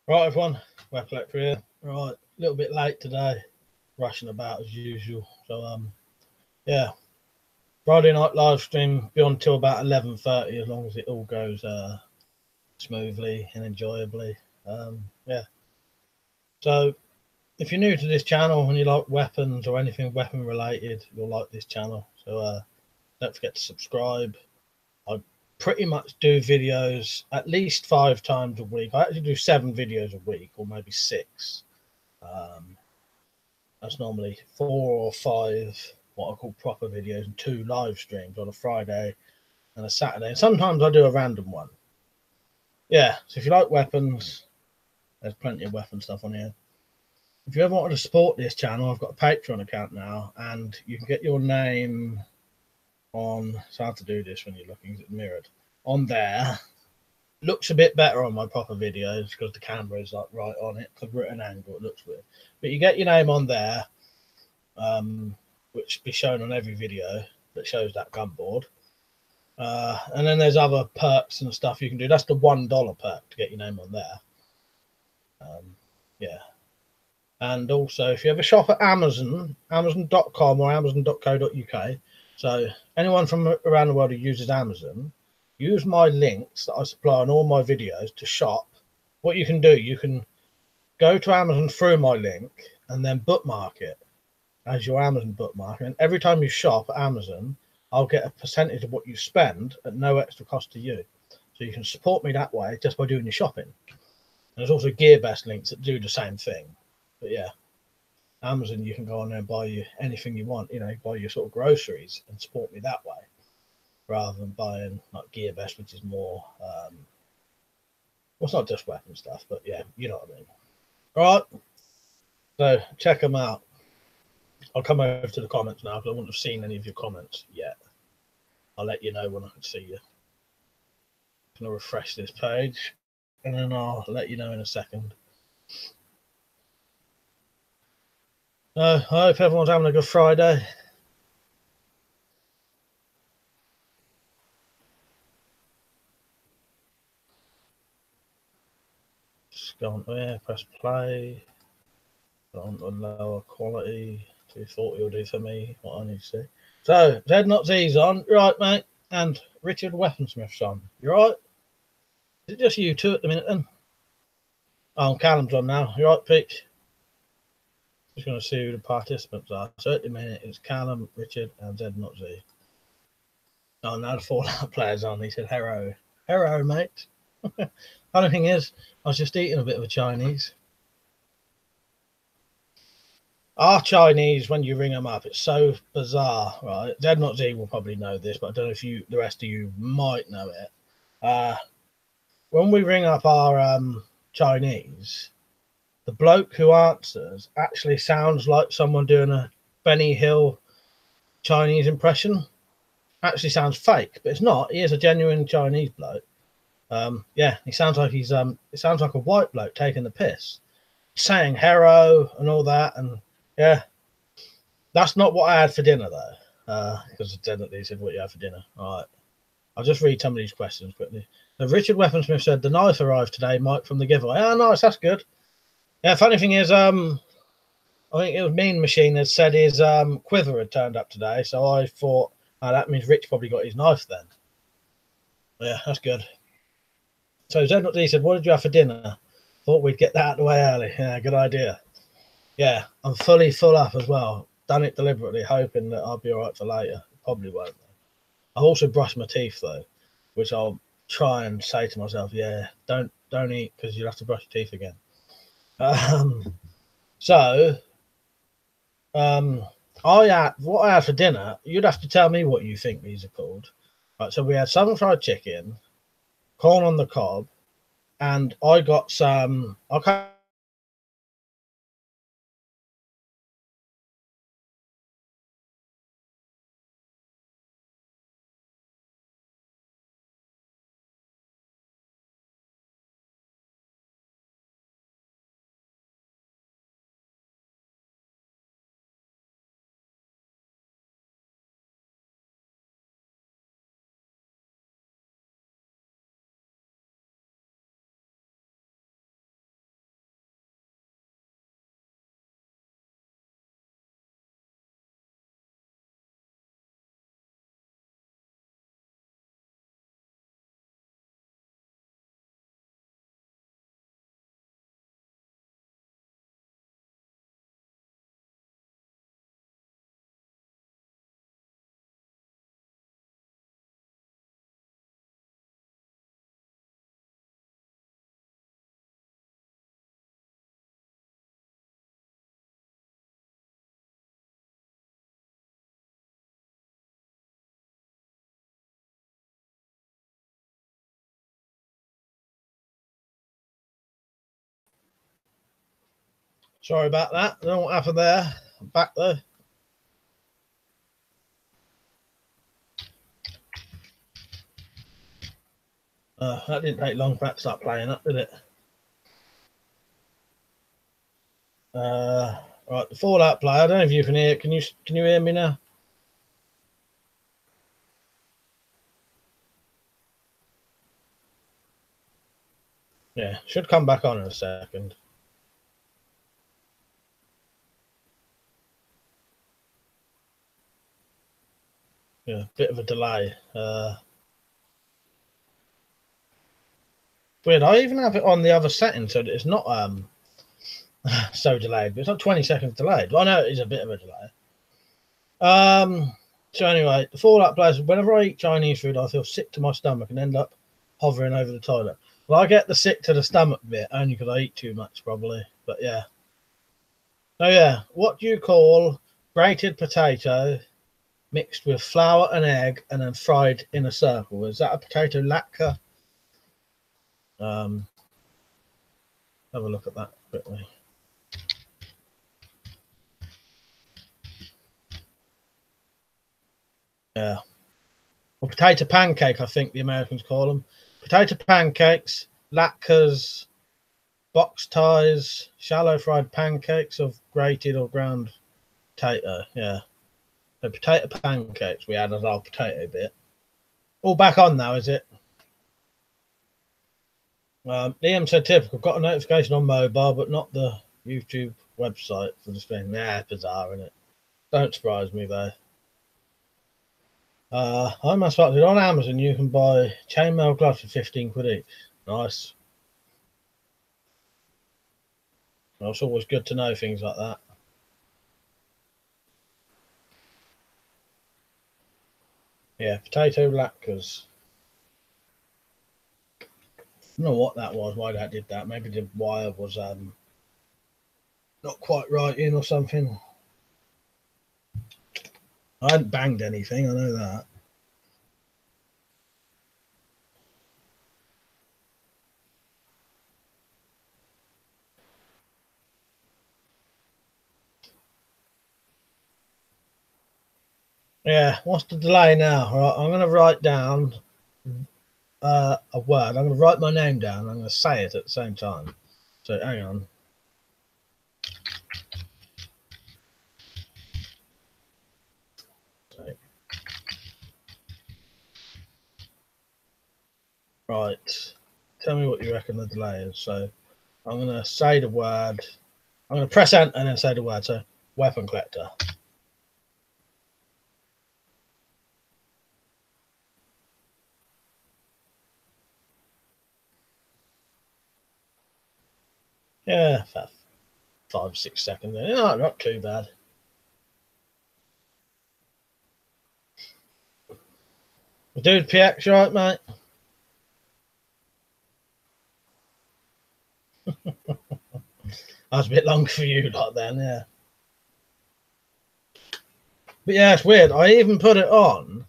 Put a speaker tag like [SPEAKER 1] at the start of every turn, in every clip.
[SPEAKER 1] Right, everyone, WeaponCollector here. Right, a little bit late today, rushing about as usual. So, yeah, Friday night live stream be on till about 11:30, as long as it all goes smoothly and enjoyably. Yeah. So, if you're new to this channel and you like weapons or anything weapon related, you'll like this channel. So, don't forget to subscribe. I pretty much do videos at least 5 times a week. I actually do 7 videos a week, or maybe 6. That's normally 4 or 5 what I call proper videos and 2 live streams on a Friday and a Saturday. And sometimes I do a random one. Yeah, so if you like weapons, there's plenty of weapon stuff on here. If you ever wanted to support this channel, I've got a Patreon account now, and you can get your name on. It's hard to do this when you're looking, it's mirrored on there. Looks a bit better on my proper videos because the camera is like right on it. Because we're at an angle, it looks weird. But you get your name on there, which be shown on every video that shows that gun board. And then there's other perks and stuff you can do. That's the $1 perk to get your name on there. Yeah. And also, if you ever shop at Amazon, Amazon.com or Amazon.co.uk. So anyone from around the world who uses Amazon, use my links that I supply on all my videos to shop. What you can do, you can go to Amazon through my link and then bookmark it as your Amazon bookmark. And every time you shop at Amazon, I'll get a percentage of what you spend at no extra cost to you. So you can support me that way just by doing your shopping. And there's also GearBest links that do the same thing. But yeah, Amazon, you can go on there and buy you anything you want, buy your sort of groceries and support me that way, rather than buying like GearBest, which is more, well, it's not just weapon stuff, but yeah, you know what I mean. All right, so check them out. I'll come over to the comments now because I wouldn't have seen any of your comments yet. I'll let you know when I can see you. I'm going to refresh this page and then I'll let you know in a second. I hope everyone's having a good Friday. Just go on there, press play. Go on to lower quality. 240 will do for me, what I need to see. So, Zed Not Z's on. You're right, mate. And Richard Weaponsmith's on. You right? Is it just you two at the minute then? Oh, Callum's on now. You right, Pete? Just going to see who the participants are. So at the minute it's Callum, Richard, and Zed Not Z. Oh, now the Fallout player's on. He said, "Hello, hello, mate." Funny thing is, I was just eating a bit of a Chinese. Our Chinese, when you ring them up, it's so bizarre, right? Zed Not Z will probably know this, but I don't know if the rest of you might know it. When we ring up our Chinese, the bloke who answers actually sounds like someone doing a Benny Hill Chinese impression. Actually sounds fake, but it's not. He is a genuine Chinese bloke. Yeah, he sounds like he's it sounds like a white bloke taking the piss, saying hero and all that, and yeah, that's not what I had for dinner though. Because he said what you had for dinner. All right, I'll just read some of these questions quickly. So Richard Weaponsmith said the knife arrived today, Mike, from the giveaway. Oh, nice, that's good. Yeah, funny thing is, I think it was Mean Machine that said his quiver had turned up today, so I thought, oh, that means Rich probably got his knife then. Yeah, that's good. So Zed.D said, what did you have for dinner? Thought we'd get that out of the way early. Yeah, good idea. Yeah, I'm fully full up as well. Done it deliberately, hoping that I'll be all right for later. Probably won't. I've also brushed my teeth though, which I'll try and say to myself, yeah, don't eat because you'll have to brush your teeth again. So what I had for dinner, you'd have to tell me what you think these are called. Right, so we had southern fried chicken, corn on the cob, and I got some. I can't Sorry about that. I don't know what happened there. I'm back though. That didn't take long for that to start playing up, did it? Right, the Fallout player. I don't know if you can hear. Can you hear me now? Yeah, should come back on in a second. Yeah, bit of a delay. Weird. I even have it on the other setting so that it's not so delayed. But it's not 20 seconds delayed. Well, I know it is a bit of a delay. So anyway, the Fallout players. Whenever I eat Chinese food, I feel sick to my stomach and end up hovering over the toilet. Well, I get the sick to the stomach bit only because I eat too much, probably. But yeah. So yeah, what do you call grated potato mixed with flour and egg and then fried in a circle? Is that a potato latke? Have a look at that quickly. Yeah. Or potato pancake, I think the Americans call them. Potato pancakes, latkes, box ties, shallow fried pancakes of grated or ground potato. Yeah. So potato pancakes, we add as our potato bit. All back on now, is it? Liam said typical. Got a notification on mobile, but not the YouTube website for the stream. Yeah, bizarre, isn't it? Don't surprise me though. I'm spotted on Amazon. You can buy chainmail gloves for 15 quid each. Nice. Well, it's always good to know things like that. Yeah, potato latkes. I don't know what that was, why that did that. Maybe the wire was not quite right in or something. I hadn't banged anything, I know that. Yeah, what's the delay now? All right, I'm going to write down a word. I'm going to write my name down. I'm going to say it at the same time. So hang on. Right. Tell me what you reckon the delay is. So I'm going to say the word. I'm going to press enter and then say the word. So weapon collector. Yeah, 5 6 seconds. No, not too bad. Dude, PX, right, mate? That was a bit long for you, like then, yeah. But yeah, it's weird. I even put it on.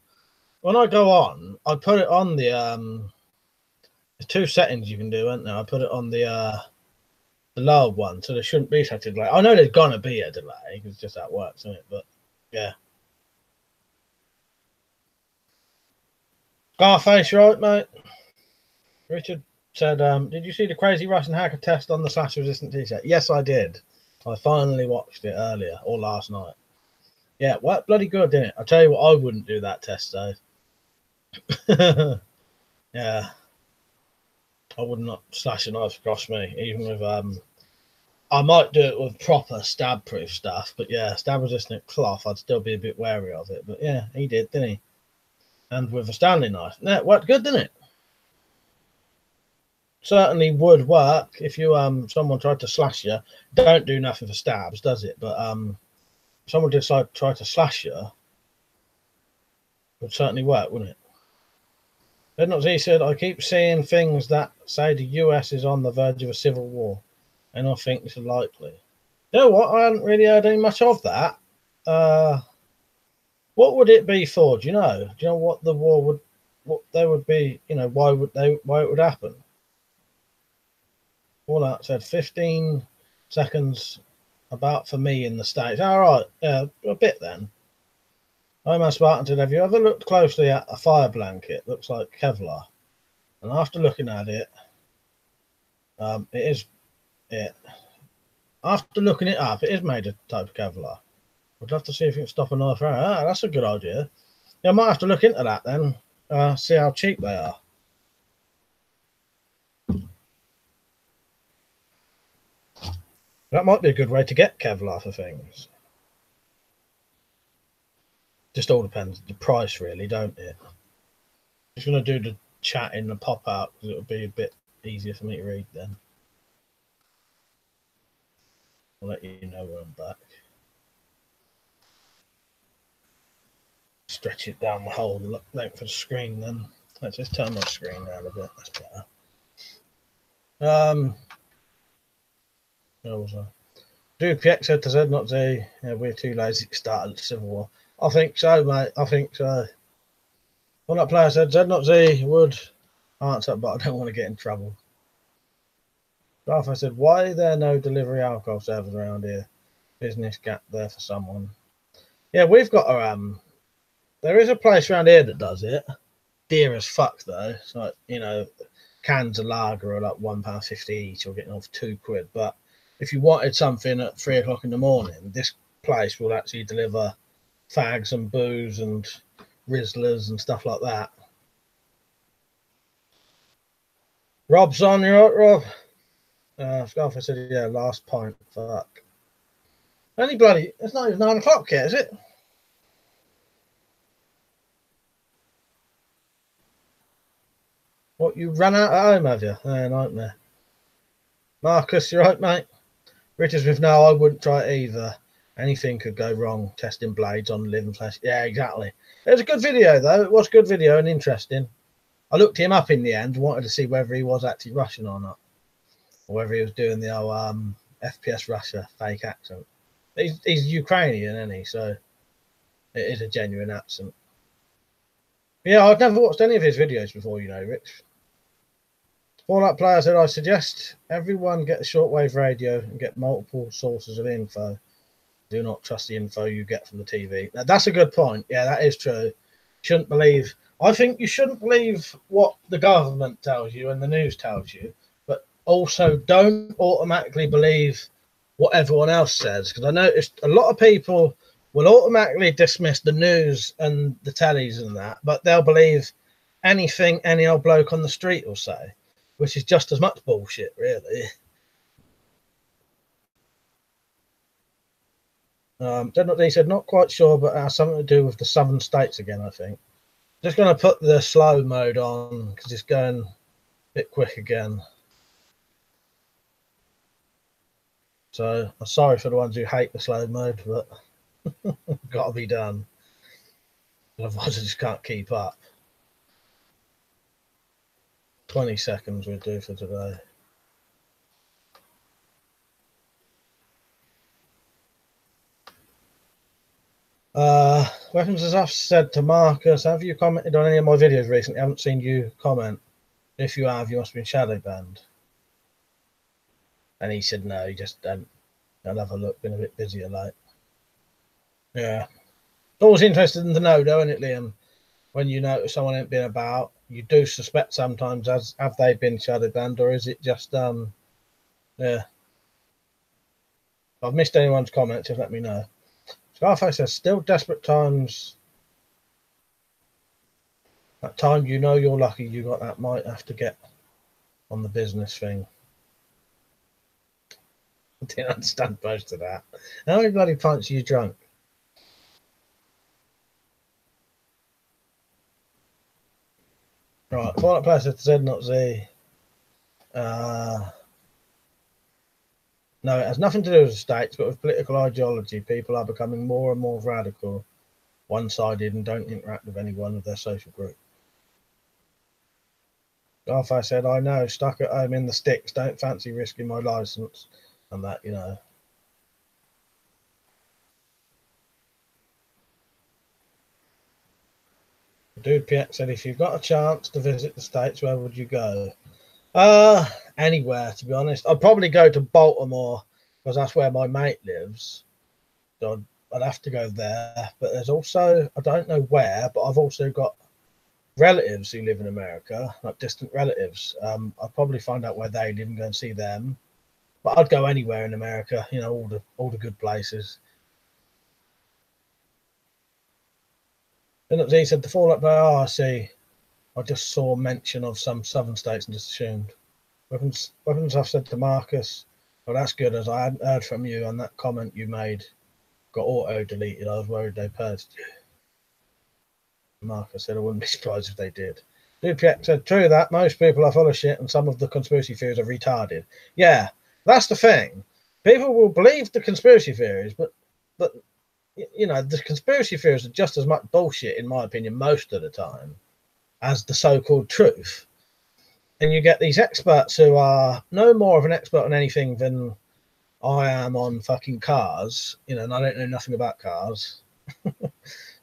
[SPEAKER 1] When I go on, I put it on the there's two settings you can do, aren't there? I put it on the lower one, so there shouldn't be such a delay. I know there's gonna be a delay because it's just how it works, isn't it? But yeah. Scarface, right, mate? Richard said, did you see the crazy Russian hacker test on the Slash Resistant t-shirt? Yes, I did. I finally watched it earlier or last night. Yeah, what bloody good, didn't it? I tell you what, I wouldn't do that test though. Yeah, I would not slash a knife across me, even with I might do it with proper stab proof stuff, but yeah, stab resistant cloth, I'd still be a bit wary of it. But yeah, he did, didn't he? And with a Stanley knife, yeah, worked good, didn't it? Certainly would work if you someone tried to slash you. Don't do nothing for stabs, does it? But someone decide try to slash you, would certainly work, wouldn't it? Bednock Z said, I keep seeing things that say the US is on the verge of a civil war, and I think it's likely. You know what? I haven't really heard any much of that. What would it be for? Do you know? Do you know what the war would, what they would be? You know, why it would happen? All that said, 15 seconds about for me in the States. All right, a bit then. Homo Spartan, have you ever looked closely at a fire blanket? Looks like Kevlar. And after looking at it, it is it. After looking it up, it is made of type of Kevlar. I'd love to see if you can stop another fire. Ah, that's a good idea. Yeah, I might have to look into that then. See how cheap they are. That might be a good way to get Kevlar for things. Just all depends the price, really, don't it? Just going to do the chat in the pop out because it'll be a bit easier for me to read then. I'll let you know when I'm back. Stretch it down the whole length of the screen then. Let's just turn my screen around a bit. That's better. Where was I? Do PX said to Z not Z. Yeah, we're too lazy to start a civil war. I think so, mate. I think so. Well, that player said Z not Z would answer, but I don't want to get in trouble. I said, why are there no delivery alcohol servers around here? Business gap there for someone. Yeah, we've got a there is a place around here that does it. Dear as fuck though. It's like, you know, cans of lager are like £1.50 each, or getting off £2. But if you wanted something at 3 o'clock in the morning, this place will actually deliver fags and booze and Rizzlers and stuff like that. Rob's on, you right, Rob? Scarfa said, yeah, last pint. Fuck. Only bloody, it's not even 9 o'clock yet, is it? What, you ran out at home, have you? Oh, nightmare. Marcus, you right, mate? Richard Smith, no, I wouldn't try it either. Anything could go wrong. Testing blades on living flesh. Yeah, exactly. It was a good video, though. It was a good video and interesting. I looked him up in the end, wanted to see whether he was actually Russian or not, or whether he was doing the old FPS Russia fake accent. He's Ukrainian, isn't he? So it is a genuine accent. Yeah, I've never watched any of his videos before, you know, Rich. Fallout Player said, I suggest everyone get a shortwave radio and get multiple sources of info. Do not trust the info you get from the TV. Now, that's a good point. Yeah, that is true. Shouldn't believe. I think you shouldn't believe what the government tells you and the news tells you, but also don't automatically believe what everyone else says. Because I noticed a lot of people will automatically dismiss the news and the tellies and that, but they'll believe anything any old bloke on the street will say, which is just as much bullshit, really. He said, not quite sure, but it has something to do with the southern states again, I think. Just going to put the slow mode on because it's going a bit quick again. So I'm sorry for the ones who hate the slow mode, but got to be done. Otherwise, I just can't keep up. 20 seconds we'll do for today. Weapons as I've said to Marcus, have you commented on any of my videos recently? I haven't seen you comment. If you have, you must have been shadow banned. And he said no, you just don't. I'll have a look, been a bit busier late. Yeah. It's always interesting to know, though, isn't it, Liam? When you notice someone ain't been about, you do suspect sometimes, have they been shadow banned, or is it just yeah. If I've missed anyone's comments, just let me know. Scarface says, still desperate times. That time you know you're lucky you got that, might have to get on the business thing. I didn't understand most of that. How many bloody pints are you drunk? Right, Fallout Player says Z not Z. No, it has nothing to do with the states, but with political ideology. People are becoming more and more radical, one-sided, and don't interact with anyone of their social group. Garfai said, I know, stuck at home in the sticks, don't fancy risking my license, and that, you know. Dude PX said, if you've got a chance to visit the States, where would you go? Anywhere, to be honest. I'd probably go to Baltimore, because that's where my mate lives. So I'd have to go there. But there's also, I don't know where, but I've also got relatives who live in America, like distant relatives. I'd probably find out where they live and go and see them. But I'd go anywhere in America, you know, all the good places. And he said the Fallout by RC. I just saw mention of some southern states and just assumed. Weapons, I've said to Marcus, well, that's good, as I hadn't heard from you, and that comment you made got auto-deleted. I was worried they purged you. Marcus said, I wouldn't be surprised if they did. Dupiak said, true that, most people are full of shit, and some of the conspiracy theories are retarded. Yeah, that's the thing. People will believe the conspiracy theories, but you know, the conspiracy theories are just as much bullshit, in my opinion, most of the time, as the so-called truth. And you get these experts who are no more of an expert on anything than I am on fucking cars, you know, and I don't know nothing about cars. Do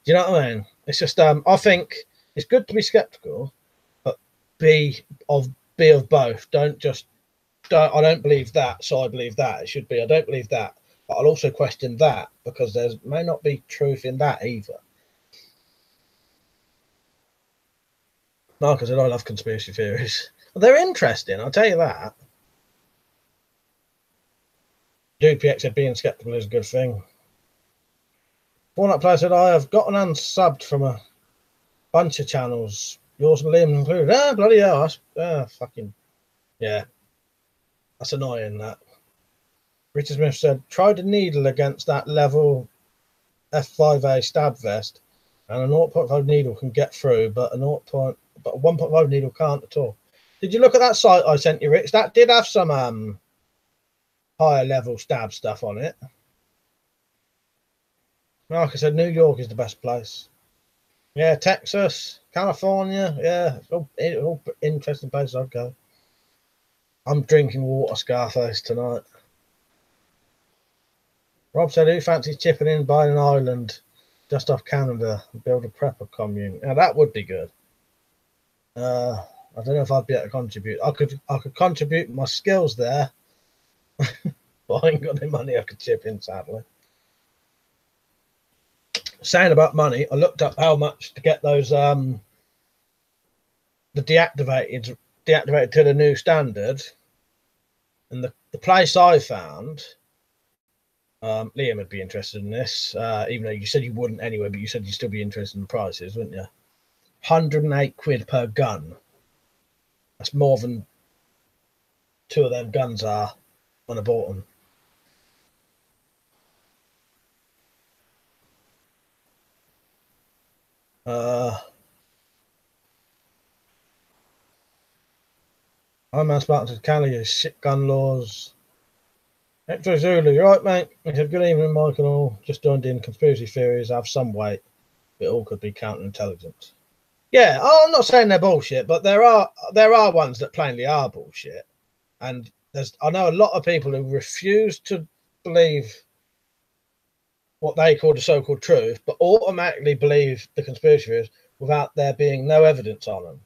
[SPEAKER 1] you know what I mean? It's just, I think it's good to be skeptical, but be of both. I don't believe that, so I believe that. It should be, I don't believe that, but I'll also question that, because there may not be truth in that either. Marcus said, I love conspiracy theories. Well, they're interesting, I'll tell you that. DPX said being skeptical is a good thing. Fallout Player said, I have gotten unsubbed from a bunch of channels, yours and Liam included. Ah, bloody hell. Fucking, yeah. That's annoying, that. Richard Smith said, tried a needle against that level F5A stab vest, and a 0.5 needle can get through, but a 1.5 needle can't at all. Did you look at that site I sent you, Rich? That did have some higher level stab stuff on it. Like I said, New York is the best place. Yeah, Texas, California, yeah, all interesting places I'd go. I'm drinking water, Scarface, tonight. Rob said, who fancies chipping in, buying an island just off Canada and build a prepper commune? Now, that would be good. I don't know if I'd be able to contribute. I could contribute my skills there, but I ain't got any money I could chip in, sadly. Saying about money, I looked up how much to get those the deactivated to the new standard, and the place I found, Liam would be interested in this, even though you said you wouldn't anyway, but you said you'd still be interested in the prices, wouldn't you? 108 quid per gun. That's more than 2 of them guns are when I bought them. I'm man Spartan to Cali, shit gun laws. Hector Zulu, you right, mate? He said, good evening, Michael. Just joined in. Conspiracy theories have some weight, but it all could be counterintelligence. Yeah, I'm not saying they're bullshit, but there are ones that plainly are bullshit. And I know a lot of people who refuse to believe what they call the so-called truth, but automatically believe the conspiracy theories without there being no evidence on them.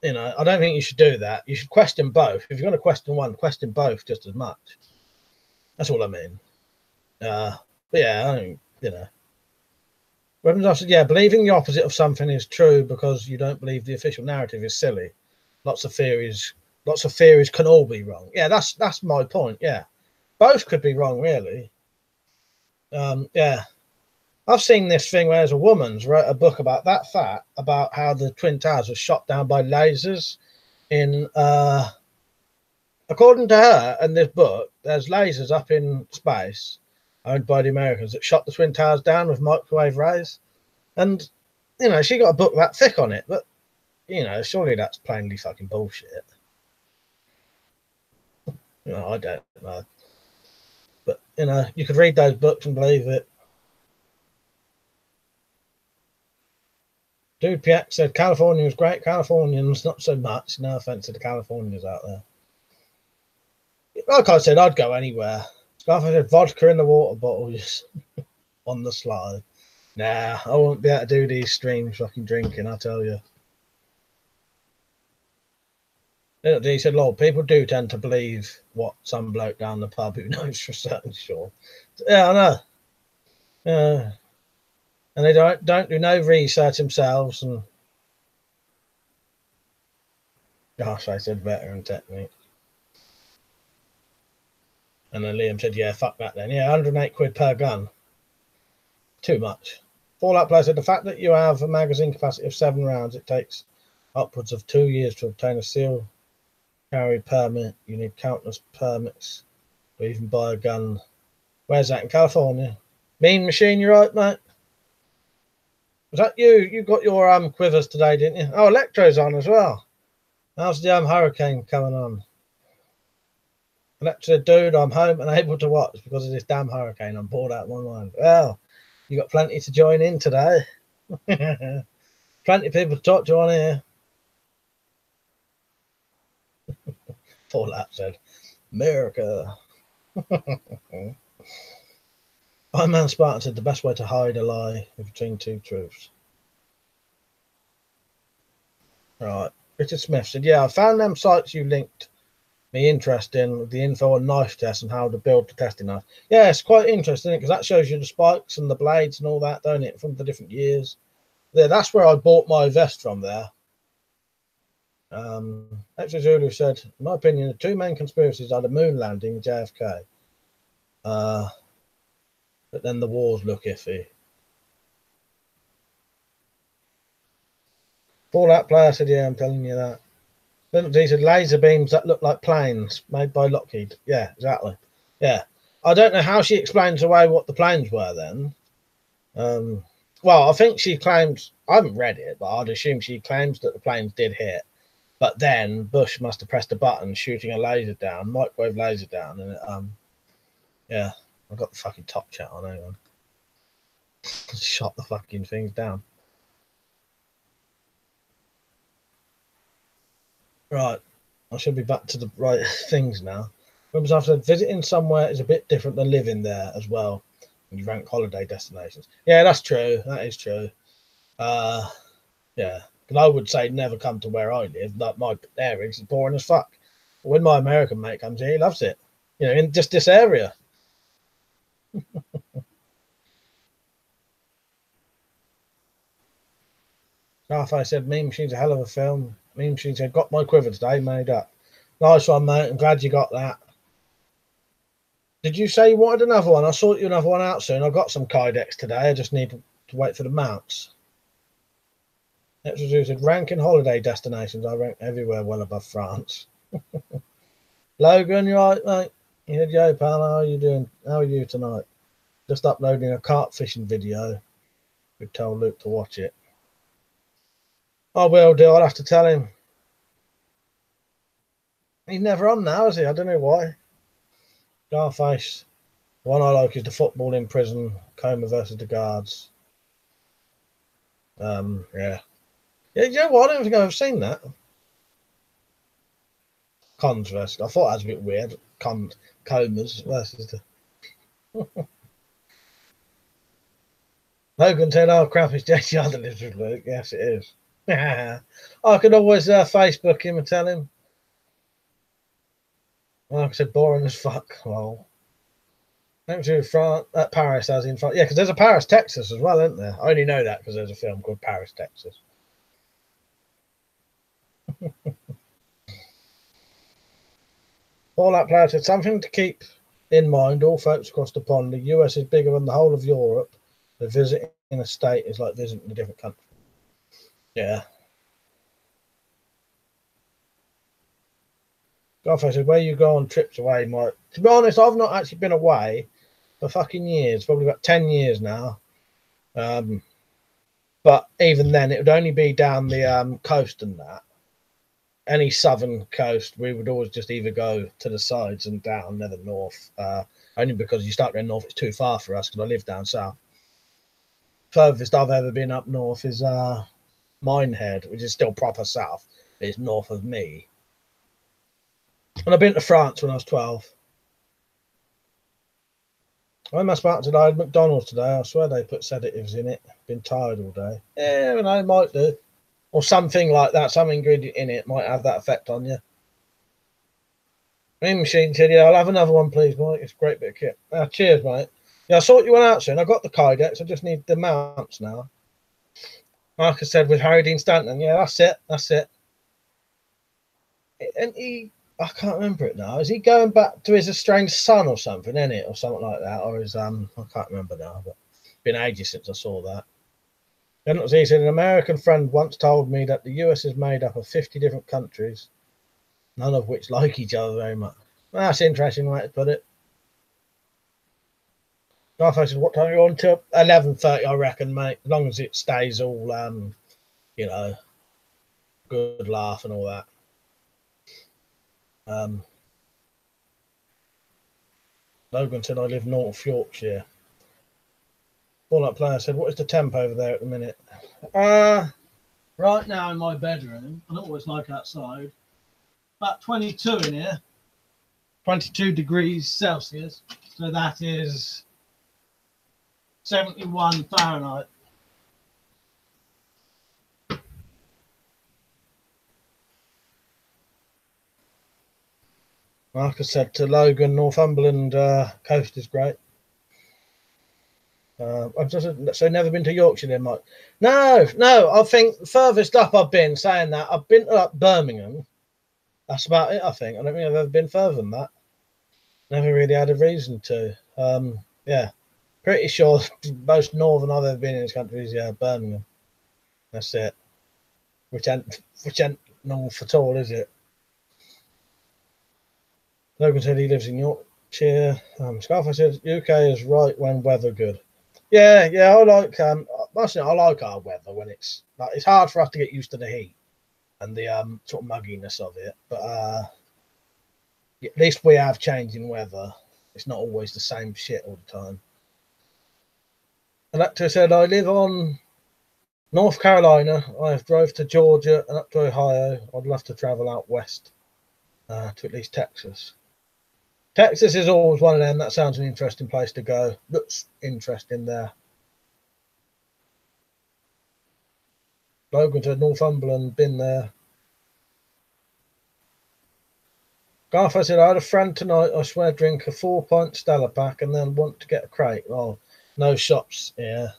[SPEAKER 1] You know, I don't think you should do that. You should question both. If you're going to question one, question both just as much. That's all I mean. But yeah, I mean, you know. Weapons officer, yeah, believing the opposite of something is true because you don't believe the official narrative is silly. Lots of theories can all be wrong. Yeah, that's my point. Yeah, both could be wrong, really. Yeah, I've seen this thing where there's a woman's wrote a book about that fact, about how the Twin Towers were shot down by lasers in, according to her in this book, there's lasers up in space owned by the Americans that shot the Twin Towers down with microwave rays. And, you know, she got a book that thick on it, but, you know, surely that's plainly fucking bullshit. You know, I don't know. But, you know, you could read those books and believe it. Dude Piak said California was great. Californians, not so much. No offense to the Californians out there. Like I said, I'd go anywhere. Scarface said vodka in the water bottles on the slide. Nah, I won't be able to do these streams fucking drinking, I tell you. He said, Lord, people do tend to believe what some bloke down the pub who knows for certain sure. Yeah, I know. Yeah. And they don't do no research themselves. And gosh, I said veteran technique. And then Liam said, yeah, fuck that then. Yeah, 108 quid per gun. Too much. Fallout Player said, the fact that you have a magazine capacity of 7 rounds, it takes upwards of 2 years to obtain a seal carry permit. You need countless permits to even buy a gun. Where's that? In California? Mean Machine, you right, mate? Was that you? You got your quivers today, didn't you? Oh, Electro's on as well. How's the hurricane coming on? Electro, dude, I'm home and able to watch because of this damn hurricane. I'm bored out of my mind. Well, you got plenty to join in today. Plenty of people to talk to on here. Fallout said, America. Iron Man Spartan said the best way to hide a lie is between two truths. Right. Richard Smith said, yeah, I found them sites you linked me interesting with the info on knife tests and how to build the testing knife. Yeah, it's quite interesting because that shows you the spikes and the blades and all that, don't it, from the different years. Yeah, that's where I bought my vest from there. Extra Zulu said, in my opinion, the two main conspiracies are the moon landing and JFK. But then the wars look iffy. Fallout Player said, yeah, I'm telling you that. He said laser beams that look like planes made by Lockheed. Yeah, exactly. Yeah. I don't know how she explains away what the planes were then. Well, I think she claims, I haven't read it, but I'd assume she claims that the planes did hit. But then Bush must have pressed a button shooting a laser down, microwave laser down, and it, yeah, I've got the fucking top chat on, hang on. Shot the fucking things down. Right, I should be back to the right things now. Remember, I've said visiting somewhere is a bit different than living there as well. When you rank holiday destinations, yeah, that's true. That is true. Yeah, because I would say never come to where I live. Like my area is boring as fuck. But when my American mate comes here, he loves it. You know, in just this area. Starfire said, Mean Machine's a hell of a film. Mean Machine said, got my quiver today, made up. Nice one, mate. I'm glad you got that. Did you say you wanted another one? I'll sort you another one out soon. I've got some Kydex today. I just need to wait for the mounts. Next was said, ranking holiday destinations. I rank everywhere well above France. Logan, you right, mate? He said, yo, pal, how are you doing? How are you tonight? Just uploading a carp fishing video. We told Luke to watch it. I will do. I'll have to tell him. He's never on now, is he? I don't know why. Scarface. The one I like is the football in prison, Coma versus the guards. Yeah. Yeah, you know what? I don't think I've seen that. Cons versus. I thought that was a bit weird. Comas versus the. Logan said, oh crap, it's JCR that lives with Luke. Yes, it is. I could always Facebook him and tell him. Like I said, boring as fuck. Well, thanks to France, Paris, as in France. Yeah, because there's a Paris, Texas as well, isn't there? I only know that because there's a film called Paris, Texas. Fallout Player said, something to keep in mind, all folks across the pond. The US is bigger than the whole of Europe. So visiting a state is like visiting a different country. Yeah. Garfield said, where you go on trips away, Mike? To be honest, I've not actually been away for fucking years, probably about 10 years now. But even then, it would only be down the coast and that. Any southern coast, we would always just either go to the sides and down, never north. Only because you start going north, it's too far for us because I live down south. Furthest I've ever been up north is Minehead, which is still proper south. It's north of me. And I've been to France when I was 12. I must have today. I had McDonald's today. I swear they put sedatives in it. Been tired all day. Yeah, I might do. Or something like that. Some ingredient in it might have that effect on you. Green Machine said, yeah, I'll have another one, please, Mike. It's a great bit of kit. Cheers, mate. Yeah, I sort you one out soon. I got the Kydex. I just need the mounts now. Marcus said with Harry Dean Stanton. Yeah, that's it. That's it. And I can't remember it now. Is he going back to his estranged son or something, isn't it? Or something like that? Or is, I can't remember now, but it's been ages since I saw that. Then it was easy. An American friend once told me that the US is made up of 50 different countries, none of which like each other very much. Well, that's an interesting way to put it. I said, what time are you on till? 11:30, I reckon, mate. As long as it stays all, you know, good laugh and all that. Logan said, I live North Yorkshire. All that player said, what is the temp over there at the minute? Right now in my bedroom, I don't know what it's like outside, about 22 in here, 22 degrees Celsius. So that is 71 Fahrenheit. Marcus said to Logan, Northumberland coast is great. I've just never been to Yorkshire then, Mike. No, I think furthest up I've been, saying that, I've been to Birmingham. That's about it, I think. I don't think I've ever been further than that. Never really had a reason to. Yeah, pretty sure most northern I've ever been in this country is Birmingham. That's it. Which ain't north at all, is it? Logan said he lives in Yorkshire. Scarfa said UK is right when weather good. Yeah, I like I like our weather when it's like, it's hard for us to get used to the heat and the sort of mugginess of it, but at least we have changing weather. It's not always the same shit all the time. Electra said, I live on North Carolina. I have drove to Georgia and up to Ohio. I'd love to travel out west to at least Texas. Texas is always one of them. That sounds an interesting place to go. Looks interesting there. Logan to Northumberland, been there. Garth said, I had a friend tonight, I swear, drink a 4-pint Stella pack and then want to get a crate. Oh, no shops here.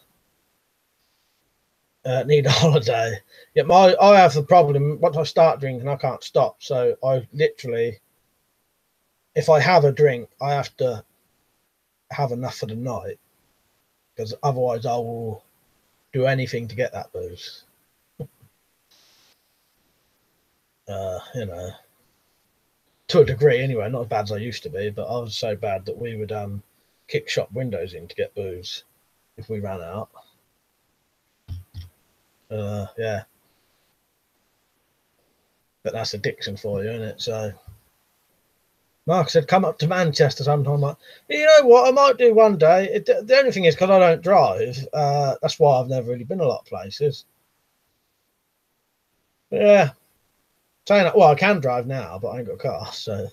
[SPEAKER 1] Need a holiday. Yeah, I have the problem. Once I start drinking, I can't stop. So I literally, if I have a drink, I have to have enough for the night, because otherwise I will do anything to get that booze. You know, to a degree anyway, not as bad as I used to be, but I was so bad that we would kick shop windows in to get booze if we ran out. Yeah, but that's addiction for you, isn't it? So Mark said, come up to Manchester sometime. Like, you know what, I might do one day. The only thing is, because I don't drive, that's why I've never really been a lot of places. But yeah, saying that, well, I can drive now, but I ain't got a car, so.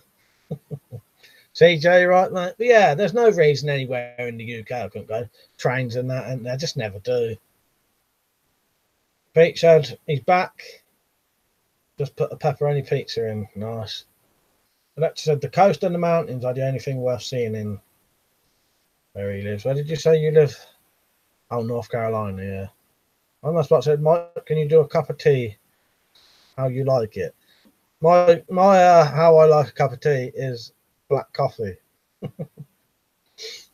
[SPEAKER 1] CJ, right, mate? But yeah, there's no reason anywhere in the UK I couldn't go. Trains and that, and they just never do. Pete said he's back. Just put a pepperoni pizza in. Nice. Alexa said the coast and the mountains are the only thing worth seeing in where he lives. Where did you say you live? Oh, North Carolina, yeah. I must have said, Mike, can you do a cup of tea? How you like it? My how I like a cup of tea is black coffee.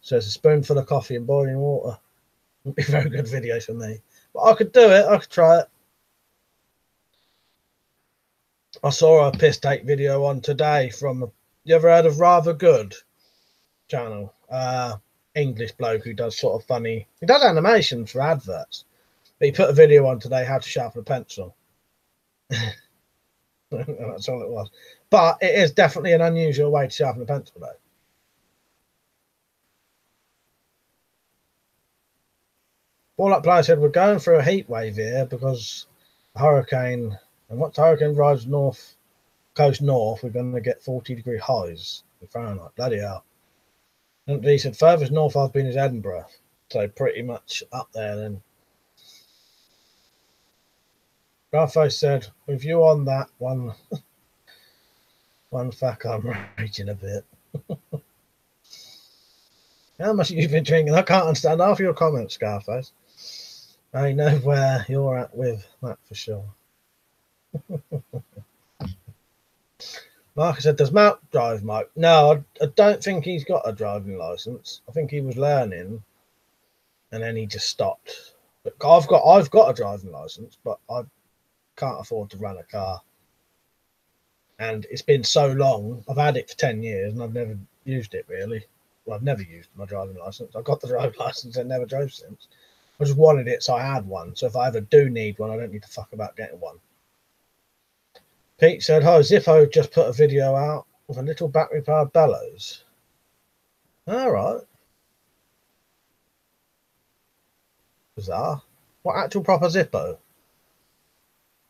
[SPEAKER 1] So it's a spoonful of coffee and boiling water. Would be a very good video for me. But I could do it. I could try it. I saw a piss take video on today from. You ever heard of Rather Good channel? English bloke who does sort of funny. He does animations for adverts. But he put a video on today how to sharpen a pencil. That's all it was. But it is definitely an unusual way to sharpen a pencil, though. All that player said, we're going through a heat wave here because the hurricane, and once the hurricane drives north, coast north, we're going to get 40-degree highs in Fahrenheit. Bloody hell. And he said, furthest north I've been is Edinburgh. So pretty much up there then. Garfo said, with you on that one, One fact, I'm raging a bit. How much have you been drinking? I can't understand half your comments, Scarface. I know where you're at with that for sure. Marcus said, does Matt drive, Mike? No, I don't think he's got a driving licence. I think he was learning and then he just stopped. But I've got a driving licence, but I can't afford to run a car. And it's been so long. I've had it for 10 years and I've never used it really. Well, I've never used my driving licence. I got the driving licence and never drove since. I just wanted it, so I had one. So if I ever do need one, I don't need to fuck about getting one. Pete said, hi, Zippo just put a video out with a little battery-powered bellows. All right. Bizarre. What actual proper Zippo?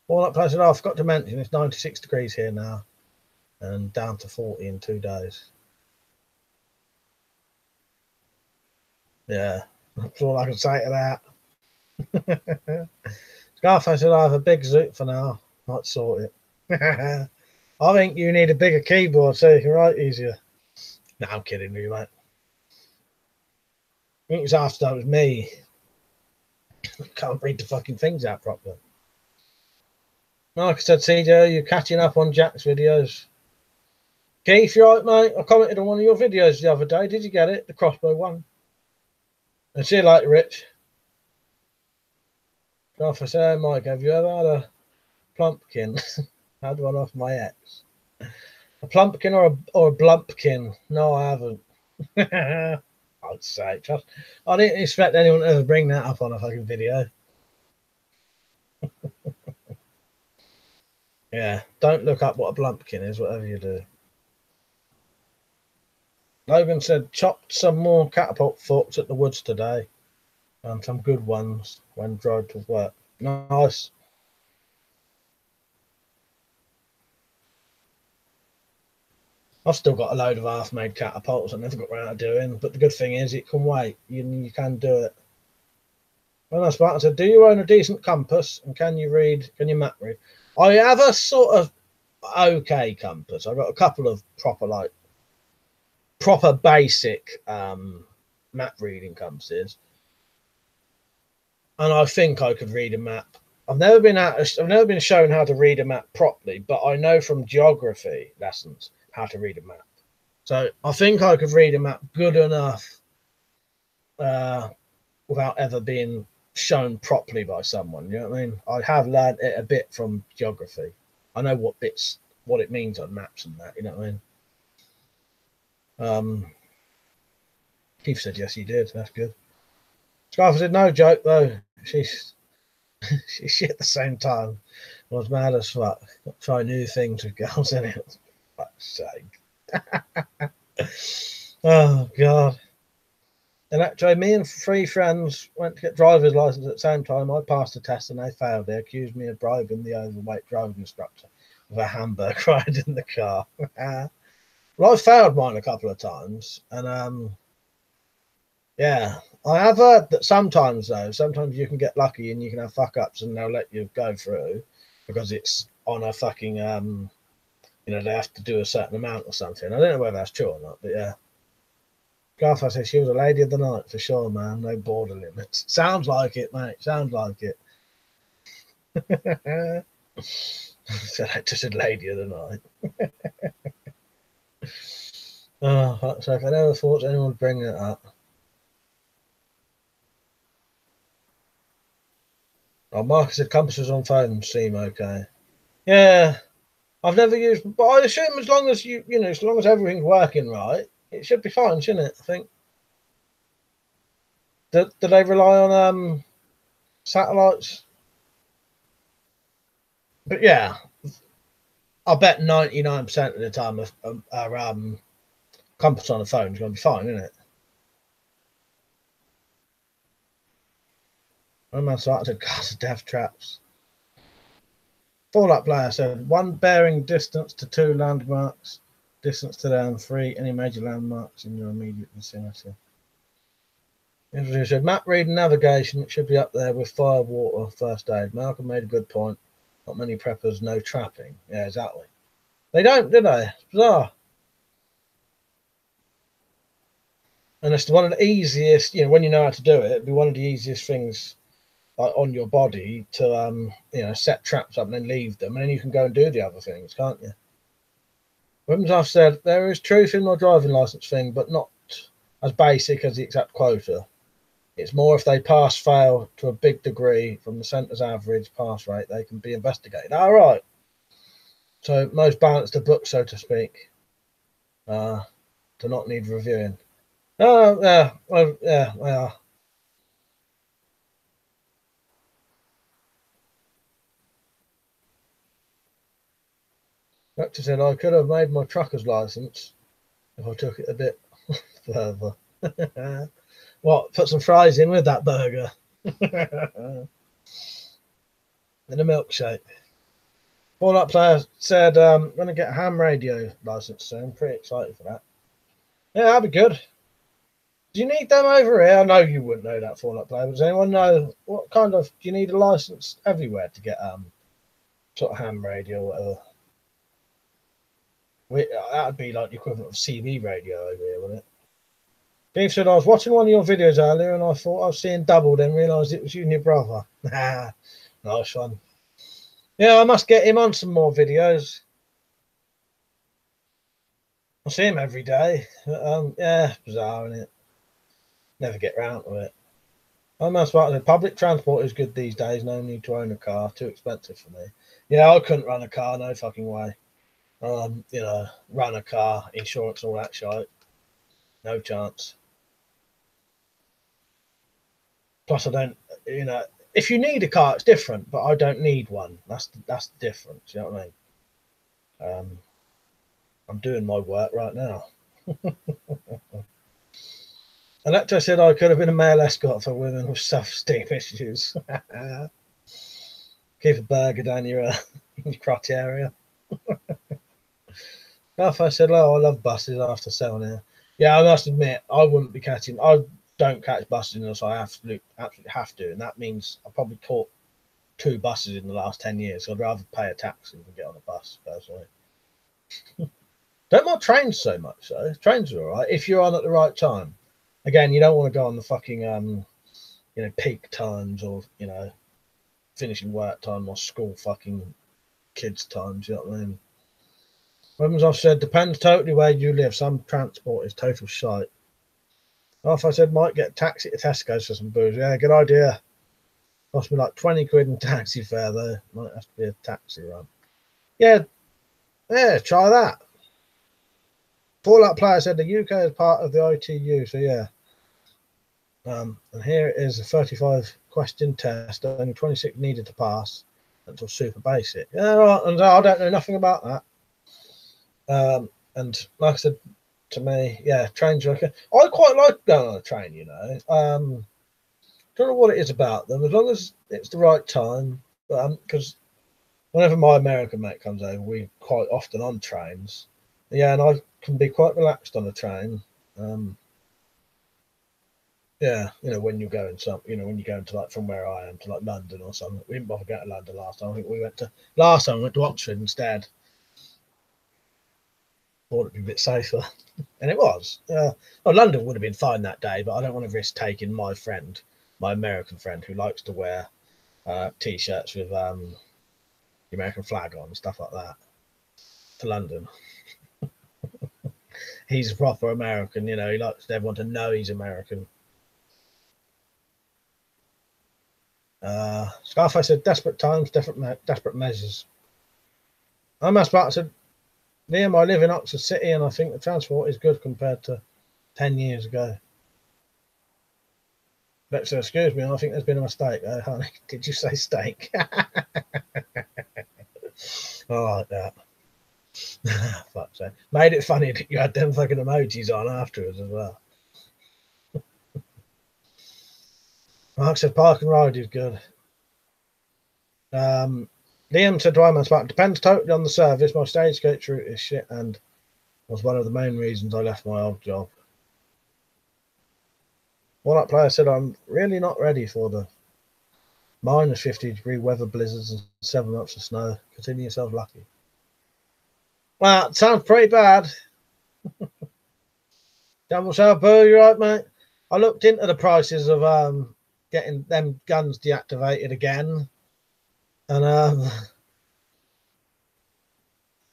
[SPEAKER 1] All that place, I forgot to mention, it's 96 degrees here now and down to 40 in 2 days. Yeah, that's all I can say to that. Scarface said, I have a big zoot for now. Might sort it. I think you need a bigger keyboard so you can write easier. No, I'm kidding you, mate. I think it's after that was me. Can't read the fucking things out properly. Like I said, CJ, you're catching up on Jack's videos. Keith, you right, mate? I commented on one of your videos the other day. Did you get it? The crossbow one. And see you later, Rich. Scarface said, Mike, have you ever had a plumpkin? Had one off my ex. A plumpkin or a blumpkin? No, I haven't. I'd say. I didn't expect anyone to ever bring that up on a fucking video. Yeah, don't look up what a blumpkin is, whatever you do. Logan said, chopped some more catapult forks at the woods today. And some good ones when drove to work. Nice. I've still got a load of half-made catapults I never got around to doing, but the good thing is it can wait. You can do it. When I Spartan said, do you own a decent compass and can you map read? I have a sort of okay compass. I've got a couple of proper basic map reading compasses. And I think I could read a map. I've never been shown how to read a map properly, but I know from geography lessons how to read a map. So I think I could read a map good enough without ever being shown properly by someone. You know what I mean? I have learned it a bit from geography. I know what it means on maps and that. You know what I mean? Keith said yes, he did. That's good. Scarfa said no joke though. She's shit at the same time. I was mad as fuck. Try new things with girls in it. For fuck's sake. Oh god. And actually, me and 3 friends went to get driver's license at the same time. I passed the test and they failed. They accused me of bribing the overweight driving instructor with a hamburger ride in the car. Well, I failed mine a couple of times, and yeah, I have heard that sometimes you can get lucky and you can have fuck ups and they'll let you go through because it's on a fucking they have to do a certain amount or something. I don't know whether that's true or not, but yeah. Garth, I said she was a lady of the night for sure, man. No border limits. Sounds like it, mate. Sounds like it. So I just said lady of the night. Oh, fuck's sake. I never thought anyone would bring that up. Oh, Marcus said compasses on phones seem okay. Yeah. I've never used, but I assume as long as as long as everything's working right, it should be fine, shouldn't it? I think. Do they rely on satellites? But yeah, I bet 99% of the time our compass on the phone is going to be fine, isn't it? One man started to cast death traps. Fallout player said 1 bearing distance to 2 landmarks, distance to them 3 any major landmarks in your immediate vicinity. He said map reading navigation, it should be up there with fire, water, first aid. Malcolm made a good point. Not many preppers know trapping. Yeah, exactly. They don't, do they? bizarre. And it's one of the easiest, when you know how to do it, it'd be one of the easiest things like on your body to set traps up and then leave them, and then you can go and do the other things, can't you? Weapons, I've said there is truth in my driving license thing, but not as basic as the exact quota. It's more if they pass fail to a big degree from the centre's average pass rate, they can be investigated. All right. So most balanced the book, so to speak, to not need reviewing. Oh, yeah, well, yeah, they are. Doctor said I could have made my trucker's license if I took it a bit further. What? Put some fries in with that burger and a milkshake. Fallout player said I'm going to get a ham radio license soon. Pretty excited for that. Yeah, that'd be good. Do you need them over here? I know you wouldn't know that, Fallout player. But does anyone know what kind of? Do you need a license everywhere to get sort of ham radio or whatever? That'd be like the equivalent of CB radio over here, wouldn't it? Dave said I was watching one of your videos earlier and I thought I was seeing double, then realised it was you and your brother. Nice one. Yeah, I must get him on some more videos. I see him every day. But, yeah, bizarre, isn't it? Never get round to it. I must say, public transport is good these days. No need to own a car. Too expensive for me. Yeah, I couldn't run a car. No fucking way. Run a car, insurance, all that shit. No chance. Plus, I don't. If you need a car, it's different. But I don't need one. That's the difference. You know what I mean? I'm doing my work right now. Electro said I could have been a male escort for women with self-esteem issues. Keep a burger down your crotch area. I said, oh, I love buses after selling here. Yeah, I must admit, I wouldn't be catching. I don't catch buses unless I absolutely have to, and that means I probably caught 2 buses in the last 10 years. So I'd rather pay a taxi than get on a bus, personally. Don't mind trains so much, though. Trains are all right if you're on at the right time. Again, you don't want to go on the fucking peak times or finishing work time or school fucking kids times. You know what I mean? Weapons, I've said depends totally where you live. Some transport is total shite. If I said might get a taxi to Tesco's for some booze. Yeah, good idea. Cost me like 20 quid in taxi fare though. Might have to be a taxi run. Yeah, try that. Fallout player said the UK is part of the ITU, so yeah. And here it is, a 35 question test, only 26 needed to pass until super basic. Yeah, right, and I don't know nothing about that. And like I said, to me, yeah, trains are okay. I quite like going on a train, don't know what it is about them, as long as it's the right time. Because whenever my American mate comes over, we quite often on trains. Yeah, and I can be quite relaxed on a train. Yeah, when you're going when you're going to like from where I am to like London or something. We didn't bother going to London last time. I think we went to Oxford instead. Thought it'd be a bit safer, and it was. London would have been fine that day, but I don't want to risk taking my American friend who likes to wear t-shirts with the American flag on and stuff like that to London. He's a proper American, he likes everyone to know he's American. Scarface said, desperate times, desperate measures. I must about said, Liam, I live in Oxford City and I think the transport is good compared to 10 years ago. Let's excuse me, I think there's been a mistake there, honey. Did you say steak? I like that. Fuck's sake. Made it funny that you had them fucking emojis on afterwards as well. Mark said park and ride is good. Liam said Dryman's Park depends totally on the service. My stagecoach route is shit and was one of the main reasons I left my old job. One up player said I'm really not ready for the minus 50-degree weather blizzards and 7 months of snow. Consider yourself lucky. Well, it sounds pretty bad. Double sell boo, you right, mate? I looked into the prices of getting them guns deactivated again. And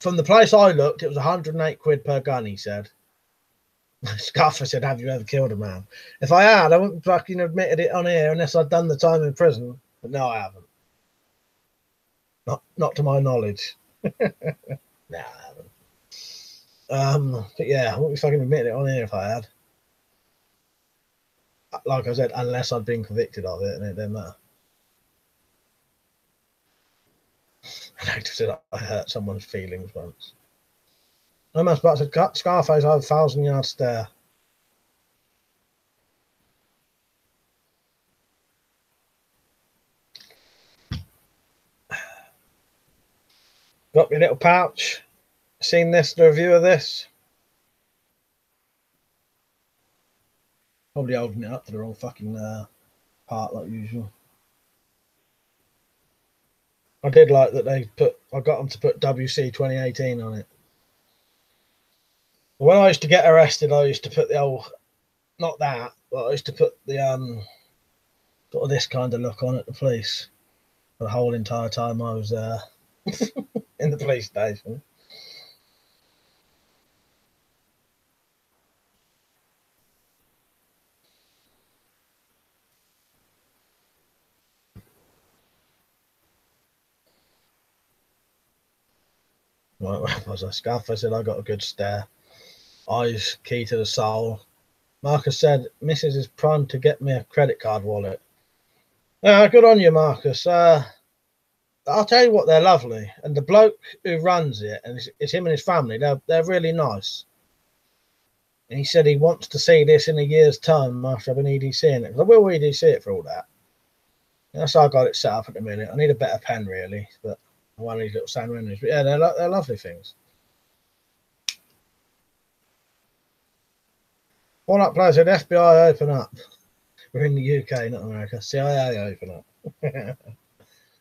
[SPEAKER 1] from the place I looked, it was 108 quid per gun, he said. Scuffer said, have you ever killed a man? If I had, I wouldn't fucking admitted it on here unless I'd done the time in prison. But no, I haven't. Not to my knowledge. No, I haven't. But yeah, I wouldn't fucking admit it on here if I had. Like I said, unless I'd been convicted of it, and it didn't matter. I said I hurt someone's feelings once. No man's about to Scarface, I have 1,000-yard stare. Got your little pouch. Seen this, the review of this? Probably holding it up to the wrong fucking part like usual. I did like that I got them to put WC 2018 on it. When I used to get arrested, I used to put the old, not that, but I used to put the sort of this kind of look on at the police for the whole entire time I was in the police station. Right, was I scuff? I said I got a good stare. Eyes key to the soul. Marcus said, Mrs. is primed to get me a credit card wallet. Good on you, Marcus. I'll tell you what, they're lovely. And the bloke who runs it, and it's him and his family, they're really nice. And he said he wants to see this in a year's time after I've been EDCing it. I will EDC it for all that. That's how I got it set up at the minute. I need a better pen, really, but one of these little San Renos. But yeah, they're lovely things. One up player said FBI open up. We're in the UK, not America. CIA open up.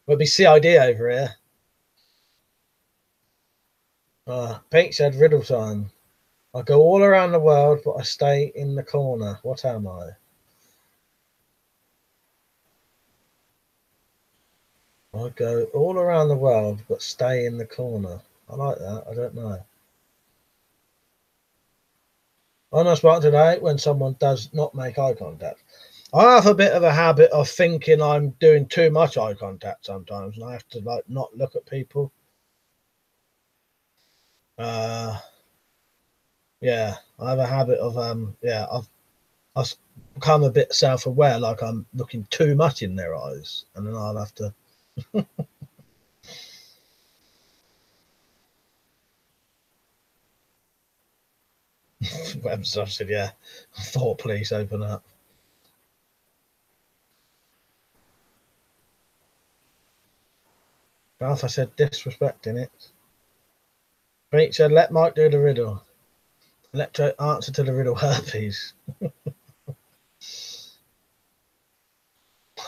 [SPEAKER 1] We'll be CID over here. Pete said riddle time. I go all around the world, but I stay in the corner. What am I? I go all around the world, but stay in the corner. I like that. I don't know. I'm not smart today when someone does not make eye contact. I have a bit of a habit of thinking I'm doing too much eye contact sometimes, and I have to like not look at people. Yeah, I have a habit of I've become a bit self-aware, like I'm looking too much in their eyes, and then I'll have to. Webster said, yeah, thought police open up. Alpha said, disrespecting it. Pete said, let Mike do the riddle. Electro answer to the riddle, herpes. Like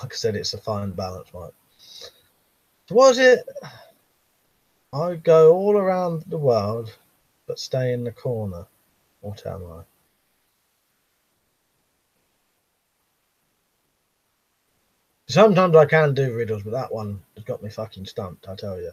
[SPEAKER 1] I said, it's a fine balance, Mike. Was it? I go all around the world, but stay in the corner. What am I? Sometimes I can do riddles, but that one has got me fucking stumped, I tell you.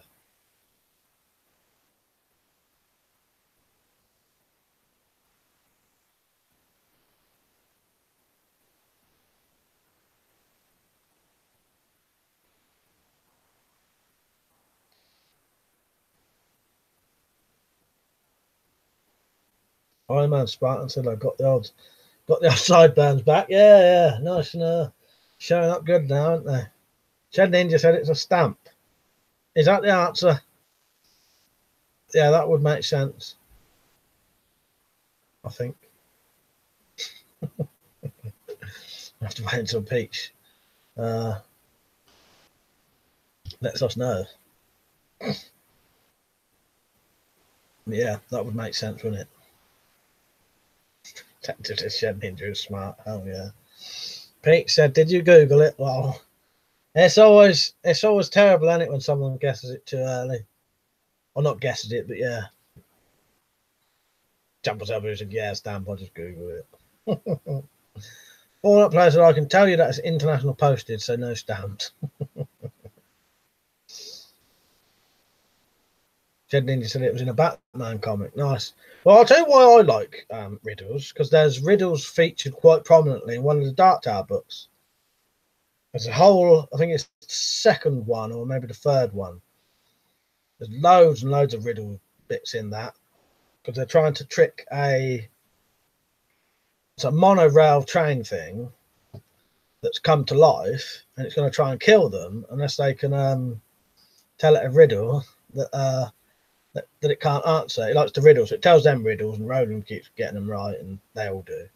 [SPEAKER 1] Iron Man Spartan said I got the sideburns back. Yeah, nice and showing up good now, aren't they? Shed Ninja said it's a stamp. Is that the answer? Yeah, that would make sense. I think. I have to wait until Peach lets us know. Yeah, that would make sense, wouldn't it? Shed Ninja is smart. Oh yeah. Pete said, "Did you Google it?" Well, it's always terrible, isn't it, when someone guesses it too early, or not guesses it, but yeah. Jump Sabu said, yeah, stamp, I'll just Google it. Fallout players, I can tell you that it's international postage, so no stamps. Jed Ninja said it was in a Batman comic. Nice. Well, I'll tell you why I like riddles, because there's riddles featured quite prominently in one of the Dark Tower books. There's a whole, I think it's the second one or maybe the third one. There's loads and loads of riddle bits in that, because they're trying to trick it's a monorail train thing that's come to life, and it's going to try and kill them unless they can tell it a riddle that that it can't answer. It likes to riddle, so it tells them riddles, and Roland keeps getting them right, and they all do.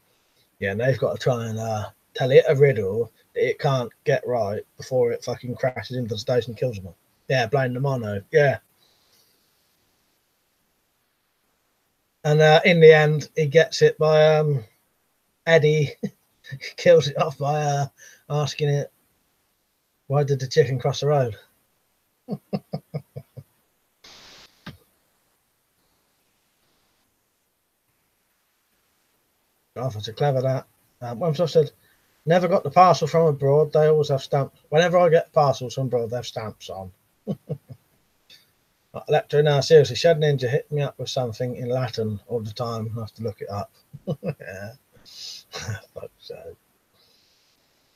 [SPEAKER 1] Yeah, and they've got to try and tell it a riddle that it can't get right before it fucking crashes into the station and kills them all. Yeah, blame the mono. Yeah. And in the end, he gets it by Eddie kills it off by asking it, why did the chicken cross the road? Oh, that's a clever that. Once I said, never got the parcel from abroad. They always have stamps. Whenever I get parcels from abroad, they have stamps on. Electro, now seriously, Shed Ninja hit me up with something in Latin all the time. I have to look it up. Yeah. Fuck so.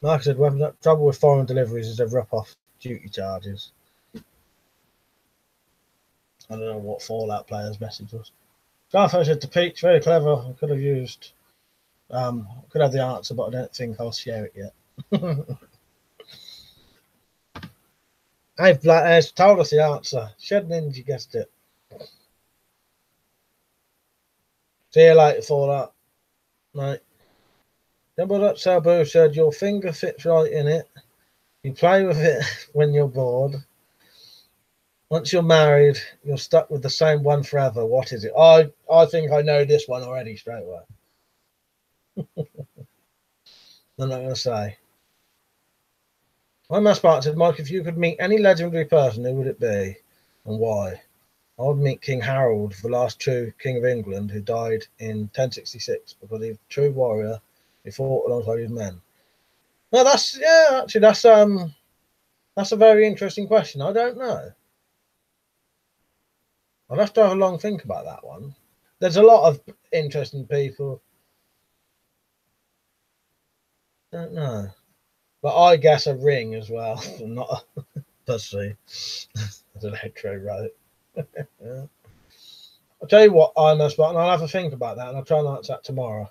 [SPEAKER 1] Mark said, well, trouble with foreign deliveries is they rip off duty charges. I don't know what Fallout player's message was. Garfo said to Peach, very clever. I could have used, could have the answer, but I don't think I'll share it yet. I've told us the answer. Shed Ninja guessed it. See you later, Fallout. Right. Double Up Sabu said, your finger fits right in it. You play with it when you're bored. Once you're married, you're stuck with the same one forever. What is it? I think I know this one already straight away. I'm not going to say. My mass part said, Mike, if you could meet any legendary person, who would it be and why? I would meet King Harold, the last true King of England, who died in 1066 because he was a true warrior. He fought alongside his men. No, that's a very interesting question. I don't know. I'll have to have a long think about that one. There's a lot of interesting people. Don't know. But I guess a ring as well, not a pussy. As Electro wrote. Yeah. I'll tell you what, I'm a spot, and I'll have a think about that, and I'll try and answer that tomorrow.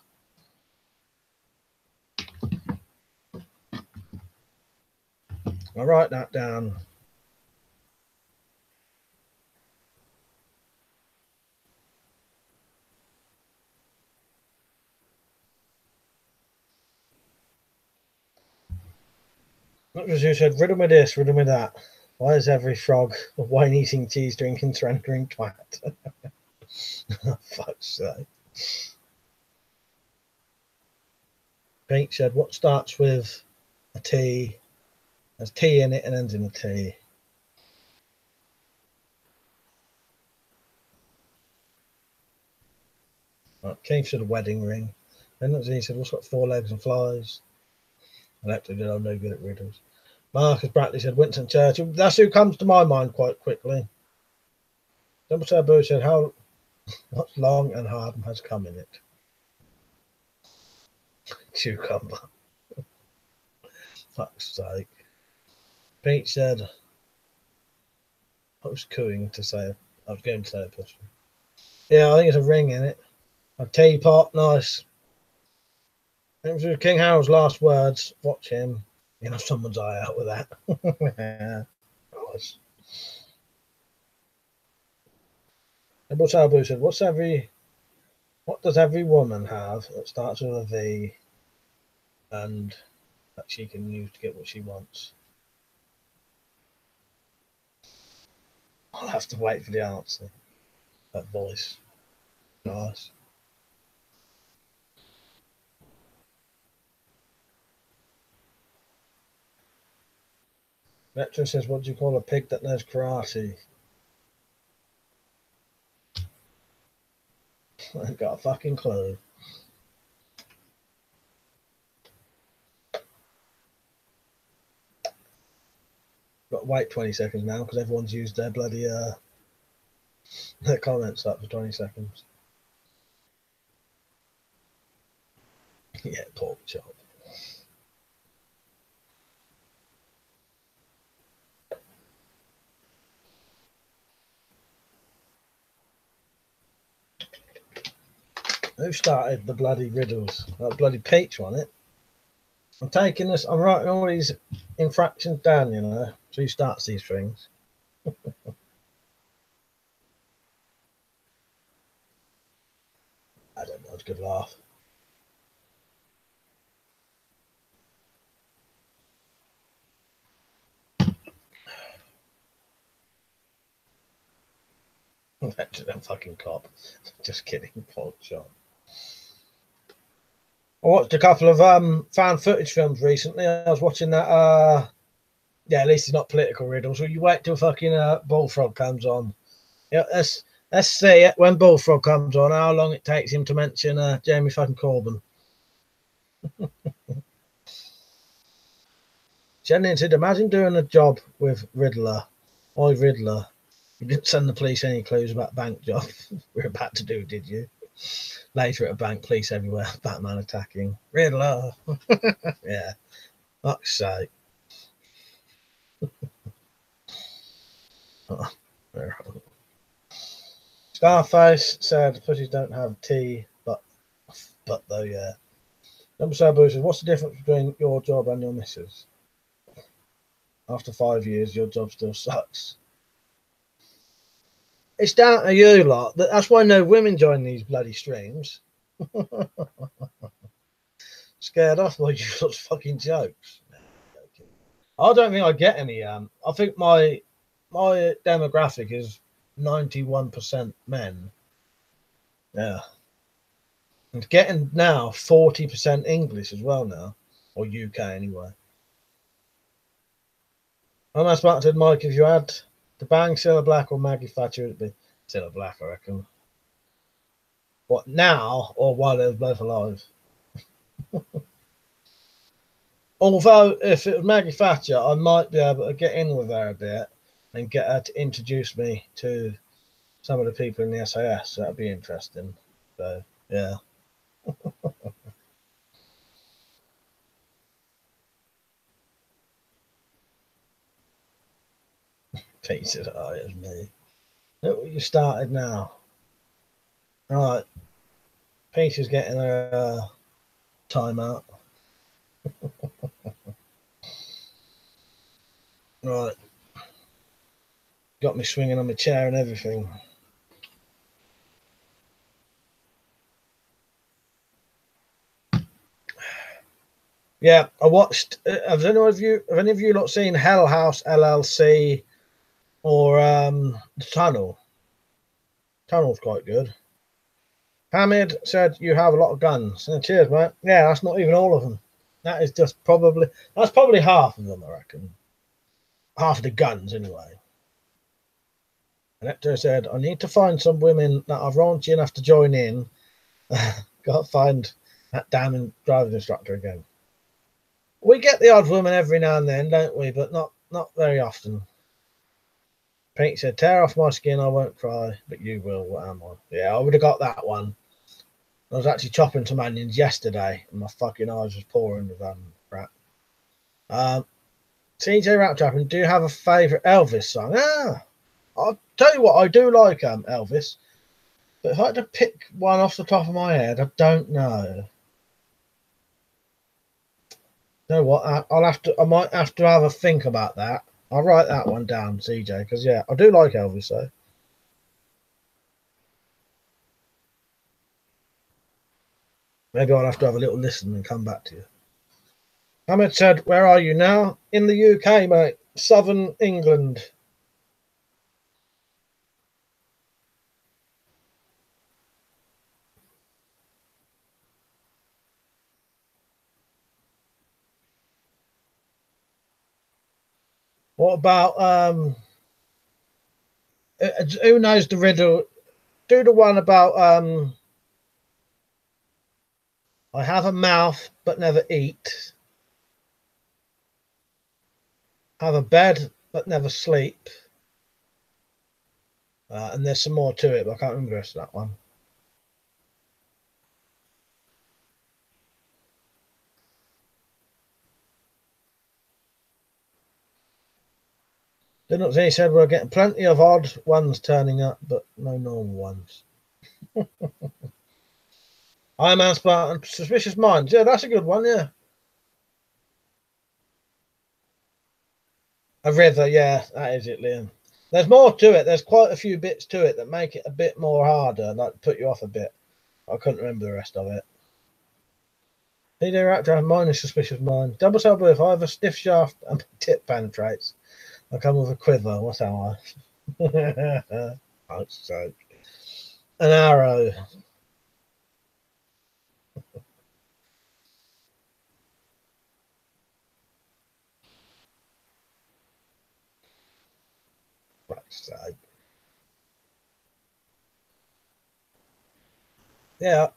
[SPEAKER 1] I'll write that down. Not just you said, riddle me this, riddle me that. Why is every frog a wine-eating, cheese-drinking, surrendering twat? Fuck's sake. Pete said, what starts with a T, has T in it and ends in a T? Keith said a wedding ring. Then he said, what's got 4 legs and flies? Electro did, I'm no good at riddles. Marcus Bradley said Winston Churchill. That's who comes to my mind quite quickly. Double Taboo said, how what's long and hard has come in it? Cucumber. Fuck's sake. Pete said, I was cooing to say, I was going to say a pussy. Yeah, I think it's a ring in it. A teapot, nice. It was King Harold's last words. Watch him. You know, someone's eye out with that. Yeah. Nice. Double Taboo said, what does every woman have that starts with a V and that she can use to get what she wants? I'll have to wait for the answer. That voice. Nice. Metro says, what do you call a pig that knows karate? I ain't got a fucking clue. Got to wait 20 seconds now because everyone's used their bloody their comments up for 20 seconds. Yeah, pork chop. Who started the bloody riddles? That bloody Peach on it. I'm taking this. I'm writing all these infractions down. You know, so he starts these things. I don't know. It's a good laugh. Back to that fucking cop. Just kidding. Pork chop. I watched a couple of found footage films recently. I was watching that. Yeah, at least it's not political riddles. Well, you wait till fucking Bullfrog comes on. Yeah, let's see it when Bullfrog comes on. How long it takes him to mention Jeremy fucking Corbyn? Jenny said, "Imagine doing a job with Riddler. Oi, Riddler. You didn't send the police any clues about bank job we're about to do, did you? Later at a bank, police everywhere. Batman attacking. Riddler. Yeah. Fuck's sake." Oh, Scarface said, "Pussies don't have tea, but though, yeah." Number Sabu says, "What's the difference between your job and your missus? After 5 years, your job still sucks." It's down to you lot. That's why no women join these bloody streams. Scared off by you lot's fucking jokes. I don't think I get any. I think my demographic is 91% men. Yeah. And getting now 40% English as well now. Or UK anyway. I'm asking Mike, if you had the bang Cilla Black or Maggie Thatcher, it'd be Cilla Black, I reckon. What, now or while they're both alive? Although, if it was Maggie Thatcher, I might be able to get in with her a bit and get her to introduce me to some of the people in the SAS. That'd be interesting. So, yeah. Pete said, "Oh, it was me." Look what you started now. All right. Pete is getting a timeout. Right. Got me swinging on my chair and everything. Yeah, I watched. Have any of you not seen Hell House LLC or The Tunnel? Tunnel's quite good. Hamid said you have a lot of guns. Cheers, mate. Yeah, that's not even all of them. That is just that's probably half of them, I reckon. Half of the guns, anyway. Elector said, "I need to find some women that are raunchy enough to join in." Got to find that damn driving instructor again. We get the odd woman every now and then, don't we? But not very often. Pete said, "Tear off my skin, I won't cry, but you will." What am I? Yeah, I would have got that one. I was actually chopping some onions yesterday, and my fucking eyes was pouring with crap. CJ Raptrapping, do you have a favourite Elvis song? I'll tell you what, I do like Elvis, but if I had to pick one off the top of my head, I don't know. You know what? I might have to have a think about that. I'll write that one down, CJ, because yeah, I do like Elvis though. Maybe I'll have to have a little listen and come back to you. Ahmed said, "Where are you now?" In the UK, mate. Southern England. What about who knows the riddle? Do the one about I have a mouth but never eat. Have a bed but never sleep. And there's some more to it, but I can't remember the rest of that one. He said we're getting plenty of odd ones turning up, but no normal ones. Iron Man Spartan, Suspicious Minds. Yeah, that's a good one, yeah. A river, yeah, that is it, Liam. There's more to it. There's quite a few bits to it that make it a bit more harder, like put you off a bit. I couldn't remember the rest of it. PD Raptor, mine is Suspicious Mind. Double Cell Blue, if I have a stiff shaft and tip penetrates, I come with a quiver. What's that one? Oh, so. An arrow. So. Yeah.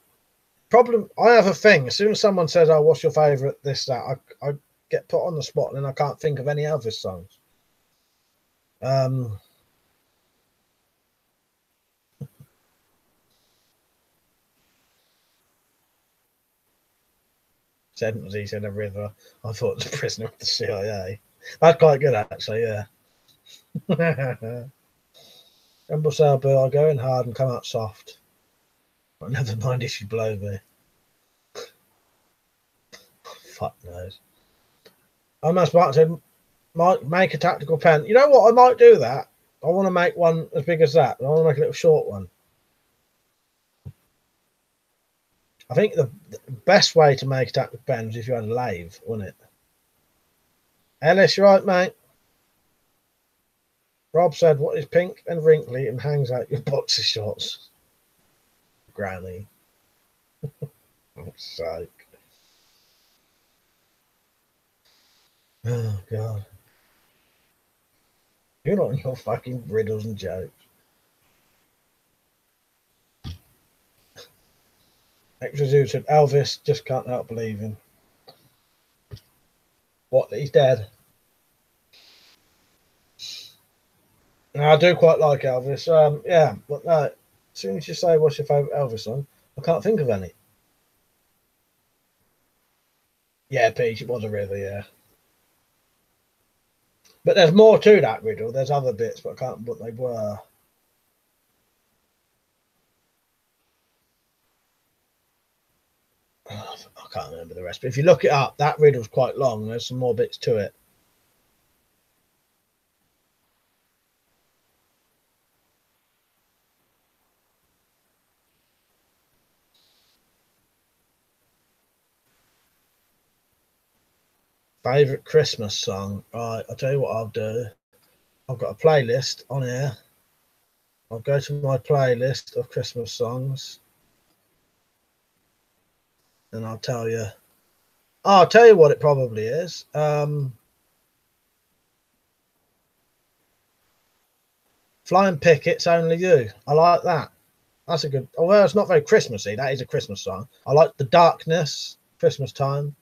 [SPEAKER 1] Problem, I have a thing. As soon as someone says, "Oh, what's your favourite?" This, that, I get put on the spot, and then I can't think of any Elvis songs. He said a river. I thought it was a prisoner of the CIA. That's quite good, actually. Yeah. Rumble Sailbill, I'll go in hard and come out soft. But never mind if you blow me. Fuck knows. I must might make a tactical pen. You know what? I might do that. I want to make one as big as that. I want to make a little short one. I think the best way to make a tactical pen is if you had a lathe, wouldn't it? Ellis, you right, mate? Rob said, "What is pink and wrinkly and hangs out your boxer shorts?" Granny. Sake. Oh, God. You're not in your fucking riddles and jokes. Extra Zoo said, Elvis, just can't help believing. What, that he's dead? I do quite like Elvis. Yeah, but no, as soon as you say what's your favourite Elvis song, I can't think of any. Yeah, Peach, it was a river, yeah. But there's more to that riddle. There's other bits, but I can't remember what they were. Oh, I can't remember the rest. But if you look it up, that riddle's quite long. There's some more bits to it. Favourite Christmas song? Right, I'll tell you what I'll do. I've got a playlist on here. I'll go to my playlist of Christmas songs. And I'll tell you. I'll tell you what it probably is. Flying Pickets, Only You. I like that. That's a good. Although it's not very Christmassy, that is a Christmas song. I like The Darkness, Christmas time.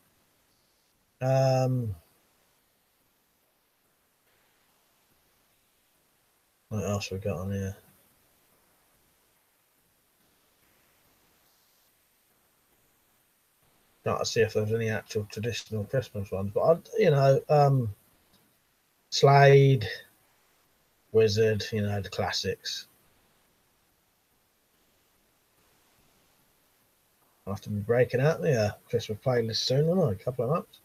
[SPEAKER 1] What else we got on here? Trying to see if there's any actual traditional Christmas ones, but Slade, Wizard, the classics. I'll have to be breaking out the Christmas playlist soon, won't I? A couple of months.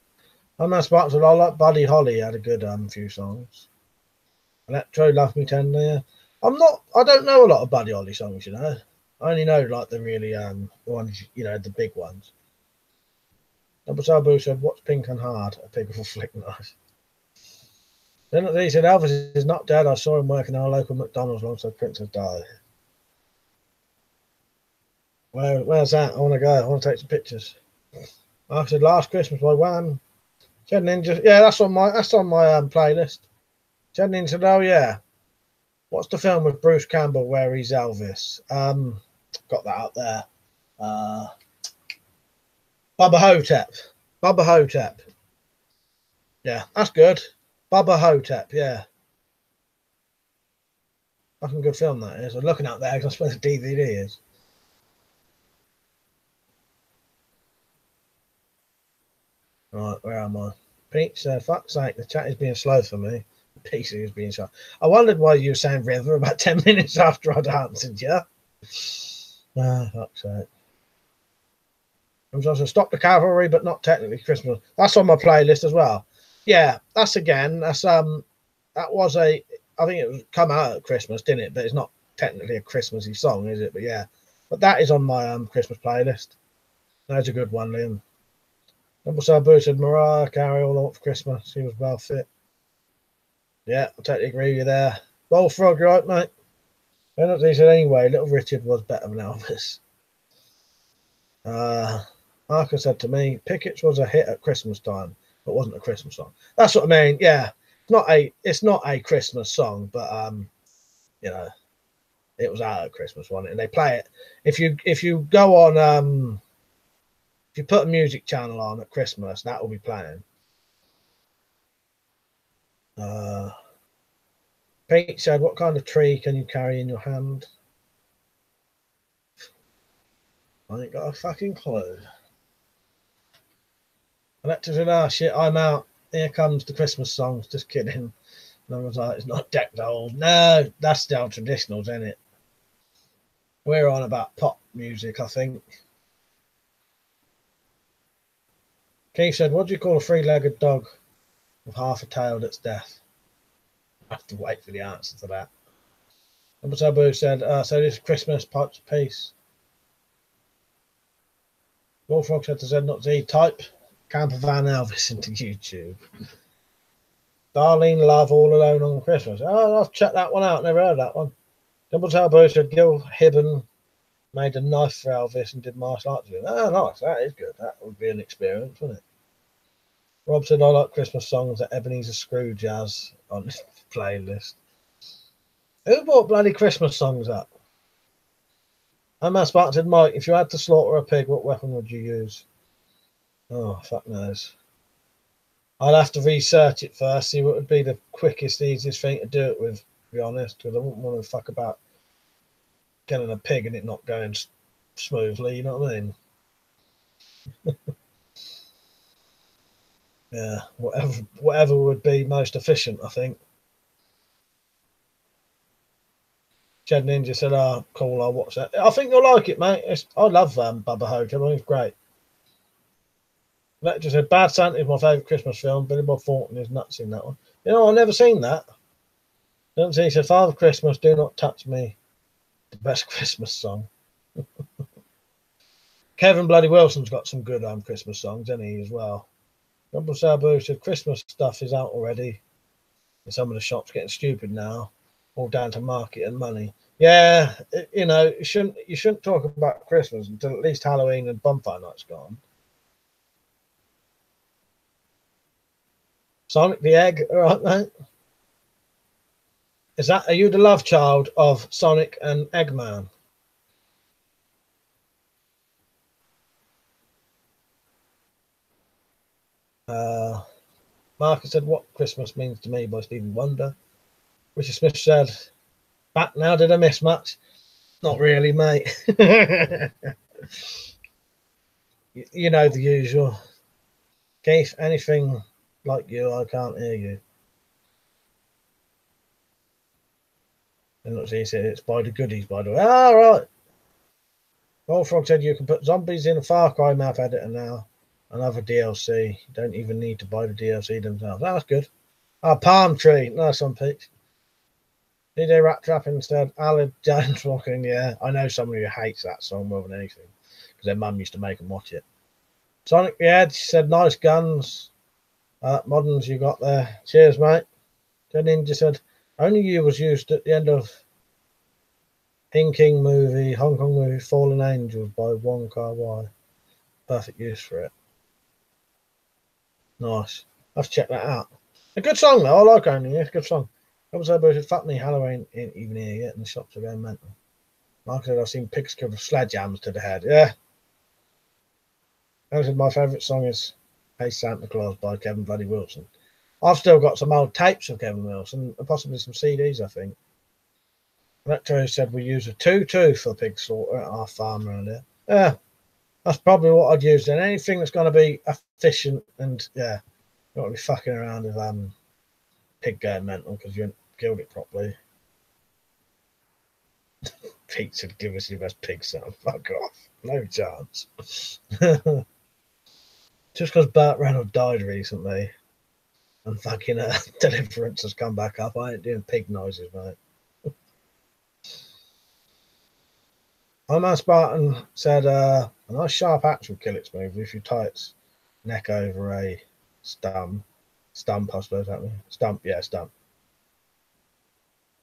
[SPEAKER 1] I'm not Sparks, I like Buddy Holly had a good few songs. Electro, Love Me Tender. Yeah. I don't know a lot of Buddy Holly songs, I only know like the really the ones, the big ones. Double Sabu said, "What's pink and hard? A pig will flick nice." Then he said, "Elvis is not dead. I saw him working at our local McDonald's alongside Princess Di." Where's that? I want to go. I want to take some pictures. I said, "Last Christmas" by Wham. Jen Ninja. Yeah, that's on my playlist. Jen Ninja said, "Oh yeah, what's the film with Bruce Campbell where he's Elvis?" Got that out there. Bubba Hotep. Bubba Hotep. Yeah, that's good. Bubba Hotep, yeah. Fucking good film that is. I'm looking out there because I suppose the DVD is. Right, where am I? Pete said, fuck's sake, the chat is being slow for me. The PC is being slow. I wondered why you were saying River about 10 minutes after I'd answered you. Ah, fuck's sake. I was also Stop the Cavalry, but not technically Christmas. That's on my playlist as well. Yeah, that's that was I think it was come out at Christmas, didn't it? But it's not technically a Christmassy song, is it? But yeah. But that is on my Christmas playlist. That's a good one, Liam. Number so boosted Mariah Carey all up for Christmas. She was well fit. Yeah, I totally agree with you there. Bullfrog, you right, mate? He said anyway, Little Richard was better than Elvis. Marcus said to me, Pickett's was a hit at Christmas time, but wasn't a Christmas song. That's what I mean. Yeah, it's not a Christmas song, but you know, it was out at Christmas, wasn't it? And they play it if you go on if you put a music channel on at Christmas, that will be playing. Pete said, what kind of tree can you carry in your hand? I ain't got a fucking clue. Alexa said, oh shit, I'm out. Here comes the Christmas songs. Just kidding. And I was like, it's not decked old. No, that's still traditional, isn't it? We're on about pop music, I think. Keith said, what do you call a three-legged dog with half a tail that's deaf? I have to wait for the answer to that. Number Tabu said, so this Christmas pipes of peace. Wolfrog said to Z not Z, type Camper Van Elvis into YouTube. Darlene Love All Alone on Christmas. Oh, I've checked that one out. Never heard that one. Double Tabu said Gil Hibben made a knife for Elvis and did martial arts with it. Oh, nice. That is good. That would be an experience, wouldn't it? Rob said, I like Christmas songs that Ebenezer Scrooge has on his playlist. Who brought bloody Christmas songs up? And Matt Spartan said, Mike, if you had to slaughter a pig, what weapon would you use? Oh, fuck knows. I'd have to research it first, see what would be the quickest, easiest thing to do it with, to be honest, because I wouldn't want to fuck about killing a pig and it not going smoothly, you know what I mean? Yeah, whatever would be most efficient, I think. Jed Ninja said, oh, cool, I'll watch that. I think you'll like it, mate. I love Bubba Hotep. I think it's great. Just said, Bad Santa is my favourite Christmas film. Billy Bob Thornton is nuts in that one. You know, I've never seen that. Don't see. He said, Father Christmas, do not touch me. The best Christmas song. Kevin Bloody Wilson's got some good Christmas songs, hasn't he, as well? Rumble Sabu said, Christmas stuff is out already. And some of the shops getting stupid now. All down to market and money. Yeah, you know, you shouldn't talk about Christmas until at least Halloween and Bonfire Night's gone. Sonic the Egg, all right, mate. Are you the love child of Sonic and Eggman? Marcus said, What Christmas Means to Me by Stevie Wonder. Richard Smith said, Back now, did I miss much? Not really, mate. You know the usual. Keith, anything like you, I can't hear you. And look, he said it's by the goodies, by the way. Ah, right. Bullfrog said you can put zombies in a Far Cry map editor now. Another DLC. You don't even need to buy the DLC themselves. That's good. Palm Tree. Nice one, Pete. DJ Rat Trap instead. Alan Jones walking. Yeah, I know somebody who hates that song more than anything because their mum used to make them watch it. Sonic the Edge said, nice guns. Moderns you got there. Cheers, mate. Ted Ninja said, only you was used at the end of Hong Kong movie, Fallen Angels by Wong Kar-wai. Perfect use for it. Nice. I've checked that out. A good song though. I like Only You. It's a good song. Obviously, I said, fuck me, Halloween ain't even here yet, and the shops are going mental. Mark said, I've seen pigs covered sledgehammers to the head. Yeah. My favourite song is Hey Santa Claus by Kevin Bloody Wilson. I've still got some old tapes of Kevin Wilson and possibly some CDs, I think. Electro said we use a 2-2 for pig slaughter at our farm around here. Yeah, that's probably what I'd use then. Anything that's going to be efficient and, yeah, not be fucking around with pig going mental because you haven't killed it properly. Pete said, give us your best pig sound. Fuck off. No chance. Just because Burt Reynolds died recently and fucking Deliverance has come back up, I ain't doing pig noises, mate. Man Spartan said, a nice sharp axe will kill its move if you tie its neck over a stump, I suppose that means. Stump.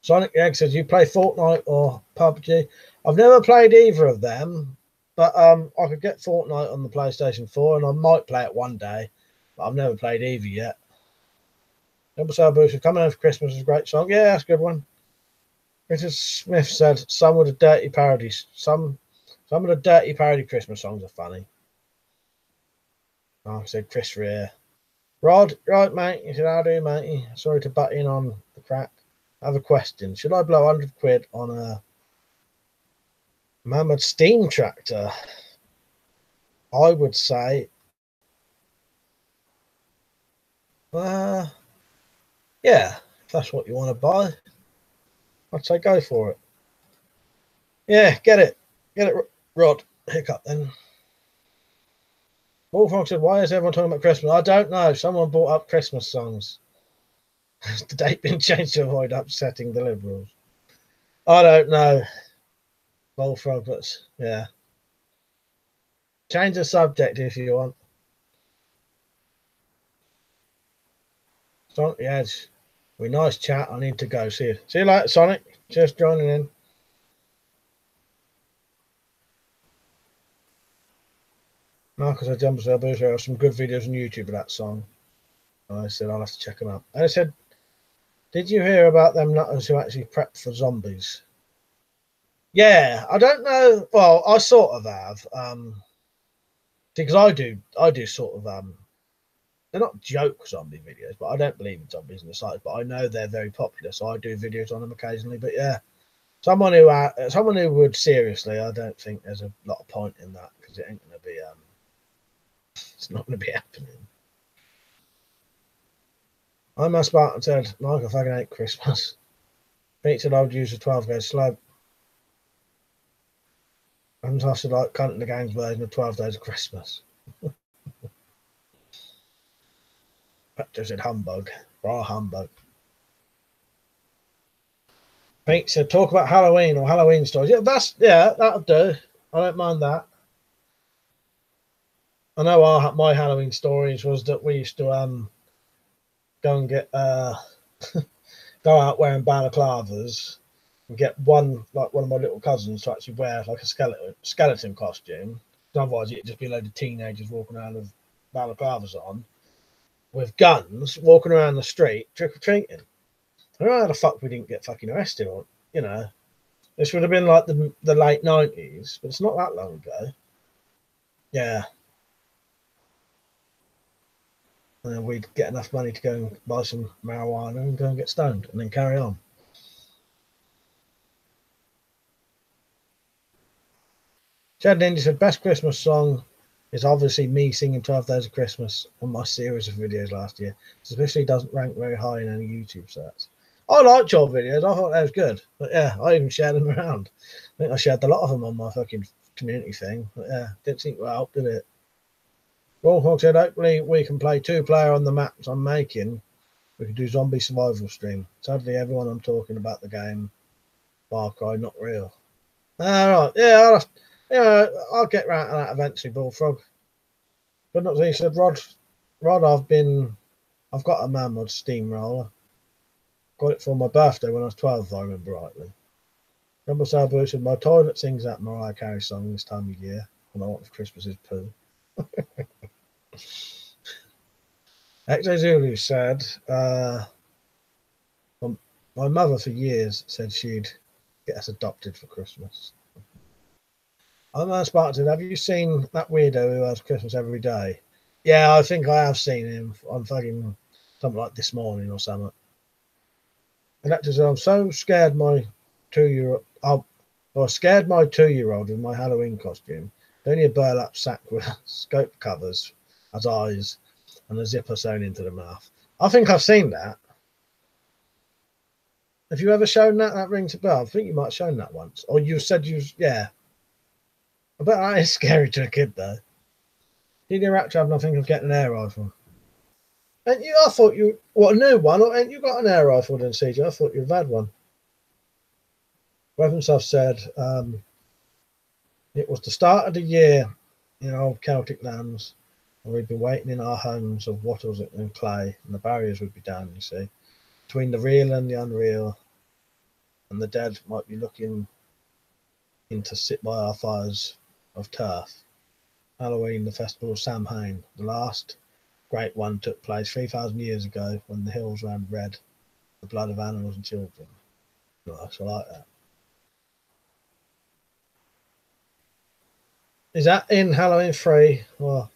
[SPEAKER 1] Sonic the Egg says, you play Fortnite or PUBG? I've never played either of them, but I could get Fortnite on the PlayStation 4 and I might play it one day, but I've never played either yet. Double Cell Booster, Coming Home for Christmas is a great song. Yeah, that's a good one. Richard Smith said, some of the dirty parodies, some of the dirty parody Christmas songs are funny. I said, Chris Rear. Rod, right, mate. He said, how do you, mate? Sorry to butt in on the crack. I have a question. Should I blow 100 quid on a Mammoth steam tractor? I would say, yeah, if that's what you want to buy, I'd say go for it. Yeah, get it, Rod. Hiccup then. Wolfrock said, why is everyone talking about Christmas? I don't know. Someone brought up Christmas songs. Has the date been changed to avoid upsetting the Liberals? I don't know. Bullfrog, but yeah. Change the subject if you want. Sonic the Edge. We nice chat. I need to go. See you. See you later, Sonic. Just joining in. Marcus said, Jumper Cell Booster, there are some good videos on YouTube of that song. I said, I'll have to check them out. And I said, did you hear about them nutters who actually prepped for zombies? Yeah, I don't know. Well, I sort of have. Because I do sort of they're not joke zombie videos, but I don't believe in zombies in the site, but I know they're very popular, so I do videos on them occasionally. But yeah, someone who would seriously, I don't think there's a lot of point in that because it ain't gonna be it's not gonna be happening. I'm a Spartan said, Michael fucking hate Christmas. Pete said I would use a 12 gauge slug. And I said like cunt in the game's version of 12 Days of Christmas. Petra said humbug. Raw humbug. Pete said talk about Halloween or Halloween stories. Yeah, that'll do. I don't mind that. I know my Halloween stories was that we used to go and get go out wearing balaclavas and get one of my little cousins to actually wear like a skeleton costume. Otherwise, it'd just be a load of teenagers walking around with balaclavas on, with guns, walking around the street trick or treating. I don't know how the fuck we didn't get fucking arrested on. You know, this would have been like the late 90s, but it's not that long ago. Yeah. And then we'd get enough money to go and buy some marijuana and go and get stoned and then carry on. Chad Ninja said, best Christmas song is obviously me singing 12 Days of Christmas on my series of videos last year. Especially doesn't rank very high in any YouTube search. I liked your videos. I thought that was good. But yeah, I even shared them around. I think I shared a lot of them on my fucking community thing. But yeah, didn't think well, did it? Wolfhog said, hopefully we can play 2-player on the maps I'm making. We can do zombie survival stream. Sadly, everyone I'm talking about the game, Far Cry, not real. Alright, yeah, I'll get round to that eventually, Bullfrog. But not he said, Rod, I've got a Mammoth steamroller. Got it for my birthday when I was 12, if I remember rightly. Rumble Salvo said, my toilet sings that Mariah Carey song this time of year when I want for Christmas's poo. XA Zulu said, my mother for years said she'd get us adopted for Christmas. I'm not Spartan. Have you seen that weirdo who has Christmas every day? Yeah, I think I have seen him on fucking something like This Morning or something. And that just, I'm so scared my 2 year old. I scared my 2 year old with my Halloween costume. Only a burlap sack with scope covers as eyes and a zipper sewn into the mouth. I think I've seen that. Have you ever shown that? That rings a bell. I think you might have shown that once. Or you said yeah. I bet that is scary to a kid, though. Did your rap job, I think, of getting an air rifle? And you, I thought you, what, a new one? Or ain't you got an air rifle then, CJ? I thought you'd had one. Weapons have said it was the start of the year in old Celtic lands, and we'd been waiting in our homes of wattles and clay, and the barriers would be down, you see, between the real and the unreal, and the dead might be looking in to sit by our fires of turf. Halloween, the festival of Samhain, the last great one, took place 3,000 years ago when the hills ran red, the blood of animals and children. Nice, I like that. Is that in Halloween 3? Well,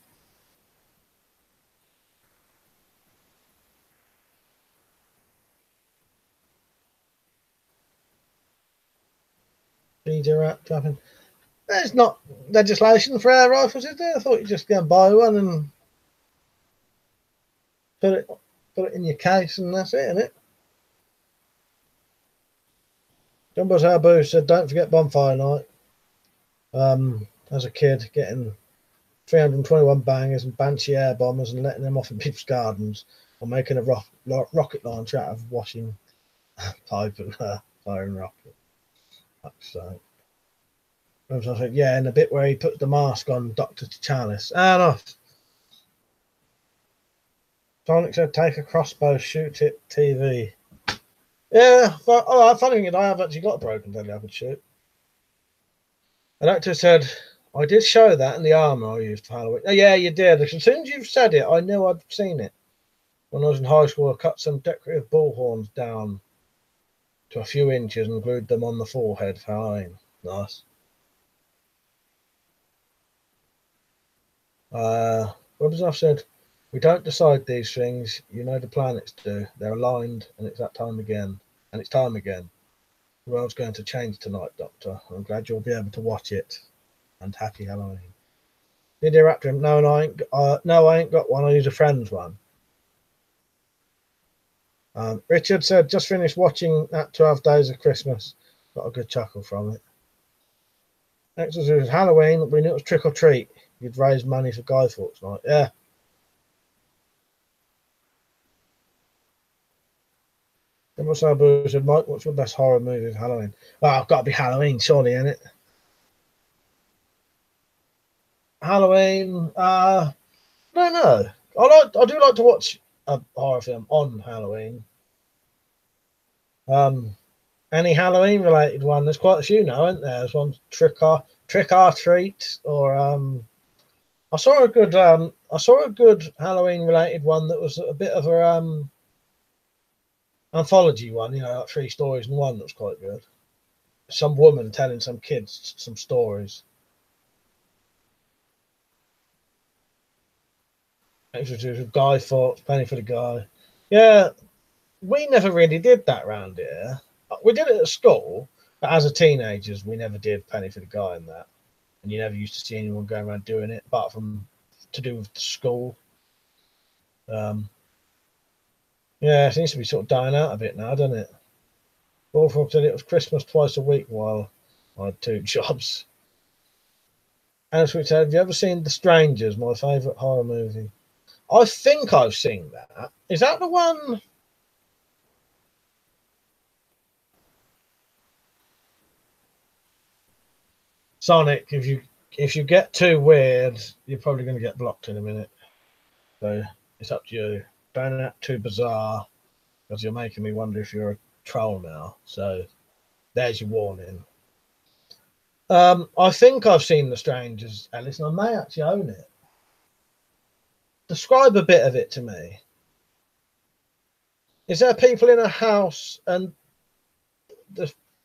[SPEAKER 1] DJ Rap dropping. There's not legislation for air rifles, is there? I thought you just go and buy one and put it in your case and that's it, isn't it? Jumbo's Habu said, don't forget bonfire night. As a kid, getting 321 bangers and banshee air bombers and letting them off in people's gardens, or making a rocket launcher out of washing pipe and firing rocket. So, I said, yeah, and the bit where he put the mask on Dr. Chalice. No. Sonic said, take a crossbow, shoot it, TV. Yeah, but funny enough, I have actually got a broken deadly I could shoot. An actor said, I did show that in the armour I used for Halloween. Oh, yeah, you did. As soon as you've said it, I knew I'd seen it. When I was in high school, I cut some decorative bullhorns down to a few inches and glued them on the forehead for Halloween. Nice. What I said? We don't decide these things. You know the planets do. They're aligned, and it's that time again. And it's time again. The world's going to change tonight, Doctor. I'm glad you'll be able to watch it. And happy Halloween. Did you after him? No, I ain't got one. I use a friend's one. Richard said, just finished watching that 12 Days of Christmas. Got a good chuckle from it. Next was Halloween. We knew it was trick or treat. You'd raise money for Guy Fawkes night. Yeah. Sabu said, Mike, what's your best horror movie of Halloween? Oh, it's got to be Halloween, surely, isn't it? Halloween. I don't know. I do like to watch a horror film on Halloween. Any Halloween related one? There's quite a few now, isn't there? There's one Trick or Treat, or I saw a good Halloween related one that was a bit of a anthology one, like 3 stories in one. That was quite good. Some woman telling some kids some stories. It was Guy Fawkes, Penny for the Guy. Yeah, we never really did that round here. We did it at school, but as a teenagers, we never did Penny for the Guy and that. And you never used to see anyone going around doing it, apart from to do with the school. Yeah, it seems to be sort of dying out a bit now, doesn't it? Wolfram said it was Christmas twice a week while I had 2 jobs. And we said, have you ever seen The Strangers, my favourite horror movie? I think I've seen that. Is that the one? Sonic, if you get too weird, you're probably going to get blocked in a minute. So it's up to you. Don't act too bizarre, because you're making me wonder if you're a troll now. So there's your warning. I think I've seen The Strangers, Alice, and I may actually own it. Describe a bit of it to me. Is there people in a house and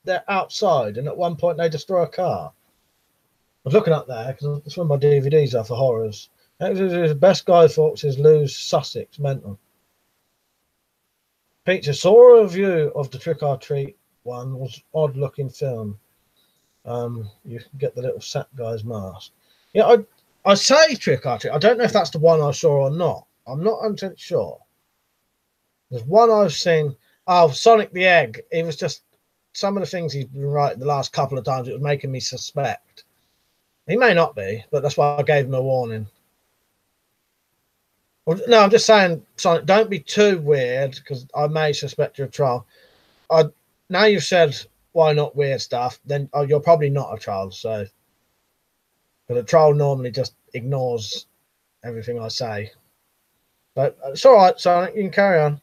[SPEAKER 1] they're outside, and at one point they destroy a car? was looking up there because it's one of my DVDs are for horrors. The best Guy Fawkes lose Sussex mental. Peter saw a review of the Trick or Treat one. Was odd looking film. You can get the little sack guy's mask. Yeah, I say Trick or Treat. I don't know if that's the one I saw or not. I'm not 100% sure. There's one I've seen. Oh, Sonic the Egg. It was just some of the things he's been writing the last couple of times. It was making me suspect. He may not be, but that's why I gave him a warning. Well, no, I'm just saying, Sonic, don't be too weird because I may suspect you're a troll. Now you've said why not weird stuff, then you're probably not a troll. So, but a troll normally just ignores everything I say. But it's all right, Sonic. You can carry on.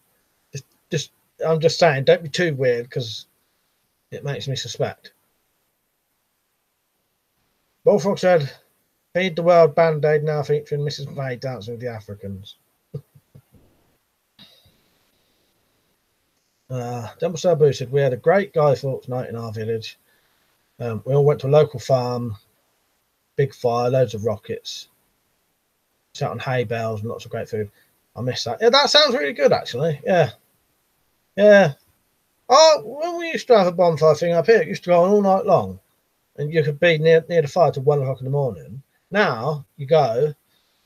[SPEAKER 1] I'm just saying, don't be too weird because it makes me suspect. Bullfrog said, "Feed the world Band-Aid now featuring Mrs. May dancing with the Africans." Dumble Sabu said, "We had a great Guy Fawkes night in our village. We all went to a local farm, big fire, loads of rockets, sat on hay bales and lots of great food. I miss that. Yeah, that sounds really good, actually. Yeah. Oh, when we used to have a bonfire thing up here, it used to go on all night long, and you could be near the fire till 1 o'clock in the morning. Now you go,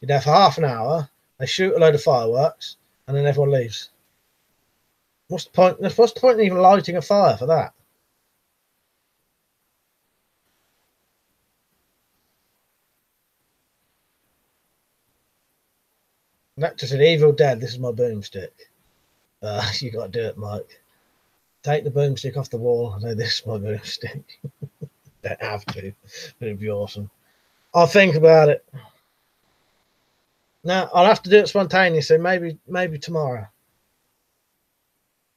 [SPEAKER 1] you're there for half an hour, they shoot a load of fireworks, and then everyone leaves. What's the point? What's the point in even lighting a fire for that?" Nectar said, "Evil Dead, this is my boomstick." You got to do it, Mike. Take the boomstick off the wall and say, "This is my boomstick." Don't have to, but it'd be awesome. I'll think about it. Now I'll have to do it spontaneously. Maybe tomorrow.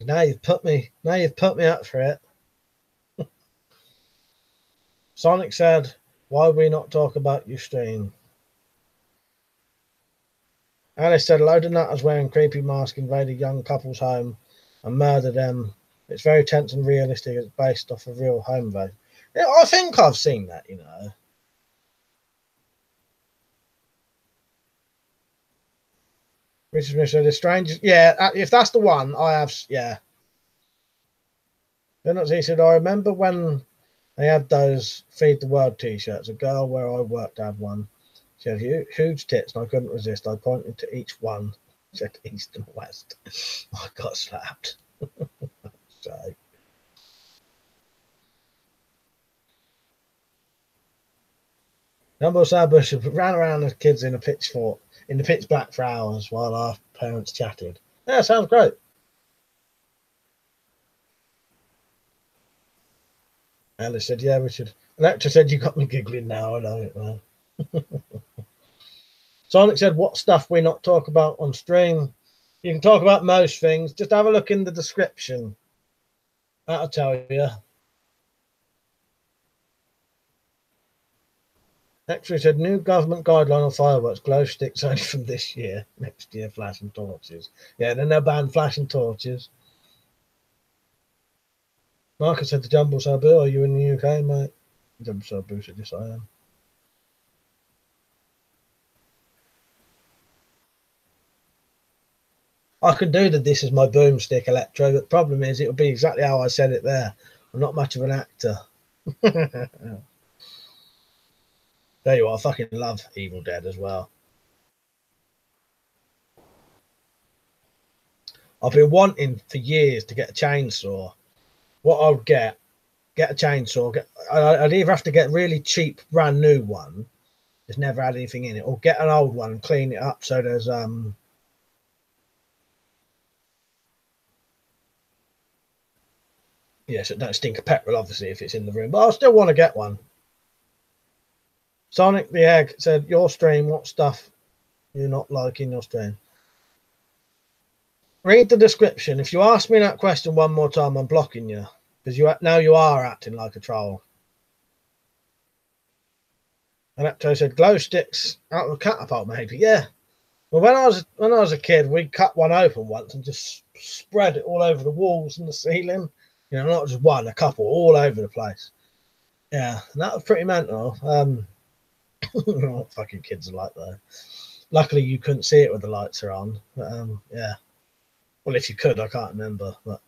[SPEAKER 1] Now you've put me up for it. Sonic said, "Why we not talk about your stream?" Alice said, "A load of nutters wearing creepy masks invaded young couple's home and murdered them. It's very tense and realistic. It's based off a real home invasion." Yeah, I think I've seen that, you know. Richard Smith said, "The Strangers." Yeah, if that's the one, I have. Yeah. Then he said, "I remember when they had those Feed the World t-shirts. A girl where I worked had one. She had huge tits, and I couldn't resist. I pointed to each one, said east and west. I got slapped." So. Number Sabush ran around as kids in a pitchfork in the pitch black for hours while our parents chatted. Yeah, sounds great. Alice said, "Yeah, Richard." Electra said, "You got me giggling now. I know it, man." Sonic said, "What stuff we not talk about on stream?" You can talk about most things. Just have a look in the description. That'll tell you. Actually said, "New government guideline on fireworks. Glow sticks only from this year. Next year, flashing torches." Yeah, then they'll ban flashing torches. Marcus said to Jumble Sabu, "Are you in the UK, mate?" Jumble Sabu said, "Yes, I am." I could do that. This is my boomstick, Electro. But the problem is, it'll be exactly how I said it there. I'm not much of an actor. There you are. I fucking love Evil Dead as well. I've been wanting for years to get a chainsaw. What I would get a chainsaw. I'd either have to get a really cheap, brand new one that's never had anything in it, or get an old one and clean it up so there's yes, it don't stink of petrol, obviously, if it's in the room. But I still want to get one. Sonic the Egg said, "Your stream, what stuff you not like in your stream?" Read the description. If you ask me that question one more time, I'm blocking you because you are acting like a troll. Electro said, "Glow sticks out of a catapult, maybe." Yeah. Well, when I was a kid, we cut one open once and just spread it all over the walls and the ceiling. You know, not just one, a couple, all over the place. Yeah, and that was pretty mental. What fucking kids are like though. Luckily, you couldn't see it when the lights are on. But yeah. Well, if you could, I can't remember. But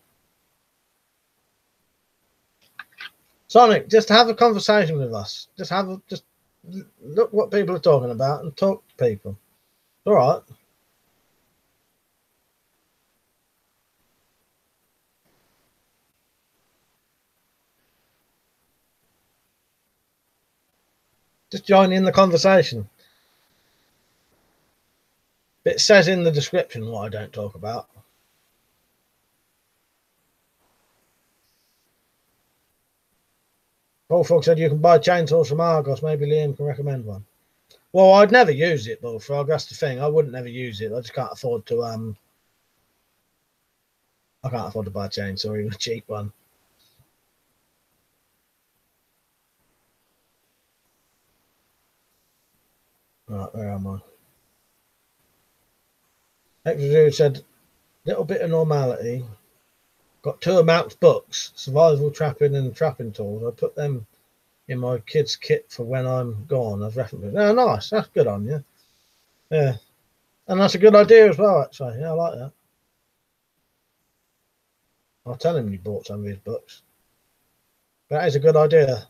[SPEAKER 1] Sonic, just have a conversation with us. Just look what people are talking about and talk to people. All right. Just join in the conversation. It says in the description what I don't talk about. Bullfrog said you can buy chainsaws from Argos. Maybe Liam can recommend one. Well, I'd never use it, Bullfrog. That's the thing. I wouldn't never use it. I just can't afford to. I can't afford to buy a chainsaw, even a cheap one. Right, where am I? Extra said, little bit of normality. Got 2 amounts books, survival trapping and trapping tools. I put them in my kids' kit for when I'm gone as reference. Oh, nice. That's good on you. Yeah. And that's a good idea as well, actually. Yeah, I like that. I'll tell him you bought some of his books. That is a good idea.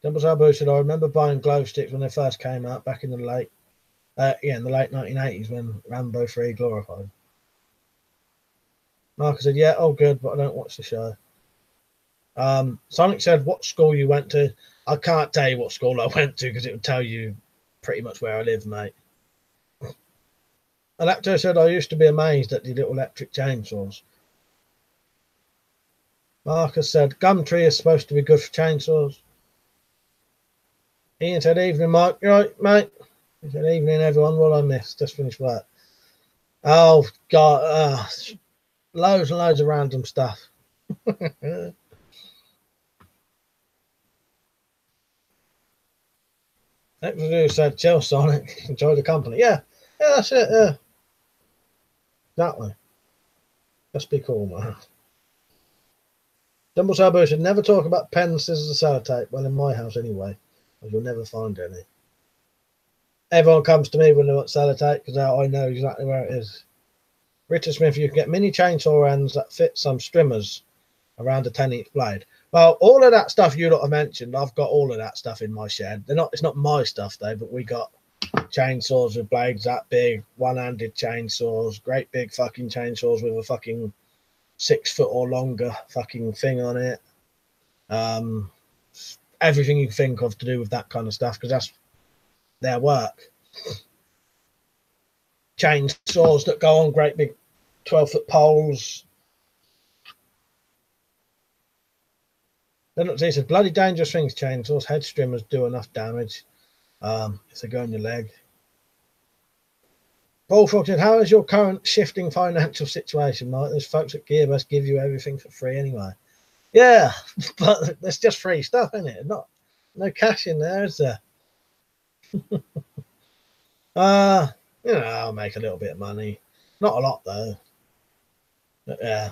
[SPEAKER 1] Dimples Abu said, I remember buying glow sticks when they first came out back in the late 1980s when Rambo 3 glorified. Marcus said, yeah, oh good, but I don't watch the show. Sonic said, what school you went to? I can't tell you what school I went to because it would tell you pretty much where I live, mate. Electro said, I used to be amazed at the little electric chainsaws. Marcus said, Gumtree is supposed to be good for chainsaws. Ian said, evening, Mike. You right, mate? He said, evening, everyone. What I missed? Just finished work. Oh, God. Loads and loads of random stuff. Exodus said, chill, Sonic. Enjoy the company. Yeah, that's it. Yeah. Exactly. Just be cool, man. Dumble Sabo should never talk about pens, scissors, and sellotape. Well, in my house, anyway. You'll never find any. Everyone comes to me when they want sellotape because I know exactly where it is. Richard Smith, you can get mini chainsaw ends that fit some strimmers around a 10-inch blade. Well, all of that stuff you lot have mentioned, I've got all of that stuff in my shed. It's not my stuff though, but we got chainsaws with blades that big, one-handed chainsaws, great big fucking chainsaws with a fucking 6 foot or longer fucking thing on it. Everything you can think of to do with that kind of stuff because that's their work. Chainsaws that go on great big 12-foot poles. Then it says bloody dangerous things, chainsaws. Head trimmers do enough damage if they go in your leg. Bullfrog said, how is your current shifting financial situation, Mike? Those folks at Gearbest give you everything for free anyway. Yeah, but there's just free stuff in it. No cash in there, is there? I'll make a little bit of money. Not a lot though. But yeah.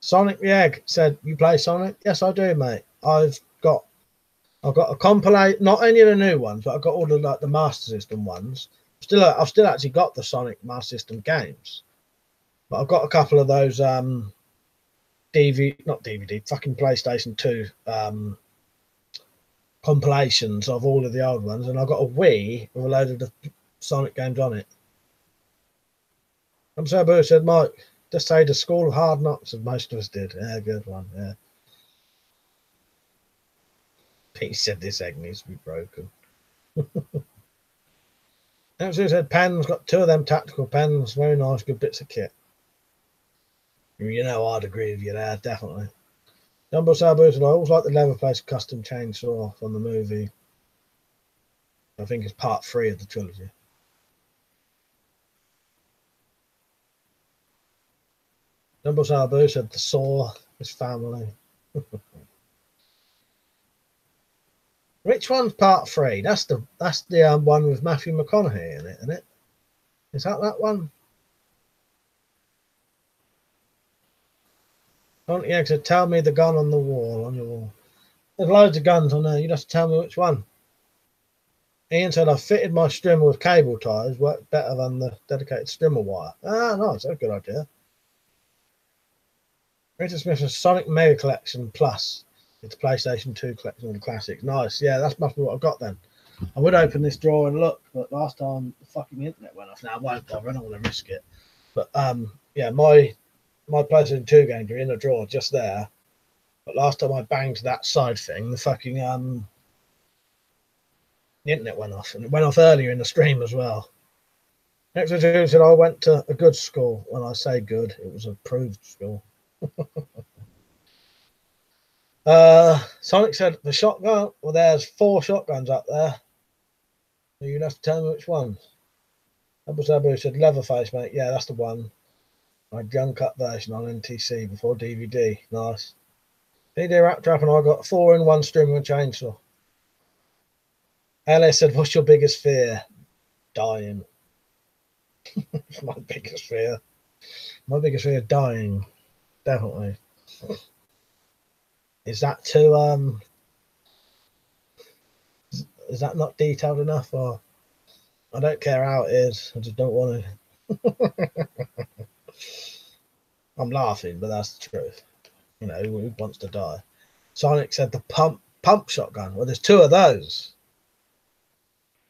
[SPEAKER 1] Sonic the Egg said, you play Sonic? Yes, I do, mate. I've got a compilation, not any of the new ones, but I've got all the like the Master System ones. I've still actually got the Sonic Master System games. But I've got a couple of those fucking PlayStation 2 compilations of all of the old ones, and I've got a Wii with a load of the Sonic games on it. I'm so Boo said, Mike, just say the School of Hard Knocks, as most of us did. Yeah, good one. Yeah. Pete said this egg needs to be broken. Actually said pens, got 2 of them tactical pens, very nice, good bits of kit. You know, I'd agree with you there, definitely. Dumbo Sabu said, I always like the Leatherface custom chainsaw from the movie. I think it's part 3 of the trilogy. Dumbo Sabu said the saw, his family. Which one's part 3? That's the one with Matthew McConaughey in it, isn't it? Is that one? Don't you to tell me the gun on the wall, on your wall. There's loads of guns on there. You just tell me which one. Ian said, I fitted my strimmer with cable ties. Worked better than the dedicated strimmer wire. Ah, nice. That's a good idea. Richard Smith's Sonic Mega Collection Plus. It's a PlayStation 2 collection of the classics. Nice. Yeah, that's must be what I've got then. I would open this drawer and look, but last time the fucking internet went off. Now I won't bother. I don't want to risk it. But yeah, my PlayStation 2 games are in a drawer just there. But last time I banged that side thing, the fucking the internet went off, and it went off earlier in the stream as well. Next to said I went to a good school. When I say good, it was an approved school. Sonic said the shotgun. Well, there's 4 shotguns up there. So you'd have to tell me which one. Abu said Leatherface, mate. Yeah, that's the one. My gun cut version on NTC before DVD. Nice. PD Rap Trap and I got 4 in 1 strimmer and chainsaw. LA said, what's your biggest fear? Dying. My biggest fear. My biggest fear, dying. Definitely. Is that too is that not detailed enough? Or I don't care how it is, I just don't want to. I'm laughing, but that's the truth. You know, who wants to die? Sonic said the pump shotgun. Well, there's 2 of those.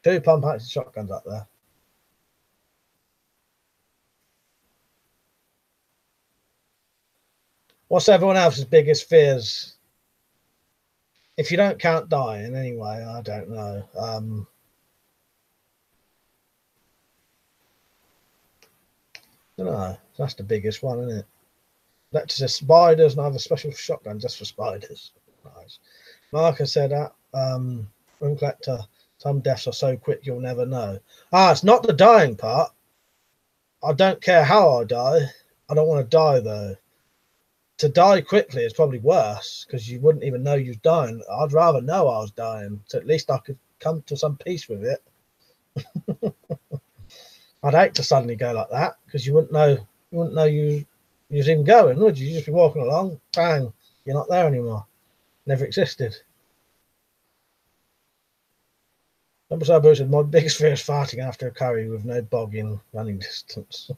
[SPEAKER 1] 2 pump action shotguns up there. What's everyone else's biggest fears? If you don't count dying, anyway, I don't know. I don't know. That's the biggest one, isn't it? Lecter says spiders, and I have a special shotgun just for spiders. Nice. Marcus said that WeaponCollector, some deaths are so quick you'll never know. It's not the dying part. I don't care how I die. I don't want to die though. To die quickly is probably worse because you wouldn't even know you're dying. I'd rather know I was dying, so at least I could come to some peace with it. I'd hate to suddenly go like that because you wouldn't know you was even going, would you? You'd just be walking along, bang, you're not there anymore. Never existed. Number Sabu said, my biggest fear is farting after a curry with no bogging running distance.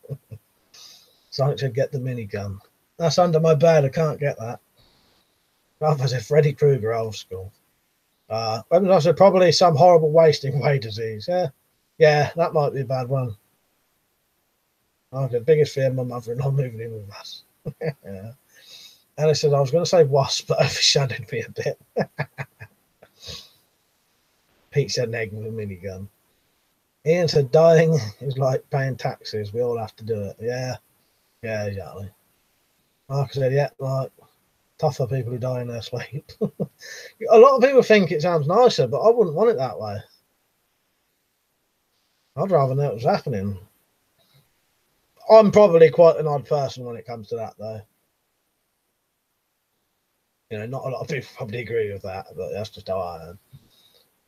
[SPEAKER 1] Sonic said, get the minigun. That's under my bed, I can't get that. Ralph said, Freddy Krueger, old school. I said, probably some horrible wasting away disease. Yeah, that might be a bad one. Okay, biggest fear, my mother-in-law moving in with us. Yeah. And I said, I was going to say wasp, but overshadowed me a bit. Pete said, egg with a minigun. Ian said, dying is like paying taxes. We all have to do it. Yeah, exactly. Mark said, yeah, like tough for people who die in their sleep. A lot of people think it sounds nicer, but I wouldn't want it that way. I'd rather know it was happening. I'm probably quite an odd person when it comes to that, though. You know, not a lot of people probably agree with that, but that's just how I am.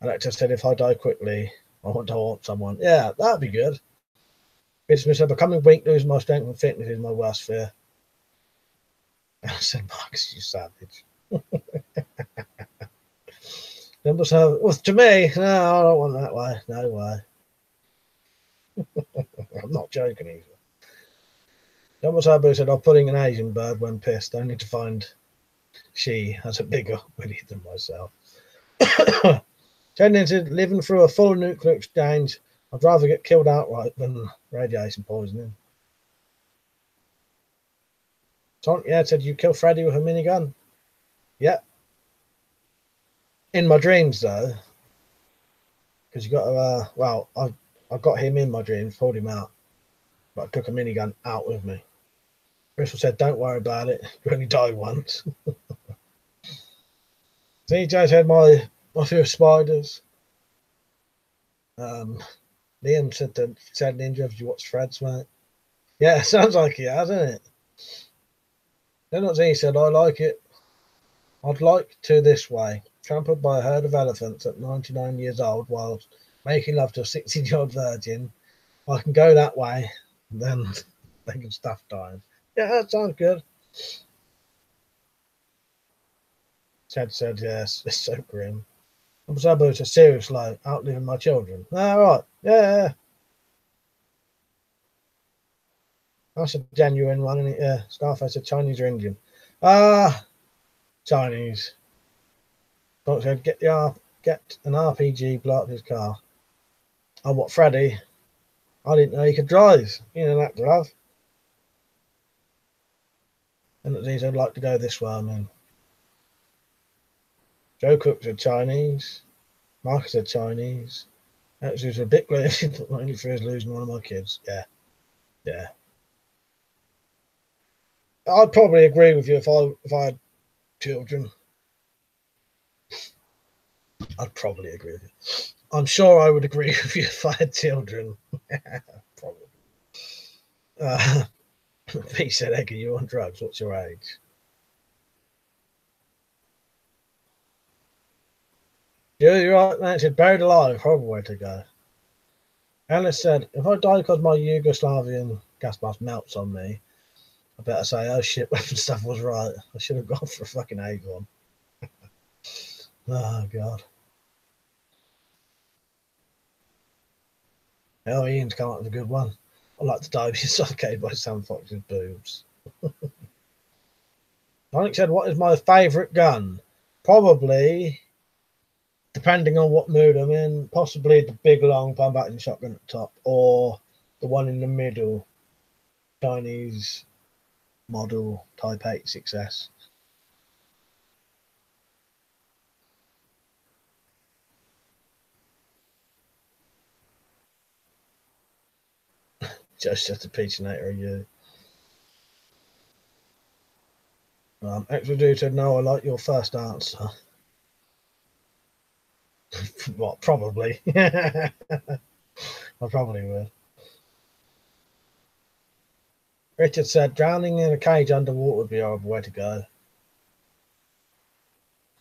[SPEAKER 1] Alexa said, if I die quickly, I want to haunt someone. Yeah, that'd be good. Smith said, becoming weak, losing my strength and fitness is my worst fear. And I said, Marcus, you savage. Then so, well, to me, no, I don't want that way. No way. I'm not joking either. John Sabu said, I'm putting an Asian bird when pissed. I need to find she has a bigger willy than myself. Tending to living through a full nuclear exchange, I'd rather get killed outright than radiation poisoning. Yeah, said you kill Freddy with a minigun. Yeah. In my dreams though, because you got to. Well, I got him in my dreams, pulled him out, but I took a minigun out with me. Crystal said, "Don't worry about it. You only die once." CJ said, "My fear of spiders." Liam said Ninja, have you watched Fred's, mate? Yeah, sounds like he has, doesn't it? Then he said, I like it. I'd like to this way. Trampled by a herd of elephants at 99 years old while making love to a 60-year-old virgin. I can go that way. Then they can stuff dying. Yeah, that sounds good. Ted said, yes, it's so grim. Uncle Sabu said, seriously, outliving my children. Ah, right. Yeah. That's a genuine one, isn't it? Yeah. Scarface said, Chinese or Indian? Chinese. Doc said, get an RPG, blow up his car. Oh, what, Freddy? I didn't know he could drive. You know that, glove. And at least I'd like to go this way, I mean. Joe Cook said Chinese. Marcus said Chinese. Actually, it's a bit glad only for his losing one of my kids. Yeah. I'd probably agree with you if I had children. I'd probably agree with you. I'm sure I would agree with you if I had children. Probably. Pete said, Egg, are you on drugs? What's your age? Yeah, you're right, man. It said buried alive. Horrible way to go. Alice said, if I die because my Yugoslavian gas mask melts on me, I better say, oh shit, weapon stuff was right. I should have gone for a fucking Avon. Oh, God. Oh, Ian's come up with a good one. I like to die being suffocated by Sam Fox's boobs. Onyx said, what is my favourite gun? Probably, depending on what mood I'm in, possibly the big long pump action shotgun at the top, or the one in the middle, Chinese model Type 86S. Just a Peachinator of you. Extra Dude said, no, I like your first answer. What, probably. I probably will. Richard said, drowning in a cage underwater would be a horrible way to go.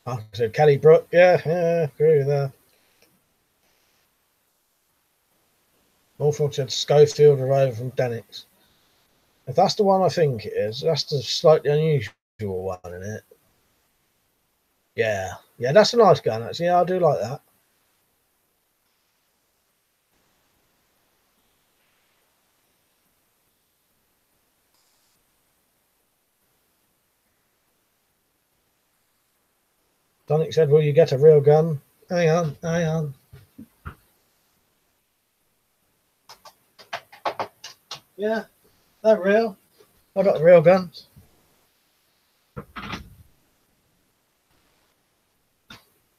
[SPEAKER 1] I said, Kelly Brook, yeah, agree with that. Norfolk said, Schofield or over from Denix. If that's the one I think it is, that's the slightly unusual one, isn't it? Yeah, that's a nice gun, actually. Yeah, I do like that. Donick said, will you get a real gun? Hang on. Yeah, they're real. I got the real guns.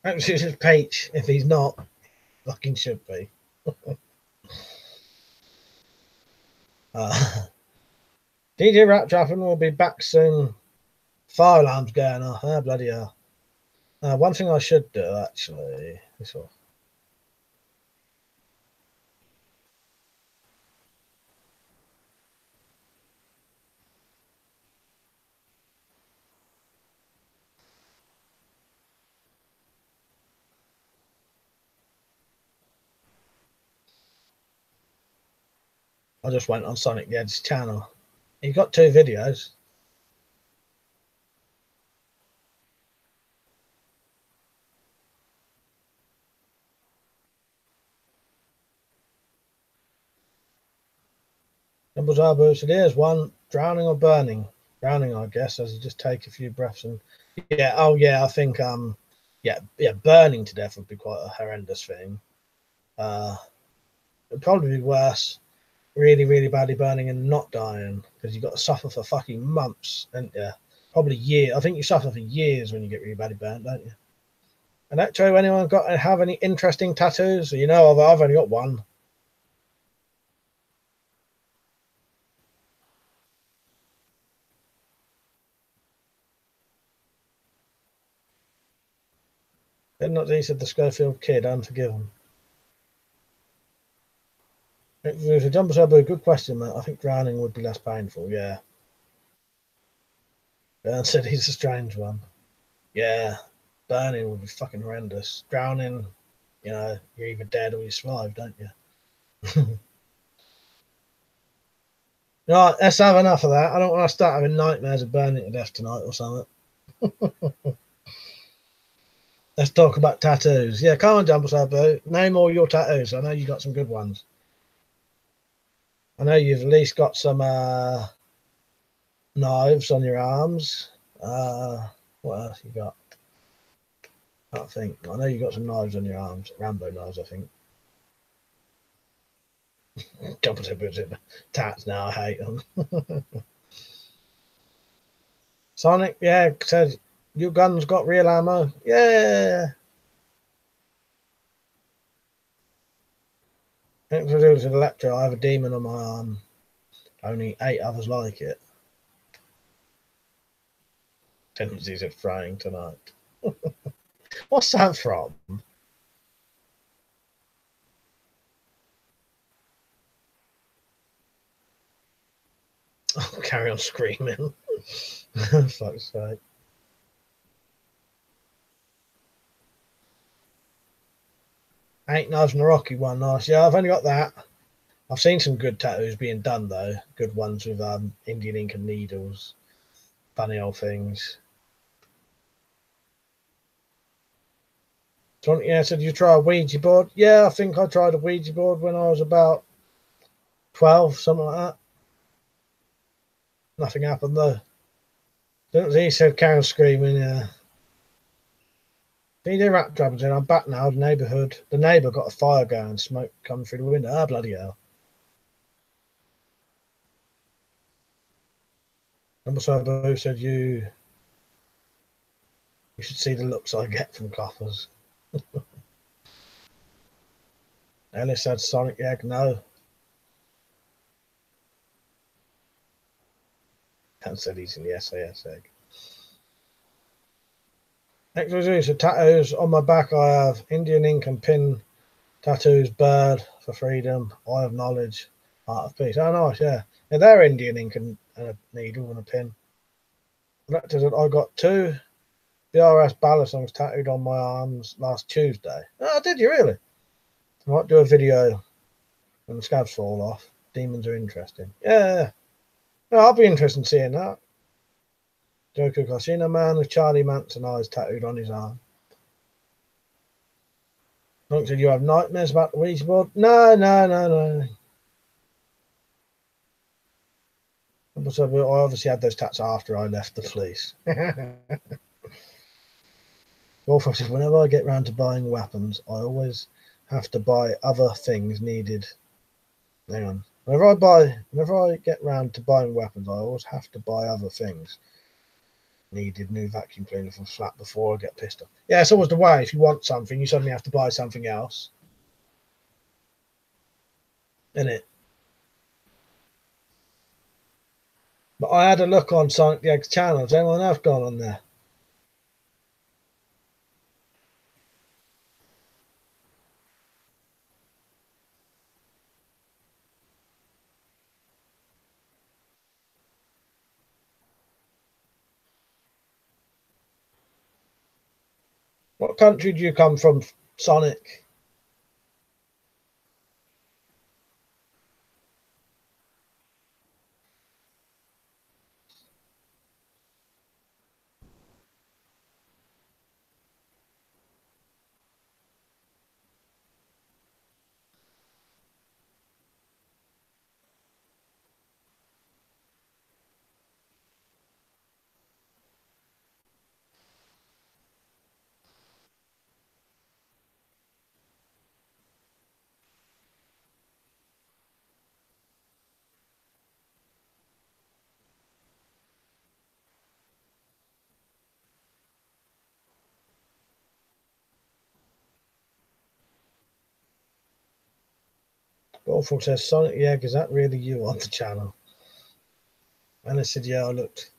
[SPEAKER 1] Actually, it's Page. If he's not, fucking should be. DJ Rat Draffin will be back soon. Fire alarm's going off. Oh, bloody hell. One thing I should do, actually. This one. I just went on Sonic the Edge's channel. He got 2 videos. Double Zabu said, here's one, drowning or burning? Drowning, I guess, as you just take a few breaths and I think burning to death would be quite a horrendous thing. It'd probably be worse, really, really badly burning and not dying, because you've got to suffer for fucking months, and probably years. I think you suffer for years when you get really badly burnt, don't you? And actually, anyone have any interesting tattoos? You know, I've only got one. Then not he said the Schofield kid, Unforgiven. There's a jumper sub, a good question, mate. I think drowning would be less painful, yeah. Dan said he's a strange one. Yeah, burning would be fucking horrendous. Drowning, you know, you're either dead or you survive, don't you? Right, let's have enough of that. I don't want to start having nightmares of burning to death tonight or something. Let's talk about tattoos. Yeah, come on, Jumbo Sabu. Name all your tattoos. I know you got some good ones. I know you've at least got some knives on your arms. What else you got? I think. I know you got some knives on your arms. Rambo knives, I think. Jumbo Sabu's in tats now. I hate them. Sonic, yeah, says your gun's got real ammo. Yeah. Introduced an Electro. I have a demon on my arm. Only 8 others like it. Tendencies of frying tonight. What's that from? Oh, carry on screaming. Fuck's sake. 8 knives and a rocky one. Nice. Yeah, I've only got that. I've seen some good tattoos being done though. Good ones with Indian ink and needles. Funny old things. Yeah, so did you try a Ouija board? Yeah, I think I tried a Ouija board when I was about 12, something like that. Nothing happened though. He said carry on screaming, yeah. DJ Rap Drums in. I'm back now. The neighbour got a fire going, smoke coming through the window. Ah, bloody hell. Number Sabu said you should see the looks I get from coffers. Ellis said Sonic Egg, no. Ken said he's in the SAS egg. Next so tattoos on my back. I have Indian ink and pin tattoos, bird for freedom, eye of knowledge, heart of peace. Oh, nice, yeah. Yeah, they're Indian ink and a needle and a pin. I got 2 DRS ballad songs tattooed on my arms last Tuesday. Oh, did you really? I might do a video when the scabs fall off. Demons are interesting. Yeah. No, I'll be interested in seeing that. Joker Casino Man with Charlie Manson eyes tattooed on his arm. Monk said you have nightmares about the Ouija board? No. I obviously had those tats after I left the police. Wolf said, whenever I get round to buying weapons, I always have to buy other things needed. Hang on. Whenever I get round to buying weapons, I always have to buy other things. Needed new vacuum cleaner from flat before I get pissed off. Yeah, it's always the way. If you want something, you suddenly have to buy something else. Isn't it? But I had a look on Sonic the Egg's channel. Has anyone else gone on there? What country do you come from, Sonic? Awful says Sonic the Egg, is that really you on the channel? And I said, yeah, I looked.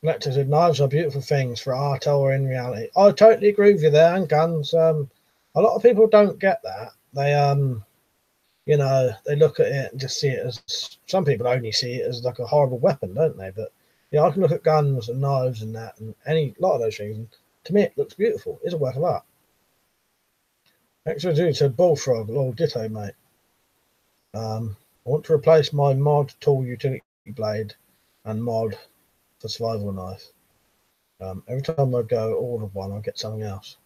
[SPEAKER 1] Lecter said, knives are beautiful things for art or in reality. I totally agree with you there, and guns. A lot of people don't get that. They they look at it and just see it as, some people only see it as like a horrible weapon, don't they? But yeah, I can look at guns and knives and that and a lot of those things, and to me it looks beautiful. It's a work of art. Extra dude said bullfrog, lol, ditto, mate. I want to replace my mod tool utility blade and mod for survival knife. Every time I go order one, I get something else.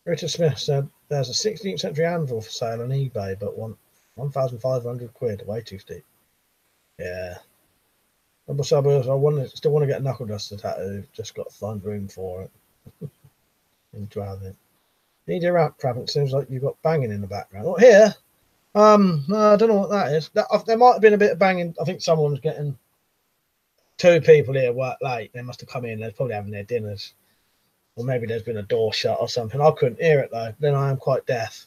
[SPEAKER 1] Richard Smith said there's a 16th century anvil for sale on eBay, but 1,500 quid, way too steep. Yeah. Double suburbs, still want to get a knuckle duster tattoo, just got to find room for it. And drive it. Need your rap crap, it seems like you've got banging in the background. Not here. No, I don't know what that is. There might have been a bit of banging. I think someone's getting two people here work late. They must have come in. They're probably having their dinners. Or maybe there's been a door shut or something. I couldn't hear it though. Then I am quite deaf.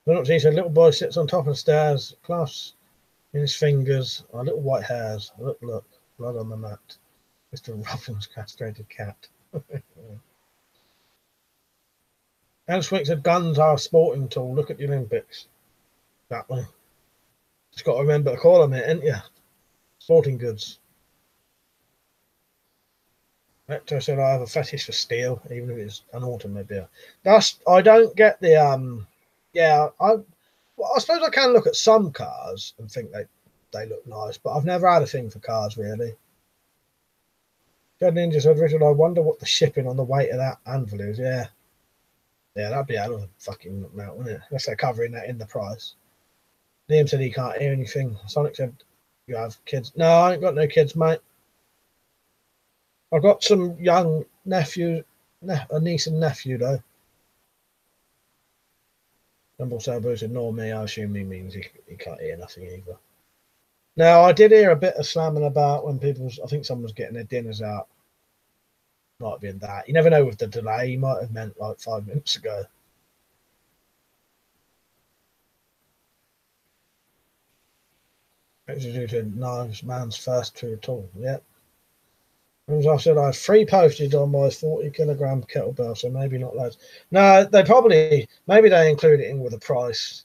[SPEAKER 1] He said, little boy sits on top of the stairs, clasps in his fingers are little white hairs. Look, blood on the mat. Mr. Ruffin's castrated cat. Elswick said, guns are a sporting tool. Look at the Olympics. Exactly. Just got to remember to call them it, ain't you? Sporting goods. Hector said, I have a fetish for steel, even if it's an automobile. I don't get the I suppose I can look at some cars and think they look nice, but I've never had a thing for cars really. Dead Ninja said, Richard, I wonder what the shipping on the weight of that anvil is. Yeah, that'd be a hell of a fucking amount, wouldn't it? Unless they're covering that in the price. Liam said he can't hear anything. Sonic said, you have kids? No, I ain't got no kids, mate. I've got some young nephew, a niece and nephew though. Rumble Sabu said, nor me. I assume he means he can't hear nothing either. Now, I did hear a bit of slamming about when I think someone was getting their dinners out. Might have been that. You never know with the delay. He might have meant like 5 minutes ago. Executed knives, man's first true tool. Yep. As I said, I have free postage on my 40-kilogram kettlebell, so maybe not loads. No, maybe they include it in with a price.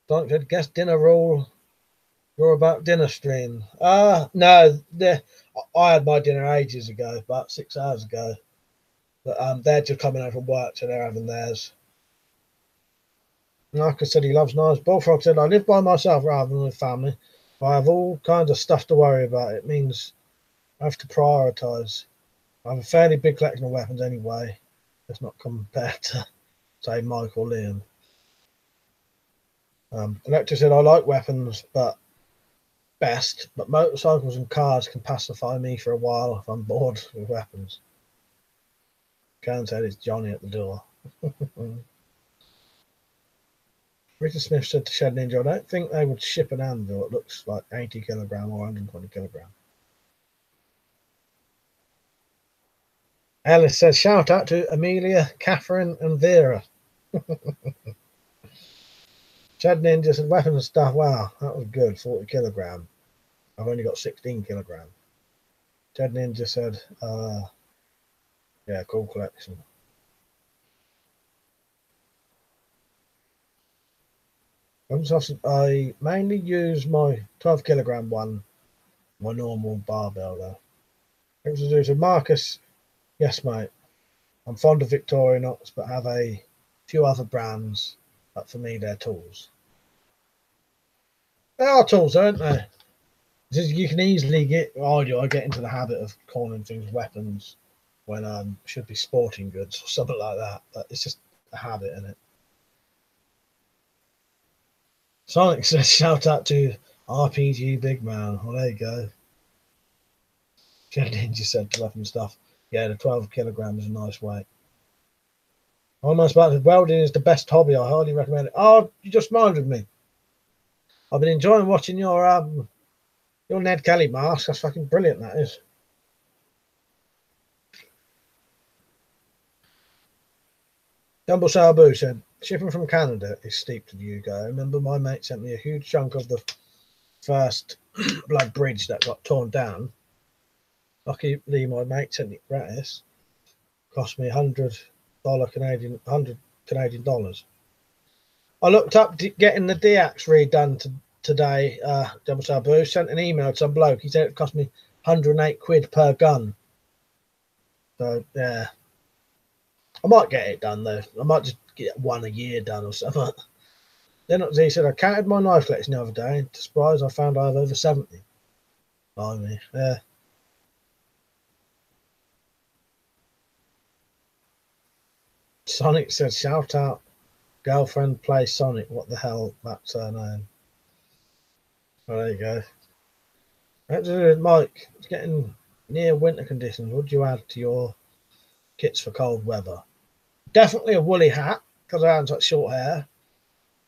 [SPEAKER 1] Don't said, guess dinner rule. You're about dinner stream. No, I had my dinner ages ago, about 6 hours ago. But they're just coming home from work, so they're having theirs. Like I said, he loves knives. Bullfrog said, I live by myself rather than with family. I have all kinds of stuff to worry about. It means I have to prioritise. I have a fairly big collection of weapons anyway. Let's not compare to, say, Mike or Liam. Electra said, I like weapons, but motorcycles and cars can pacify me for a while if I'm bored with weapons. Karen said, it's Johnny at the door. Richard Smith said to Shed Ninja, I don't think they would ship an anvil. It looks like 80 kilogram or 120 kilogram. Alice says, shout out to Amelia, Catherine, and Vera. Chad Ninja said, weapons and stuff. Wow, that was good. 40 kilogram. I've only got 16 kilogram. Chad Ninja said, yeah, cool collection. I mainly use my 12 kilogram one, my normal barbell though. Marcus, yes, mate. I'm fond of Victorinox, but have a few other brands. But for me, they're tools. They are tools, aren't they? You can easily get into the habit of calling things weapons when should be sporting goods or something like that. But it's just a habit, isn't it? Sonic says, shout out to RPG Big Man. Well, there you go. Jet Ninja said to weapon stuff. Yeah, the 12 kilogram is a nice weight. Almost about it. Welding is the best hobby. I highly recommend it. Oh, you just reminded me. I've been enjoying watching your Ned Kelly mask. That's fucking brilliant, that is. Dumble Sabu said, shipping from Canada is steep to the UK. I remember my mate sent me a huge chunk of the first blood bridge that got torn down. Luckily, my mate sent it gratis. Cost me $100 Canadian dollars. I looked up getting the DX redone today. Double Sabu sent an email to some bloke. He said it cost me 108 quid per gun. So yeah, I might get it done though. I might just get one a year done or something. Then he said, I counted my knife collection the other day. To surprise, I found I have over 70. Blimey, yeah. Sonic said, shout out, girlfriend play Sonic. What the hell, that's her name. Well, there you go. Mike, it's getting near winter conditions. What do you add to your kits for cold weather? Definitely a woolly hat, because I haven't got short hair.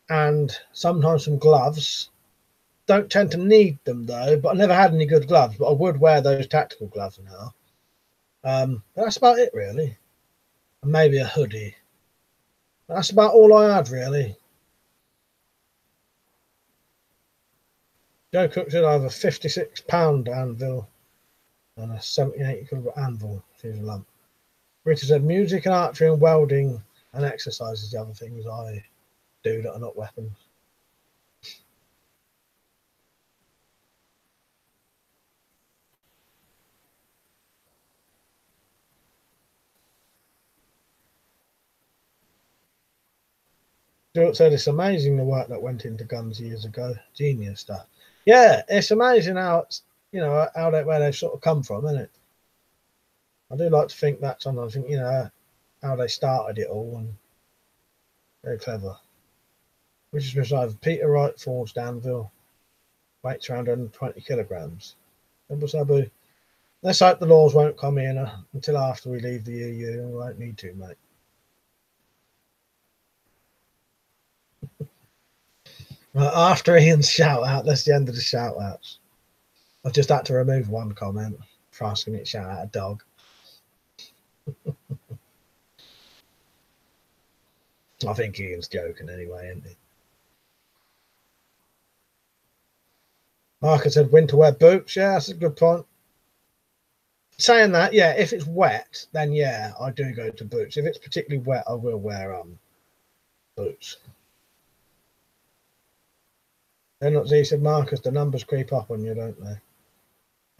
[SPEAKER 1] And sometimes some gloves. Don't tend to need them though, but I never had any good gloves, but I would wear those tactical gloves now. But that's about it really. And maybe a hoodie. That's about all I had really. Joe Cook said I have a £56 anvil and a 78 caliber anvil. She's a lump. Rita said music and archery and welding and exercise is the other things I do that are not weapons. Stuart said it's amazing the work that went into guns years ago. Genius stuff. Yeah, it's amazing how it's, you know, where they've sort of come from, isn't it? I do like to think that sometimes, you know, how they started it all, and very clever. Which is besides Peter Wright forged anvil, weights around 120 kilograms. Let's hope the laws won't come in until after we leave the EU, and we won't need to, mate. After Ian's shout out, that's the end of the shout outs. I've just had to remove one comment for asking me to shout out a dog. I think Ian's joking anyway, isn't he? Marcus said winter wear boots. Yeah, that's a good point. Saying that, yeah, if it's wet, then yeah, I do go to boots. If it's particularly wet, I will wear boots. Then he said, Marcus, the numbers creep up on you, don't they?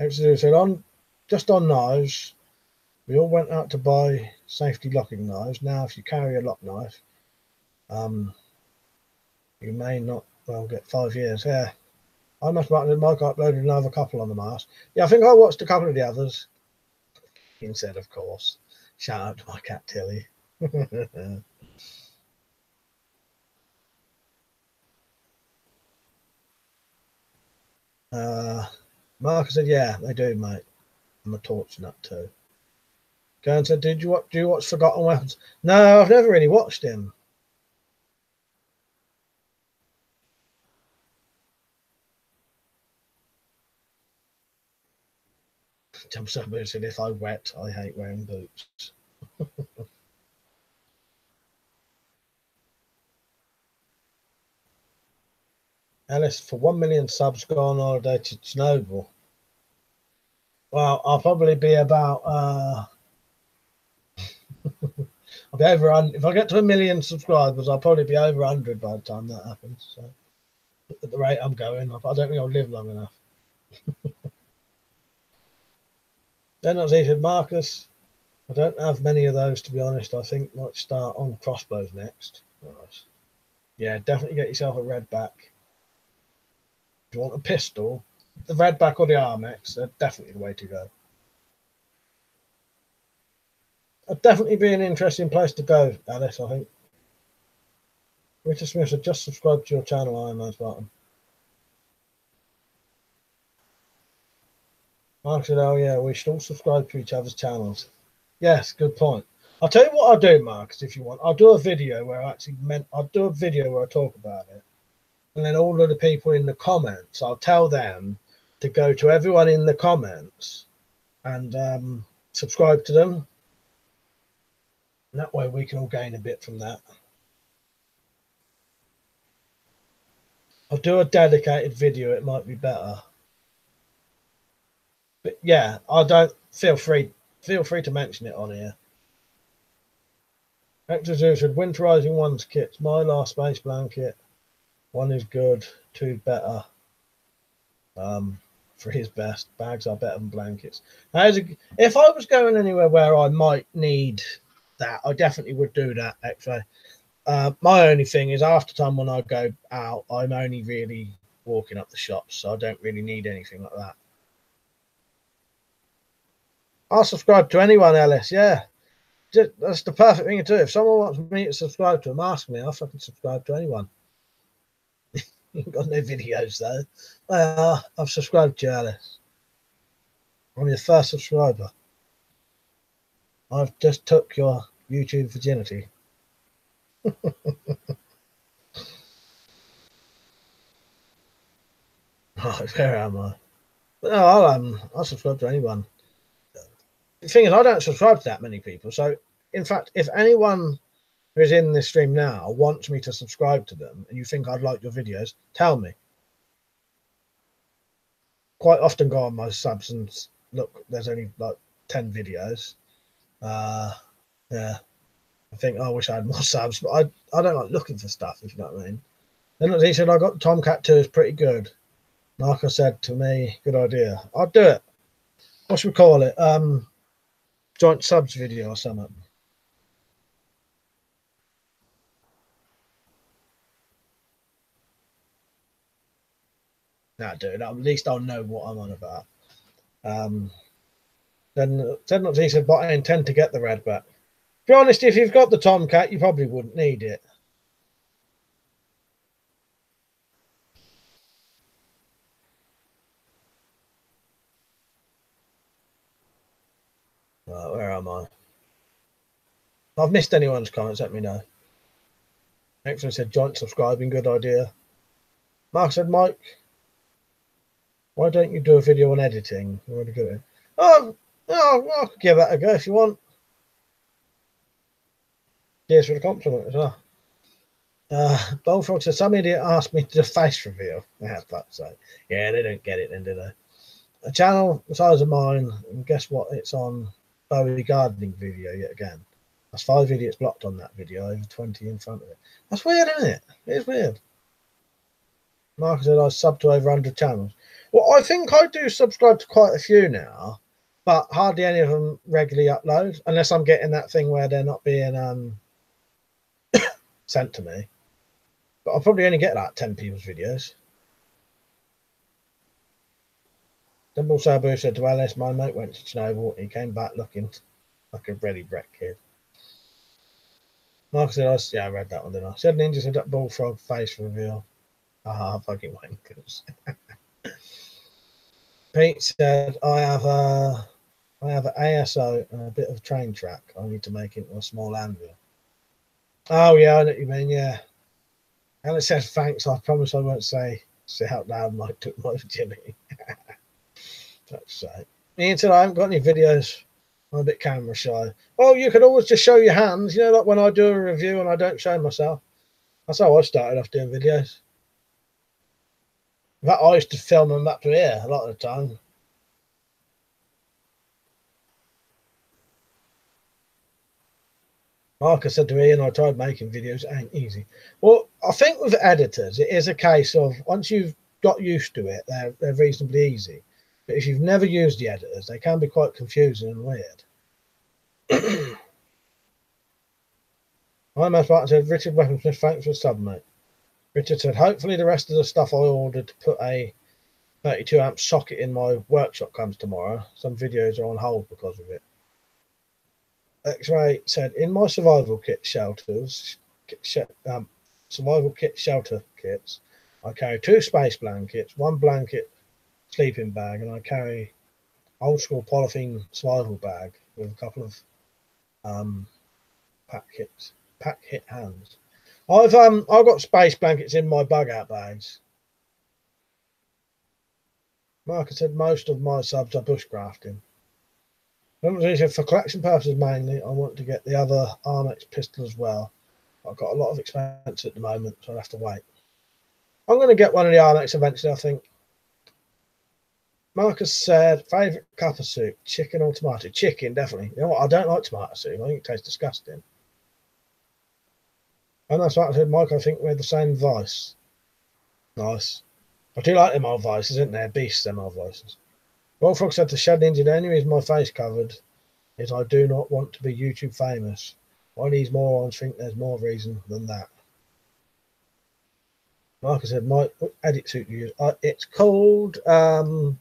[SPEAKER 1] He said, just on knives, we all went out to buy safety locking knives. Now, if you carry a lock knife, you may not get 5 years. Yeah, I must admit, Mike uploaded another couple on the mask. Yeah, I think I watched a couple of the others. He said, of course. Shout out to my cat Tilly. Marcus said, yeah, they do, mate. I'm a torch nut too. Gern said, do you watch Forgotten Weapons? No, I've never really watched him. Somebody said, if I wet, I hate wearing boots. Alice, for 1 million subs, go on holiday to Chernobyl. Well, I'll probably be about I'll be over. If I get to 1 million subscribers, I'll probably be over 100 by the time that happens. So, at the rate I'm going, I don't think I'll live long enough. Then as he said, Marcus, I don't have many of those, to be honest. I think might start on crossbows next. Nice. Yeah, definitely get yourself a redback. If you want a pistol, the redback or the Armex, they're definitely the way to go. It'd definitely be an interesting place to go, Alice, I think. Richard Smith said, just subscribe to your channel, Iron Man's button. Mark said, oh yeah, we should all subscribe to each other's channels. Yes, good point. I'll tell you what I'll do, Marcus, if you want. I'll do a video where I talk about it. And then all of the people in the comments, I'll tell them to go to everyone in the comments and subscribe to them. And that way we can all gain a bit from that. I'll do a dedicated video, it might be better. But yeah, I don't feel free to mention it on here. Hector Zoo said, winterizing one's kits. My last space blanket. 1 is good, 2 better. 3 is best. Bags are better than blankets. If I was going anywhere where I might need that, I definitely would do that, actually. My only thing is after time when I go out, I'm only really walking up the shops, so I don't really need anything like that. I'll subscribe to anyone, Ellis. Yeah, that's the perfect thing to do. If someone wants me to subscribe to them, ask me. I'll fucking subscribe to anyone. You've got no videos though. Well, I've subscribed to you, Alice. I'm your first subscriber. I've just took your YouTube virginity. Right, where am I? But no, I'll subscribe to anyone. The thing is, I don't subscribe to that many people. So, in fact, if anyone who is in this stream now wants me to subscribe to them and you think I'd like your videos, tell me. Quite often go on my subs and look, there's only like 10 videos. Yeah. I think, oh, I wish I had more subs, but I don't like looking for stuff, if you know what I mean. Then he said, I got Tomcat 2 is pretty good. Marco said to me, good idea. I'll do it. What should we call it? Joint subs video or something. Nah, dude, at least I'll know what I'm on about. Then he said, but I intend to get the red back. To be honest, if you've got the Tomcat, you probably wouldn't need it. Right, where am I? If I've missed anyone's comments, let me know. Excellent said, joint subscribing, good idea. Mark said, Mike, why don't you do a video on editing? You want to do it? Oh, I could give that a go if you want. Cheers for the compliment as well. Bullfrog said, some idiot asked me to do a face reveal. Yeah, they don't get it then, do they? A channel the size of mine, and guess what? It's on Bowie gardening video yet again. That's 5 idiots blocked on that video, over 20 in front of it. That's weird, isn't it? It is weird. Mark said I sub to over 100 channels. Well, I think I do subscribe to quite a few now, but hardly any of them regularly upload, unless I'm getting that thing where they're not being sent to me. But I'll probably only get like 10 people's videos. Dimble Sabu said to Alice, my mate went to Chernobyl. He came back looking like a ready Brett kid. Mark said, I read that one, didn't I? Said Ninja said that bullfrog face reveal. Fucking wankers. Pete said, I have an ASO and a bit of train track. I need to make into a small anvil. Oh, yeah, I know what you mean, yeah. Alice says, thanks. I promise I won't say out loud Mike took my virginity. That's sad. Ian said, I haven't got any videos. I'm a bit camera shy. Oh, you could always just show your hands. You know, like when I do a review and I don't show myself. That's how I started off doing videos. In fact, I used to film them up to here a lot of the time. Like I said to Ian, I tried making videos. It ain't easy. Well, I think with editors, it is a case of once you've got used to it, they're reasonably easy. But if you've never used the editors, they can be quite confusing and weird. I'm Martin said, Richard Weapons List, thanks for the sub, mate. Richard said, hopefully the rest of the stuff I ordered to put a 32 amp socket in my workshop comes tomorrow. Some videos are on hold because of it. X-Ray said, in my survival kit shelters, survival kit shelter kits, I carry 2 space blankets, 1 blanket sleeping bag, and I carry old school polythene survival bag with a couple of pack hit hands. I've got space blankets in my bug out bags. Mark said most of my subs are bushcrafting. For collection purposes mainly, I want to get the other Armex pistol as well. I've got a lot of expense at the moment, so I'll have to wait. I'm going to get one of the Armex eventually, I think. Marcus said, favourite cup of soup, chicken or tomato? Chicken, definitely. You know what? I don't like tomato soup. I think it tastes disgusting. And that's what I said, Mike, I think we're the same vice. Nice. I do like them old vices, isn't there? Beasts, them old vices. Wolfrog said to Shed Ninja, the only reason my face covered is I do not want to be YouTube famous. Why these morons think there's more reason than that? Like I said, my edit suit you use. It's called Wondershare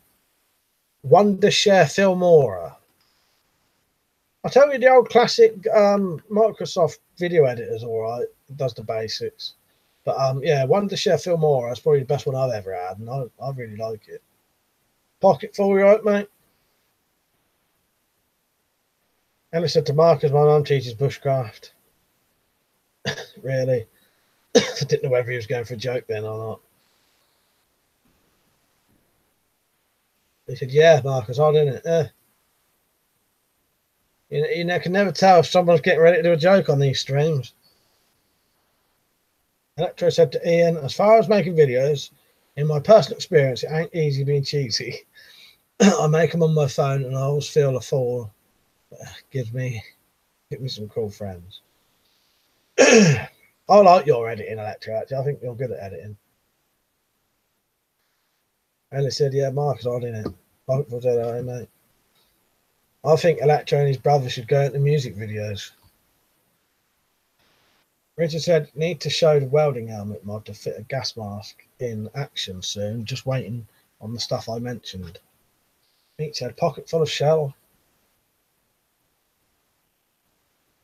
[SPEAKER 1] Filmora. I tell you, the old classic Microsoft video editor's all right. It does the basics. But yeah, Wondershare Filmora is probably the best one I've ever had, and I really like it. Pocket full, you right, mate? Ellie said to Marcus, my mum teaches bushcraft. Really? I didn't know whether he was going for a joke then or not. He said, yeah, Marcus, I didn't it. You can never tell if someone's getting ready to do a joke on these streams. Electro said to Ian, as far as making videos, in my personal experience, it ain't easy being cheesy. I make them on my phone and I always feel a fool. Give me some cool friends. I like your editing, Electro, actually. I think you're good at editing. Ellie said, yeah, Marcus, I didn't. Hopeful said, mate. I think Electro and his brother should go into music videos. Richard said, need to show the welding helmet mod to fit a gas mask in action soon. Just waiting on the stuff I mentioned. Pete said, pocket full of shell.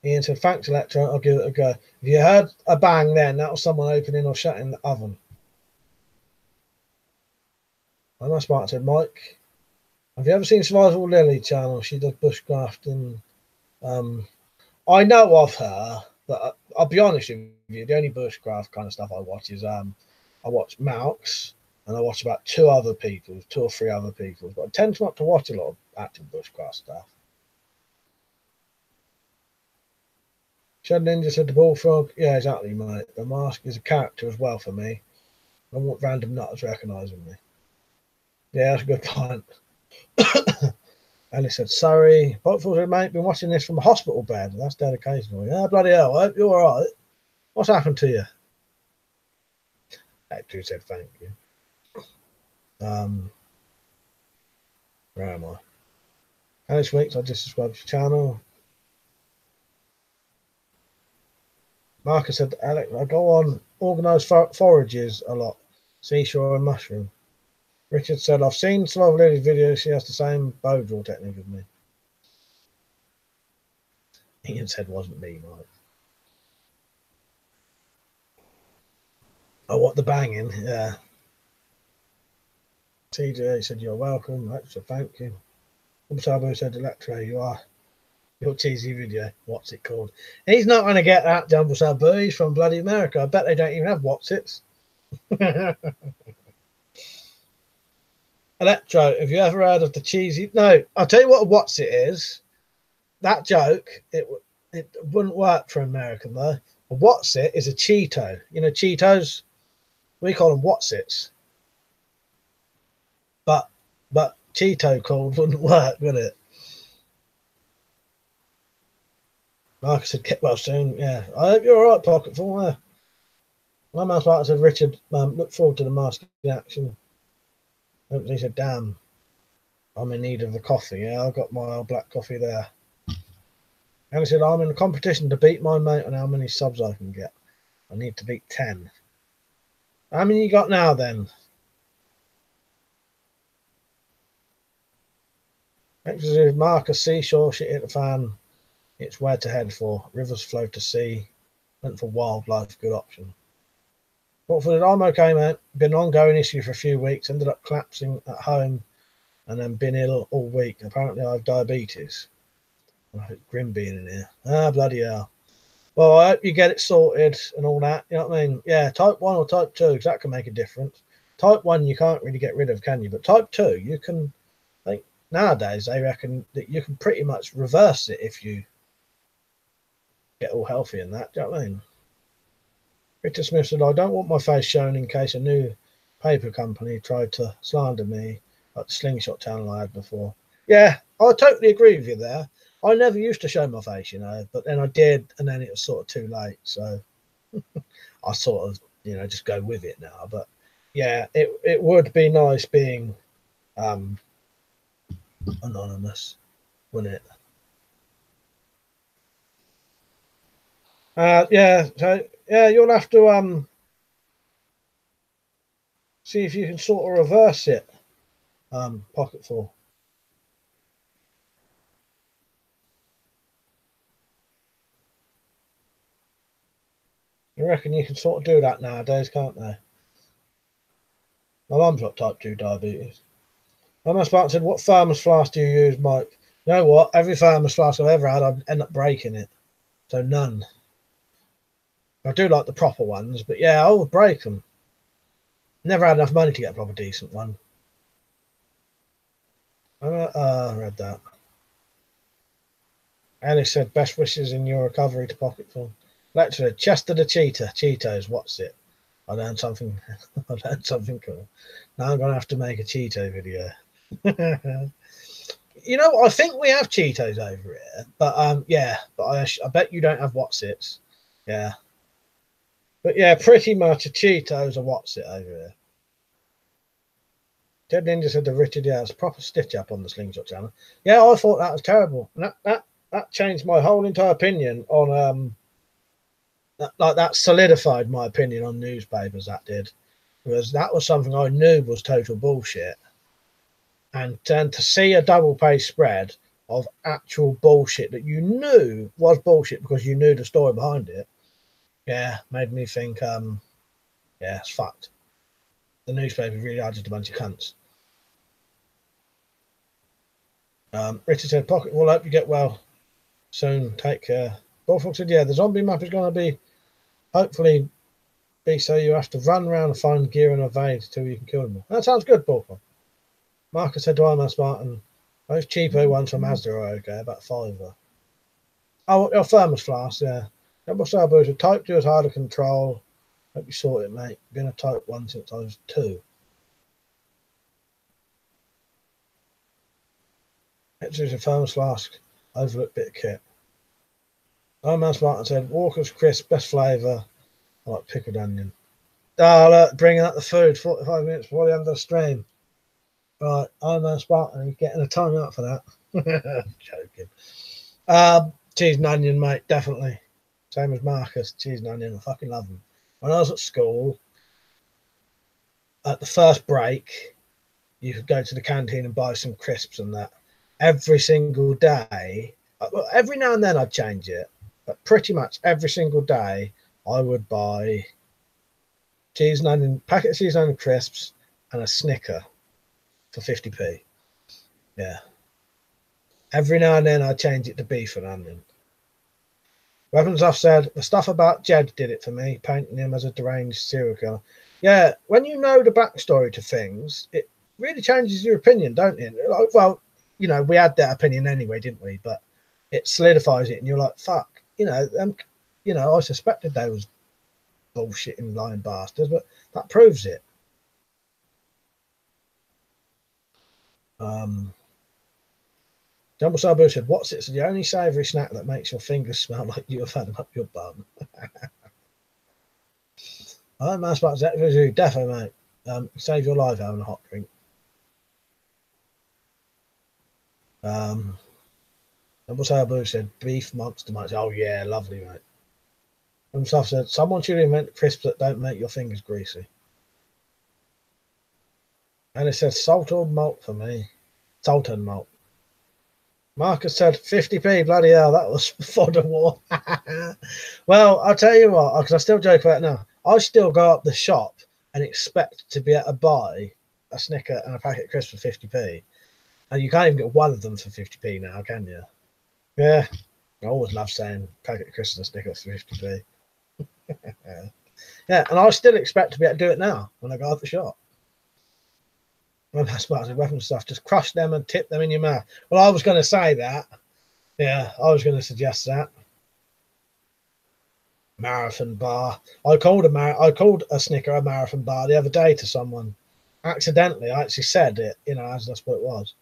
[SPEAKER 1] Ian said, thanks, Electro. I'll give it a go. If you heard a bang then, that was someone opening or shutting the oven. I know Smart said, Mike, have you ever seen Survival Lily channel? She does bushcrafting. I know of her, but I'll be honest with you, the only bushcraft kind of stuff I watch is I watch Malks and I watch about two or three other people's, but I tend not to watch a lot of active bushcraft stuff. Shed Ninja said the bullfrog, yeah, exactly, mate. The mask is a character as well for me. I want random nutters recognising me. Yeah, that's a good point. Ellie said, sorry. Botful said, mate, been watching this from a hospital bed. That's dedication. Yeah, bloody hell, I hope you're all right. What's happened to you? Hector said, thank you. Where am I? Alice Weeks, I just subscribed to the channel. Marcus said, Alex, I go on organised forages a lot. Seashore and mushroom. Richard said, I've seen some of Lily's videos. She has the same bow draw technique as me. Ian said, wasn't me, Mike. Oh, what the banging? Yeah. TJ said, you're welcome. Alexa, thank you. Umsabo said, Electro, you are your cheesy video. What's it called? He's not going to get that, Jumble Sabu. He's from bloody America. I bet they don't even have What's-its. Electro, have you ever heard of the cheesy? No, I'll tell you what a What's-it is. That joke, it wouldn't work for American though. A What's-it is a Cheeto. You know, Cheetos, we call them What's-its. But Cheeto called wouldn't work, would it? Marcus said, get well soon. Yeah, I hope you're all right, Pocket Full. Yeah. My man's like said, Richard, look forward to the mask in action. He said, damn, I'm in need of a coffee. Yeah, I've got my old black coffee there. And he said, I'm in a competition to beat my mate on how many subs I can get. I need to beat 10. How many you got now then? Marcus, seashore, shit hit the fan. It's where to head for. Rivers flow to sea. Went for wildlife, good option. Watford, I'm okay, mate. Been an ongoing issue for a few weeks. Ended up collapsing at home and then been ill all week. Apparently I have diabetes. Grim being in here. Ah, bloody hell. Well, I hope you get it sorted and all that. You know what I mean? Yeah, type 1 or type 2, because that can make a difference. Type 1 you can't really get rid of, can you? But type 2, you can, like, nowadays they reckon that you can pretty much reverse it if you get all healthy and that. Do you know what I mean? Victor Smith said, I don't want my face shown in case a new paper company tried to slander me like the Slingshot channel I had before. Yeah, I totally agree with you there. I never used to show my face, you know, but then I did, and then it was sort of too late. So I sort of, you know, just go with it now. But yeah, it would be nice being anonymous, wouldn't it? Yeah, so yeah, you'll have to see if you can sort of reverse it. Pocketful. I reckon you can sort of do that nowadays, can't they? My mum's got type 2 diabetes. My mum said, "What thermos flask do you use, Mike?" You know what? Every thermos flask I've ever had, I end up breaking it. So none. I do like the proper ones, but yeah, I would break them. Never had enough money to get a proper decent one. I read that. Alice said, "Best wishes in your recovery to Pocketful." Lecturer, Chester the Cheetah. Cheetos, what's it? I learned something. I learned something cool. Now I'm going to have to make a Cheeto video. You know, I think we have Cheetos over here, but yeah, but I bet you don't have Whatsits. Yeah, but yeah, pretty much a Cheetos or Whatsit over here. Ted Ninja said the Richard, yeah, it's a proper stitch up on the Slingshot channel. Yeah, I thought that was terrible, and that changed my whole entire opinion on that solidified my opinion on newspapers. That did, because that was something I knew was total bullshit. And then to see a double page spread of actual bullshit that you knew was bullshit because you knew the story behind it, yeah, made me think, yeah, it's fucked. The newspaper really are just a bunch of cunts. Richard said, "Pocket, we'll hope you get well soon. Take care." Bullfrog said, "Yeah, the zombie map is going to be, hopefully, be so you have to run around and find gear and evade until you can kill them all." That sounds good, Bullfrog. Marcus said to Iron Spartan, "Those cheapo ones from Asda are okay, about $5." Oh, your thermos flask, yeah. Double Starboard, type 2 is hard to control. Hope you sort it, mate. Been a type 1 since I was 2. It's a thermos flask. Overlooked bit of kit. Iron Man Spartan said, Walker's crisp, best flavour. I like pickled onion. Oh, look, bringing up the food 45 minutes before the end of the stream. Right, Iron Man Spartan, he's getting a time out for that. Joking. Cheese and onion, mate, definitely. Same as Marcus, cheese and onion. I fucking love them. When I was at school, at the first break, you could go to the canteen and buy some crisps and that. Every single day, every now and then I'd change it, but pretty much every single day I would buy cheese and onion, packet of cheese and onion crisps and a Snicker for 50p. Yeah. Every now and then I'd change it to beef and onion. Weapons Off said, the stuff about Jed did it for me, painting him as a deranged serial killer. Yeah, when you know the backstory to things, it really changes your opinion, don't it? Like, well, you know, we had that opinion anyway, didn't we? But it solidifies it, and you're like, fuck, you know, I suspected they was bullshitting lying bastards, but that proves it. Jumbo Sabu said, "What's it's the only savoury snack that makes your fingers smell like you have had up your bum." I'm Mass Sparks defo, mate. Save your life having a hot drink. Jumbo Sabu said, "Beef monster mites." Oh yeah, lovely, mate. And stuff said, "Someone should invent crisps that don't make your fingers greasy." And it said, "Salt or malt for me." Salt and malt. Marcus said 50p, bloody hell, that was before the war. Well, I'll tell you what, because I still joke about it now. I still go up the shop and expect to be able to buy a Snicker and a packet of crisps for 50p. And you can't even get one of them for 50p now, can you? Yeah. I always love saying packet of crisps and a Snicker for 50p. Yeah, and I still expect to be able to do it now when I go out the shop. Well, that's part of the weapon stuff. Just crush them and tip them in your mouth. Well, I was going to say that. Yeah, I was going to suggest that. Marathon bar. I called a Snicker a marathon bar the other day to someone. Accidentally, I actually said it, you know, as that's what it was.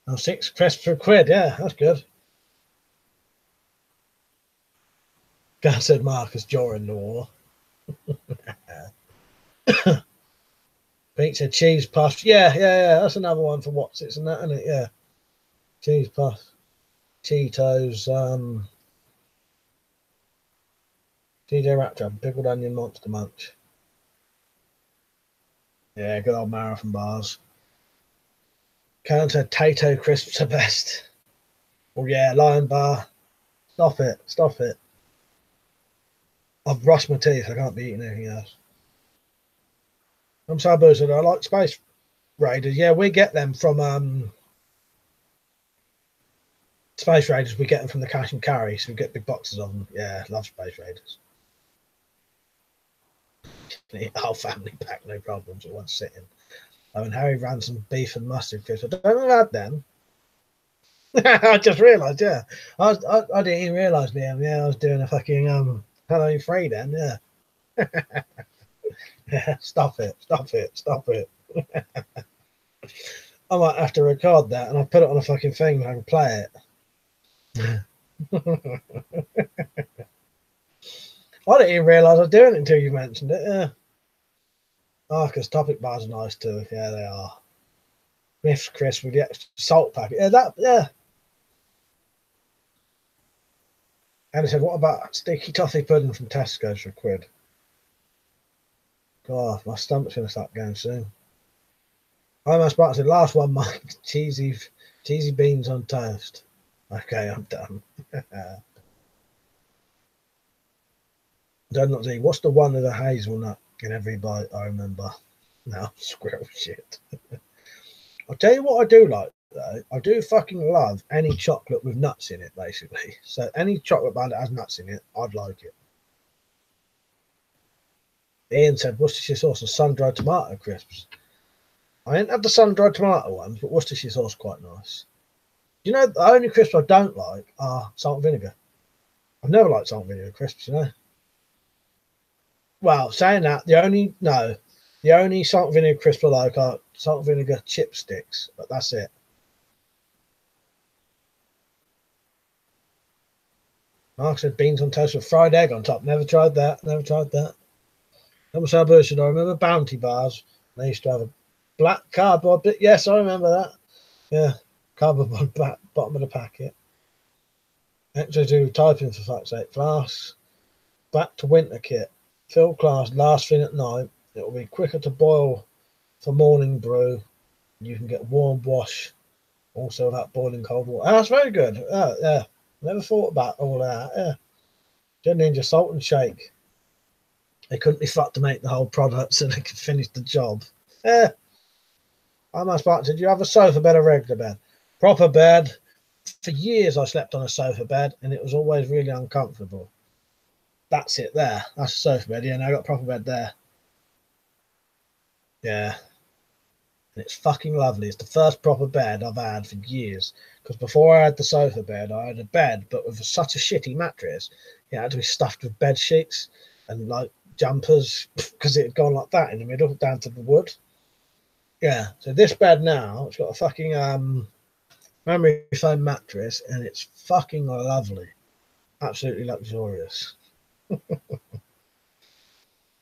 [SPEAKER 1] Oh, 6 crisps for £1. Yeah, that's good. Guy said Marcus during the war. Pete said cheese puffs. Yeah. That's another one for what's it's and that, isn't it? Yeah. Cheese puffs. Cheetos. TJ Raptor, pickled onion monster munch. Yeah, good old marathon bars. Counter Tato crisps are best. Oh yeah, Lion Bar. Stop it, stop it. I've brushed my teeth, I can't be eating anything else. I'm so buzzing. I like Space Raiders. Yeah, we get them from Space Raiders. We get them from the cash and carry, so we get big boxes of them. Yeah, love Space Raiders. The whole family pack, no problems at one sitting. Oh, and Harry ran some beef and mustard crisps. I don't know about them. I just realised, yeah. I didn't even realise, Liam. Yeah, I was doing a fucking Hello Free then, yeah. Yeah, stop it, stop it, stop it. I might have to record that and I'll put it on a fucking thing and I can play it. I didn't even realise I was doing it until you mentioned it, yeah. Oh, because topic bars are nice too. Yeah, they are. Miffs crisp with the extra salt packet. Yeah, that, yeah. And he said, what about sticky toffee pudding from Tesco's for £1? God, my stomach's going to start going soon. I must back to the last one, Mike. Cheesy beans on toast. Okay, I'm done. Don't not see. What's the one with the hazelnut in every bite? I remember. No, squirrel shit. I'll tell you what I do like though. I do fucking love any chocolate with nuts in it, basically. So any chocolate bar that has nuts in it, I'd like it. Ian said Worcestershire sauce and sun-dried tomato crisps. I ain't had the sun-dried tomato ones, but Worcestershire sauce is quite nice. You know, the only crisps I don't like are salt and vinegar. I've never liked salt and vinegar crisps, you know. Well, saying that, the only salt and vinegar crisps I like are salt and vinegar chipsticks, but that's it. Mark said beans on toast with fried egg on top. Never tried that. Never tried that. That was how bullshit. I remember Bounty bars. They used to have a black cardboard bit. Yes, I remember that. Yeah, cardboard on the bottom of the packet. Extra do typing for fuck's sake. Flasks. Back to winter kit. Fill class last thing at night. It will be quicker to boil for morning brew. You can get warm wash also without boiling cold water. That's very good. Yeah. Never thought about all that. Yeah. Didn't need your salt and shake. They couldn't be fucked to make the whole product so they could finish the job. Yeah. I must ask, did you have a sofa bed or regular bed? Proper bed. For years I slept on a sofa bed and it was always really uncomfortable. That's it there. That's a sofa bed. Yeah, now I got a proper bed there. Yeah. And it's fucking lovely. It's the first proper bed I've had for years. Because before I had the sofa bed, I had a bed, but with such a shitty mattress, it had to be stuffed with bed sheets and like jumpers because it had gone like that in the middle down to the wood. Yeah. So this bed now, it's got a fucking memory foam mattress and it's fucking lovely. Absolutely luxurious.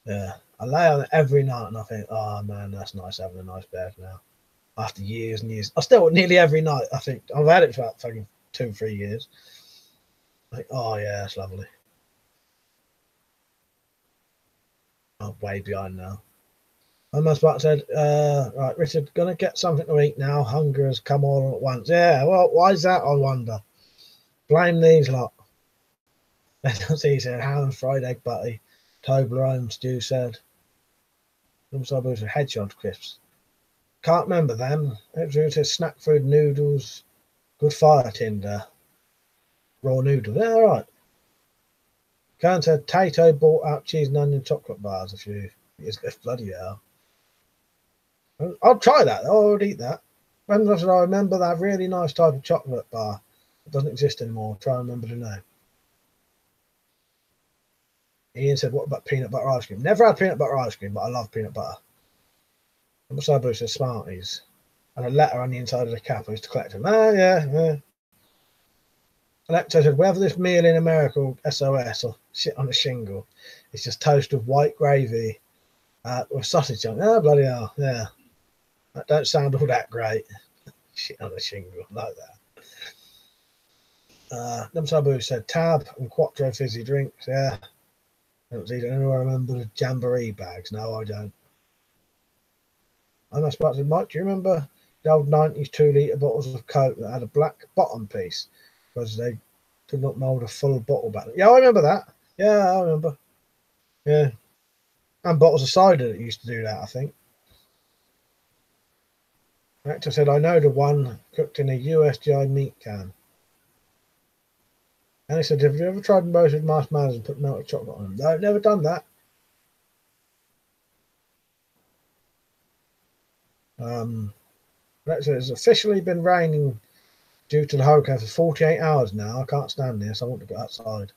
[SPEAKER 1] Yeah. I lay on it every night and I think, oh man, that's nice having a nice bed now. After years and years. I still nearly every night, I think. I've had it for about fucking 2-3 years. Like, oh yeah, that's lovely. I'm way behind now. My must said, right, Richard, gonna get something to eat now. Hunger has come all at once. Yeah, well, why is that, I wonder? Blame these lot. He said, ham and fried egg butty. Toblerone, Stu said. Also, hedgehog crisps. Can't remember them. It says snack food, noodles, good fire tinder, raw noodles. Yeah, all right. Karen said Tato bought out cheese and onion chocolate bars a few years ago. Bloody hell. I'll try that. I would eat that. When I remember that really nice type of chocolate bar. It doesn't exist anymore. Try and remember the name. Ian said, what about peanut butter ice cream? Never had peanut butter ice cream, but I love peanut butter. And beside Bruce says Smarties. And a letter on the inside of the cap I used to collect them. Ah, yeah. Electo said, whether this meal in America SOS or shit on a shingle, it's just toast with white gravy with sausage chunk. Oh, bloody hell, yeah. That don't sound all that great. Shit on a shingle, like that. Sabu said tab and quattro fizzy drinks, yeah. I remember the Jamboree bags. No, I don't. And I suppose, Mike, do you remember the old 90s 2 litre bottles of Coke that had a black bottom piece because they could not mould a full bottle back? Yeah, I remember that. Yeah, I remember. Yeah. And bottles of cider that used to do that, I think. The actor said, I know the one cooked in a USGI meat can. And he said, have you ever tried roasted marshmallows and put melted chocolate on them? No, I've never done that. It's officially been raining due to the hurricane for 48 hours now. I can't stand this. I want to go outside.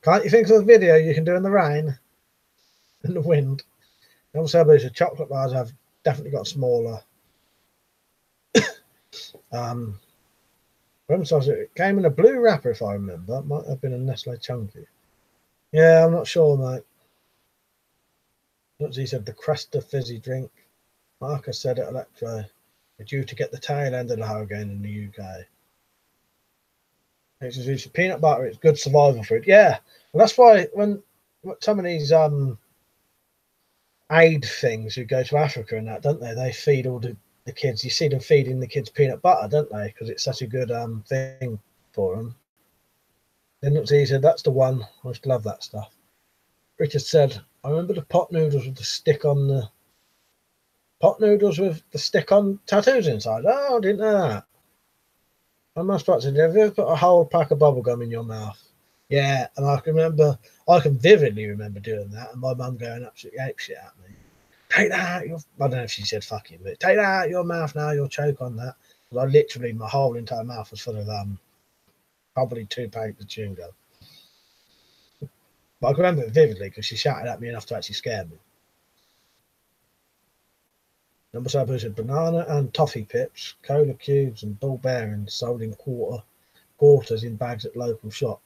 [SPEAKER 1] Can't you think of a video you can do in the rain and the wind? Also, the chocolate bars have definitely got smaller. It came in a blue wrapper, if I remember. It might have been a Nestle Chunky. Yeah, I'm not sure, mate. He said the Cresta fizzy drink. Marcus said at Electro, we're due to get the tail end of the hurricane in the UK. It's peanut butter. It's good survival food. Yeah, well, that's why when some of these aid things who go to Africa and that, don't they? They feed all the kids. You see them feeding the kids peanut butter, don't they? Because it's such a good thing for them. Then he said, that's the one. I used to love that stuff. Richard said, I remember the pot noodles with the stick on the tattoos inside. Oh, I didn't know that. I must have said, have you ever put a whole pack of bubble gum in your mouth? Yeah, and I can vividly remember doing that, and my mum going absolutely apeshit at me. Take that out your, I don't know if she said fuck you, but take that out your mouth now, you'll choke on that. But I literally, my whole entire mouth was full of probably 2 packets of chewing gum. But I can remember it vividly because she shouted at me enough to actually scare me. Number 7 said banana and toffee pips, cola cubes, and ball bearings sold in quarters in bags at local shop.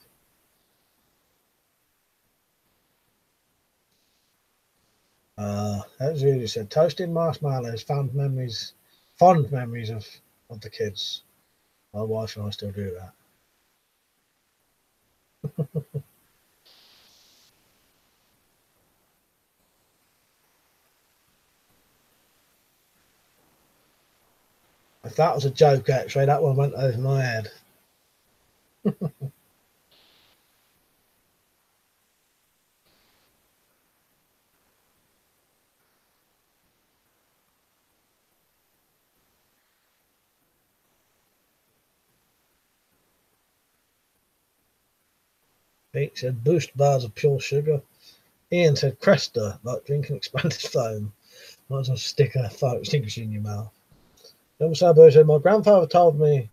[SPEAKER 1] As Julie said, toasted marshmallows, fond memories of the kids. My wife and I still do that. If that was a joke, actually, that one went over my head. Pete said boost bars of pure sugar. Ian said Cresta, like drinking expanded foam. Might as well stick a fire extinguisher in your mouth. Number 7 said, my grandfather told me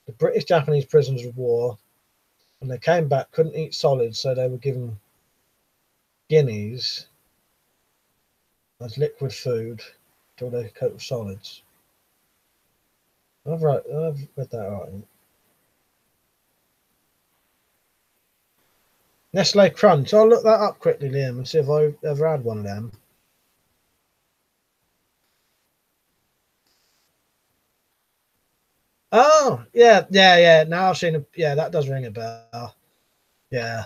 [SPEAKER 1] the British-Japanese prisoners of war, when they came back, couldn't eat solids, so they were given guineas as liquid food until they cope with solids. I've read that right. Nestle Crunch. I'll look that up quickly, Liam, and see if I've ever had one of them. Oh, yeah. Now I've seen it. Yeah, that does ring a bell. Yeah.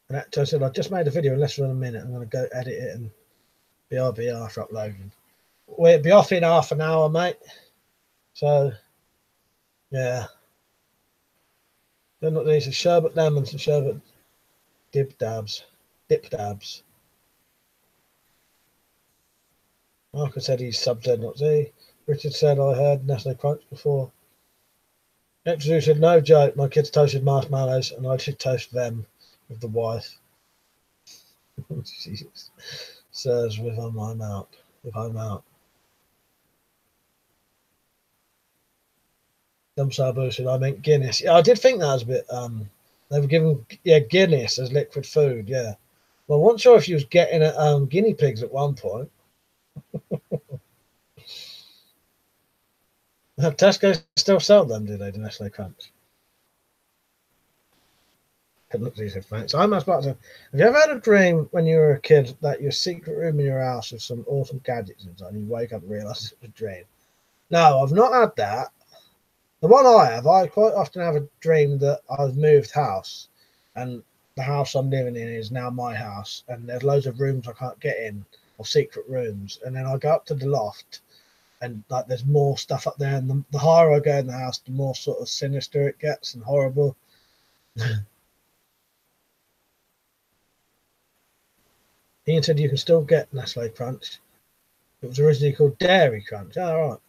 [SPEAKER 1] And I said, I just made a video in less than a minute. I'm going to go edit it and BRB for uploading. We'll be off in half an hour, mate. So, yeah. Then these are sherbet lemons and sherbet dip dabs. Marcus said he's sub Z, not Z. Richard said I heard Nestle Crunch before. Exeter said, no joke, my kids toasted marshmallows and I should toast them with the wife. Jesus. Sirs, if I'm out. Dumb Sabu said, I meant Guinness. Yeah, I did think that was a bit, they were giving, Guinness as liquid food, yeah. Well, I wasn't sure if you was getting at guinea pigs at one point. Tesco still sell them, do they, the Nestle Crunch? He said, thanks. I'm about to. Have you ever had a dream when you were a kid that your secret room in your house with some awesome gadgets inside, and you wake up and realise it was a dream? No, I've not had that. The one I quite often have a dream that I've moved house, and the house I'm living in is now my house, and there's loads of rooms I can't get in, or secret rooms, and then I go up to the loft, and like there's more stuff up there, and the higher I go in the house, the more sort of sinister it gets and horrible. Ian said you can still get Nestle Crunch. It was originally called Dairy Crunch. Oh,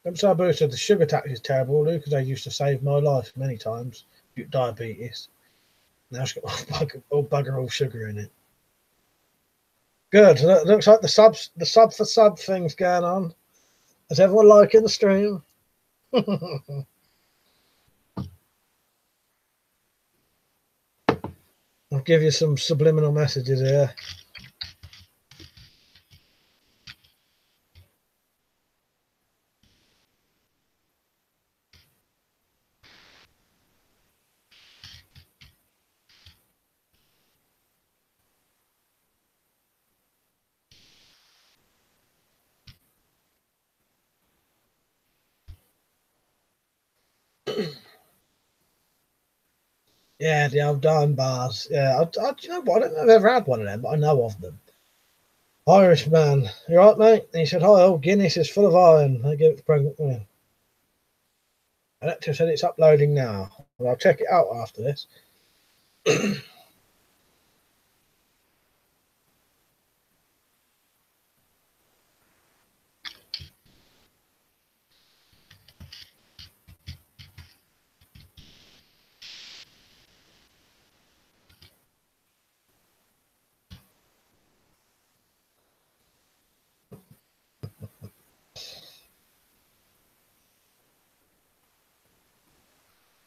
[SPEAKER 1] right. Sabu said the sugar tax is terrible, Luke, because they used to save my life many times due to diabetes. Now it's got all bugger all sugar in it. Good. Looks like the sub for sub thing's going on. Is everyone liking the stream? I'll give you some subliminal messages here. Yeah, the old dime bars. Yeah, you know what? I don't know if I've ever had one of them, but I know of them. Irish man, you right, mate? And he said, "Hi, old Guinness is full of iron. I give it to pregnant women." Alexa said it's uploading now. Well, I'll check it out after this.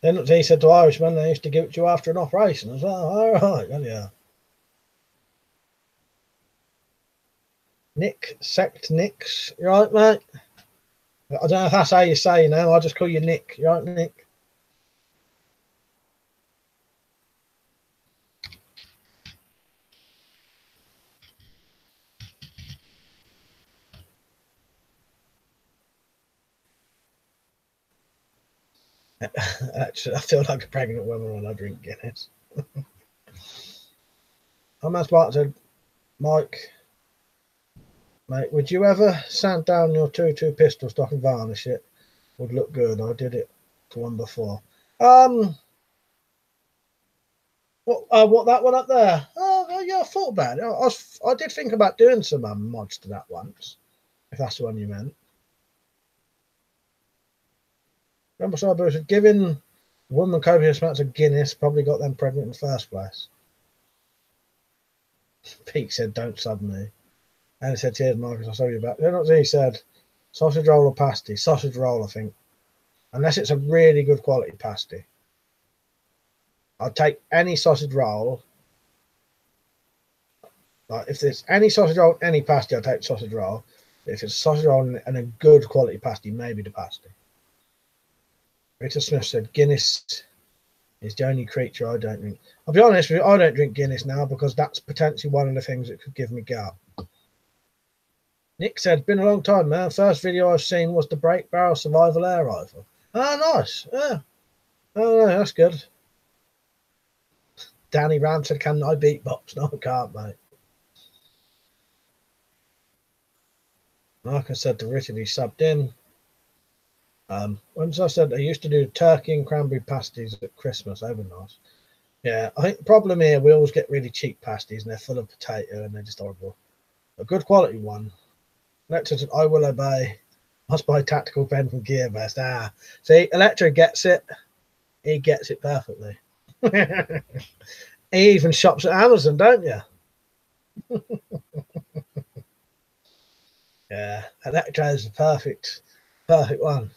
[SPEAKER 1] Then he said to Irishmen they used to give it to you after an operation as well. All right, yeah. Nick, Sect Nicks, you right, mate? I don't know if that's how you say now. I'll just call you Nick. You right, Nick? Actually, I feel like a pregnant woman when I drink Guinness. I'm as Bart said, Mike, mate, would you ever sand down your 2-2 pistol stock and varnish it? Would look good. I did it to one before. What that one up there? Oh, yeah, I thought about it. I did think about doing some mods to that once, if that's the one you meant. Remember, Cyber said, giving woman copious amounts of Guinness probably got them pregnant in the first place. Pete said, don't sub me. And he said, cheers, Marcus, I'll show you back. Then he said, sausage roll or pasty? Sausage roll, I think. Unless it's a really good quality pasty. I'll take any sausage roll. Like, if there's any sausage roll, any pasty, I'll take sausage roll. If it's a sausage roll and a good quality pasty, maybe the pasty. Richard Smith said, Guinness is the only creature I don't drink. I'll be honest with you, I don't drink Guinness now because that's potentially one of the things that could give me gout. Nick said, been a long time, man. First video I've seen was the break barrel survival air rifle. Oh, nice. Yeah. Oh, that's good. Danny Ram said, can I beatbox? No, I can't, mate. Like I said to Richard, he subbed in. Once I said I used to do turkey and cranberry pasties at Christmas, they were nice. Yeah, I think the problem here, we always get really cheap pasties and they're full of potato and they're just horrible. A good quality one. Electra said, I will obey. Must buy tactical pen from Gearbest. See, Electra gets it. He gets it perfectly. He even shops at Amazon, don't you? Yeah, Electra is the perfect one.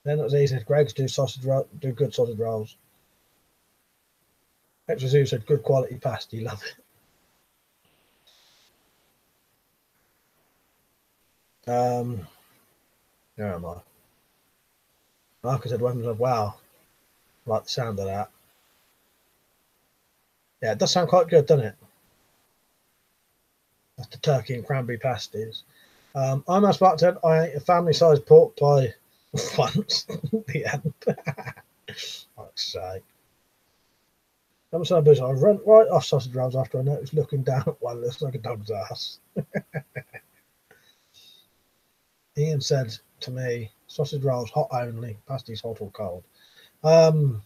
[SPEAKER 1] Then it said, Greg's do good sausage rolls. Extra Zoo said, good quality pasty, love it. Where am I? Marcus said, wow, I like the sound of that. Yeah, it does sound quite good, doesn't it? That's the turkey and cranberry pasties. I'm as about to I ate a family-sized pork pie once. The end. Fuck's sake. I ran right off sausage rolls after I noticed looking down at one looks like a dog's ass. Ian said to me, sausage rolls hot only, pasties hot or cold. You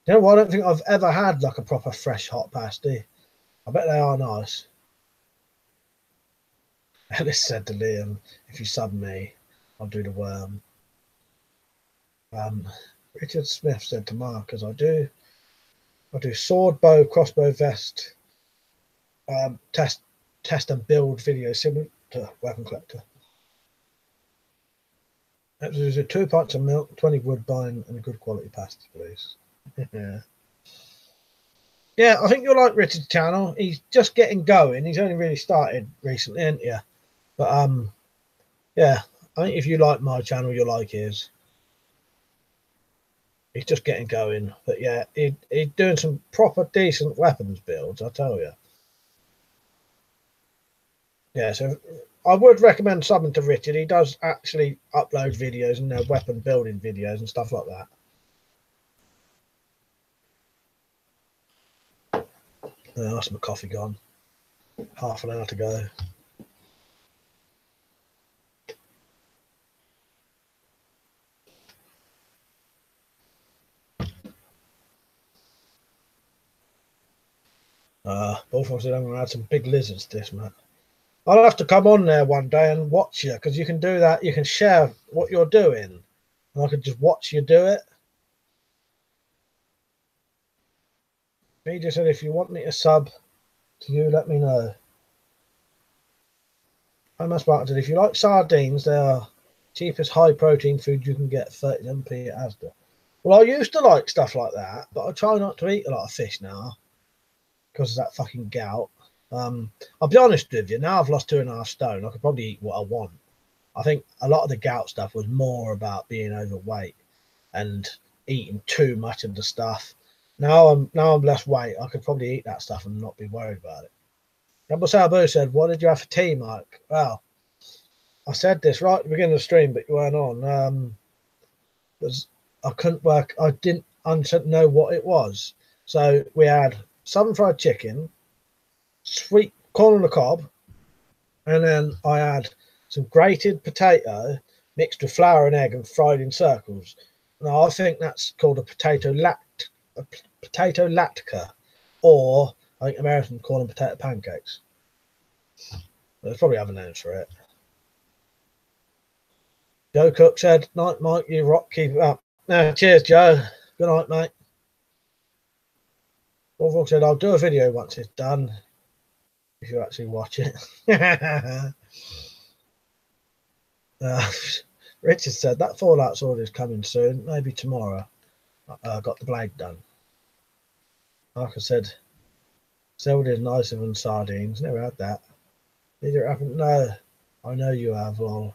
[SPEAKER 1] know what? I don't think I've ever had like a proper fresh hot pasty. I bet they are nice. Ellis said to Liam, if you sub me, I'll do the worm. Richard Smith said to Mark, as I do sword, bow, crossbow, vest, test and build videos similar to WeaponCollector. There's 2 pints of milk, 20 woodbine, and good quality pasties, please. Yeah. Yeah, I think you'll like Richard's channel. He's just getting going. He's only really started recently, isn't he? But yeah, I think if you like my channel, you'll like his. He's just getting going. But yeah, he's doing some proper decent weapons builds, I tell you. Yeah, so I would recommend subbing to Richard. He does actually upload videos and weapon building videos and stuff like that. That's my coffee gone. Half an hour to go. Bullfrog said I'm going to add some big lizards to this, man. I'll have to come on there one day and watch you, because you can do that. You can share what you're doing, and I can just watch you do it. Media said, if you want me to sub to you, let me know. I must mark it. If you like sardines, they are cheapest high protein food you can get, 37p at Asda. Well, I used to like stuff like that, but I try not to eat a lot of fish now because of that fucking gout. I'll be honest with you, now I've lost 2.5 stone, I could probably eat what I want. I think a lot of the gout stuff was more about being overweight and eating too much of the stuff. Now I'm less weight, I could probably eat that stuff and not be worried about it. Rebel Sabu said, what did you have for tea, Mike? Well, I said this right at the beginning of the stream, but you weren't on. Because I couldn't work, I didn't know what it was. So we had southern fried chicken, sweet corn on the cob, and then I had some grated potato mixed with flour and egg and fried in circles. Now I think that's called a potato latke, or I think Americans call them potato pancakes. There's probably other names for it. Joe Cook said, night Mike, you rock, keep it up. No, cheers Joe, good night mate. Bullfrog said, I'll do a video once it's done, if you actually watch it. Richard said, that Fallout sword is coming soon, maybe tomorrow. Got the blade done. Like I said, Zelda is nicer than sardines. Never had that. Did it happen? No. I know you have, lol.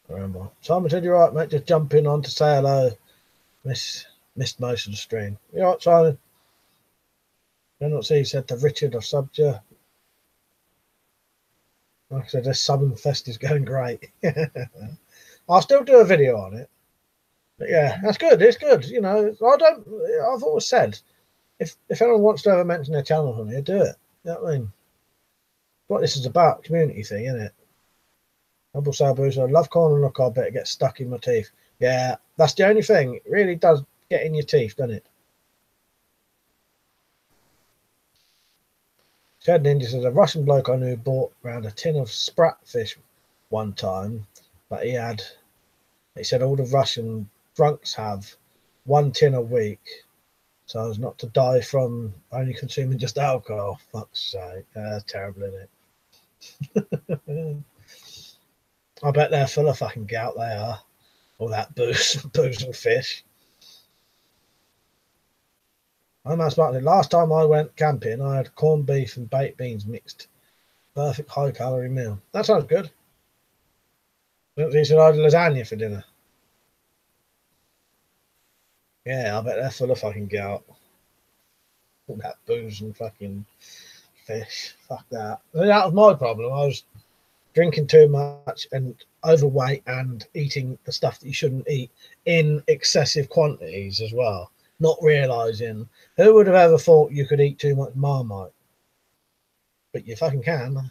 [SPEAKER 1] Remember. Simon said, you're right, mate. Just jump in on to say hello. Missed most of the stream. You all right, Simon? Did not see, he said to Richard, I've subbed you. Like I said, this subbing fest is going great. I'll still do a video on it. But yeah, that's good. It's good. You know, I've always said, if anyone wants to ever mention their channel on here, do it. You know what I mean? What this is about, community thing, isn't it? Double Sabu, so I love corn on the cob, but it gets stuck in my teeth. Yeah, that's the only thing. It really does get in your teeth, doesn't it? Chad Ninja says, a Russian bloke I knew bought around a tin of sprat fish one time, but he said all the Russian drunks have 1 tin a week, so as not to die from only consuming just alcohol. Fuck's sake, terrible, isn't it? I bet they're full of fucking gout, they are. All that booze and fish. I'm as Martin. Last time I went camping, I had corned beef and baked beans mixed. Perfect high-calorie meal. That sounds good. He said I had lasagna for dinner. Yeah, I bet they're full of fucking gout. All that booze and fucking fish. Fuck that. That was my problem. I was drinking too much and overweight and eating the stuff that you shouldn't eat in excessive quantities as well. Not realizing, who would have ever thought you could eat too much Marmite? But you fucking can.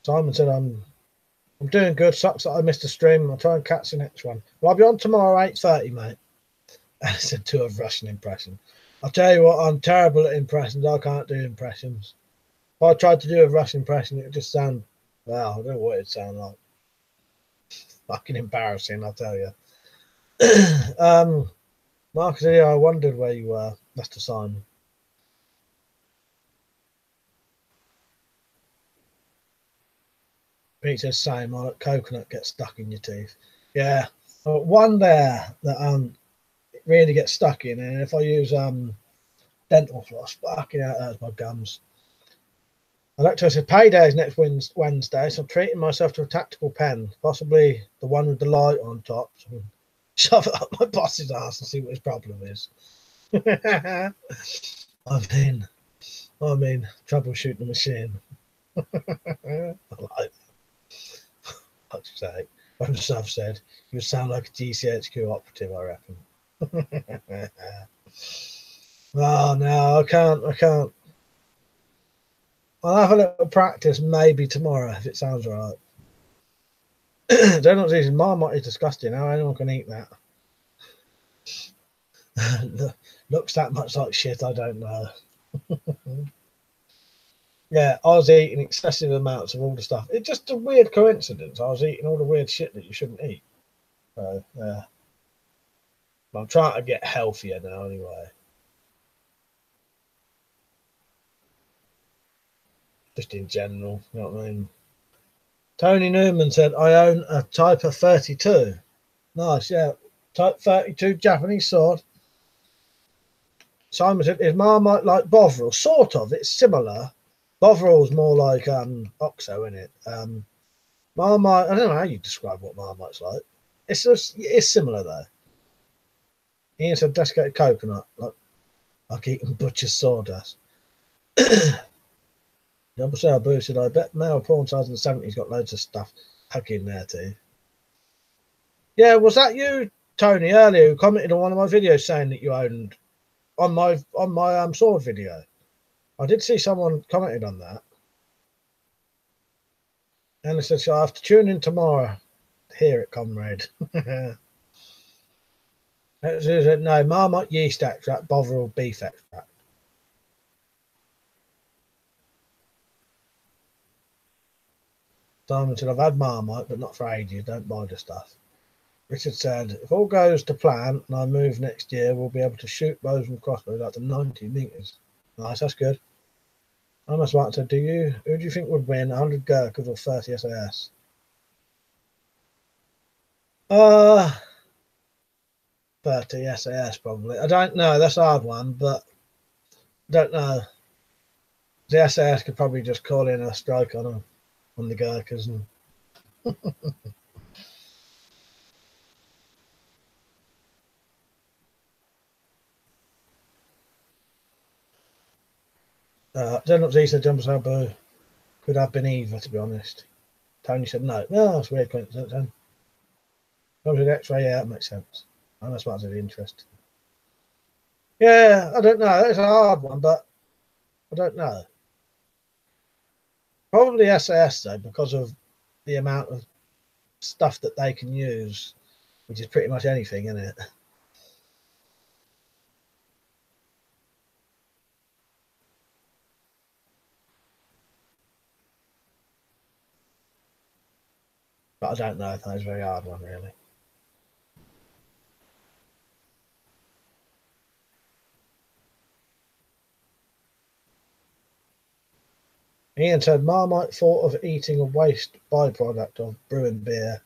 [SPEAKER 1] Simon said I'm doing good. Sucks that I missed a stream. I'll try and catch the next one. Well, I'll be on tomorrow 8:30, mate. And I said to a Russian impression. I'll tell you what, I'm terrible at impressions. I can't do impressions. If I tried to do a Russian impression, it would just sound, well, I don't know what it'd sound like. Fucking embarrassing, I'll tell you. Marcus, I wondered where you were. That's the sign. Pete says same. I like coconut gets stuck in your teeth. Yeah. One there that it really gets stuck in, and if I use dental floss, fucking out hurts my gums. Electro said payday is next Wednesday, so I'm treating myself to a tactical pen, possibly the one with the light on top. So shove it up my boss's ass and see what his problem is. I mean, troubleshooting the machine. I like that. Fuck's sake. When Sub said, you sound like a GCHQ operative, I reckon. Oh, no, I can't. I'll have a little practice maybe tomorrow if it sounds right. Don't know what Marmite is disgusting. How anyone can eat that? Looks that much like shit, I don't know. Yeah, I was eating excessive amounts of all the stuff. It's just a weird coincidence. I was eating all the weird shit that you shouldn't eat. So, yeah. I'm trying to get healthier now anyway. Just in general, you know what I mean? Tony Newman said, I own a Type of 32. Nice, yeah. Type 32 Japanese sword. Simon said, is Marmite like Bovril? Sort of, it's similar. Bovril's more like Oxo, isn't it? Marmite, I don't know how you describe what Marmite's like. It's similar though. Ian said desiccated coconut, like eating butcher's sawdust. Double Sale Boo said, I bet male porn stars in the 70s got loads of stuff hugging there too. Yeah, was that you, Tony, earlier, who commented on one of my videos saying that you owned on my sword video? I did see someone commented on that. And they said, so I have to tune in tomorrow to hear it, comrade. No, Marmite yeast extract, Bovril beef extract. Simon said, I've had Marmite, but not for ages. Don't buy the stuff. Richard said, if all goes to plan and I move next year, we'll be able to shoot bows and crossbows up to 90 metres. Nice, that's good. Anna Smart said, who do you think would win, 100 Gurkhas or 30 SAS? 30 SAS probably. I don't know, that's a hard one, but I don't know. The SAS could probably just call in a strike on them, on the Gurkhas. And Zenop Z said, Jumper Boo could have been either, to be honest. Tony said, no. No, that's a weird coincidence, then. Comes with X-ray, yeah, that makes sense. And that's what's really interesting. Yeah, I don't know. It's a hard one, but I don't know. Probably SAS, though, because of the amount of stuff that they can use, which is pretty much anything, isn't it? But I don't know. That's a very hard one, really. Ian said, Marmite thought of eating a waste byproduct of brewing beer.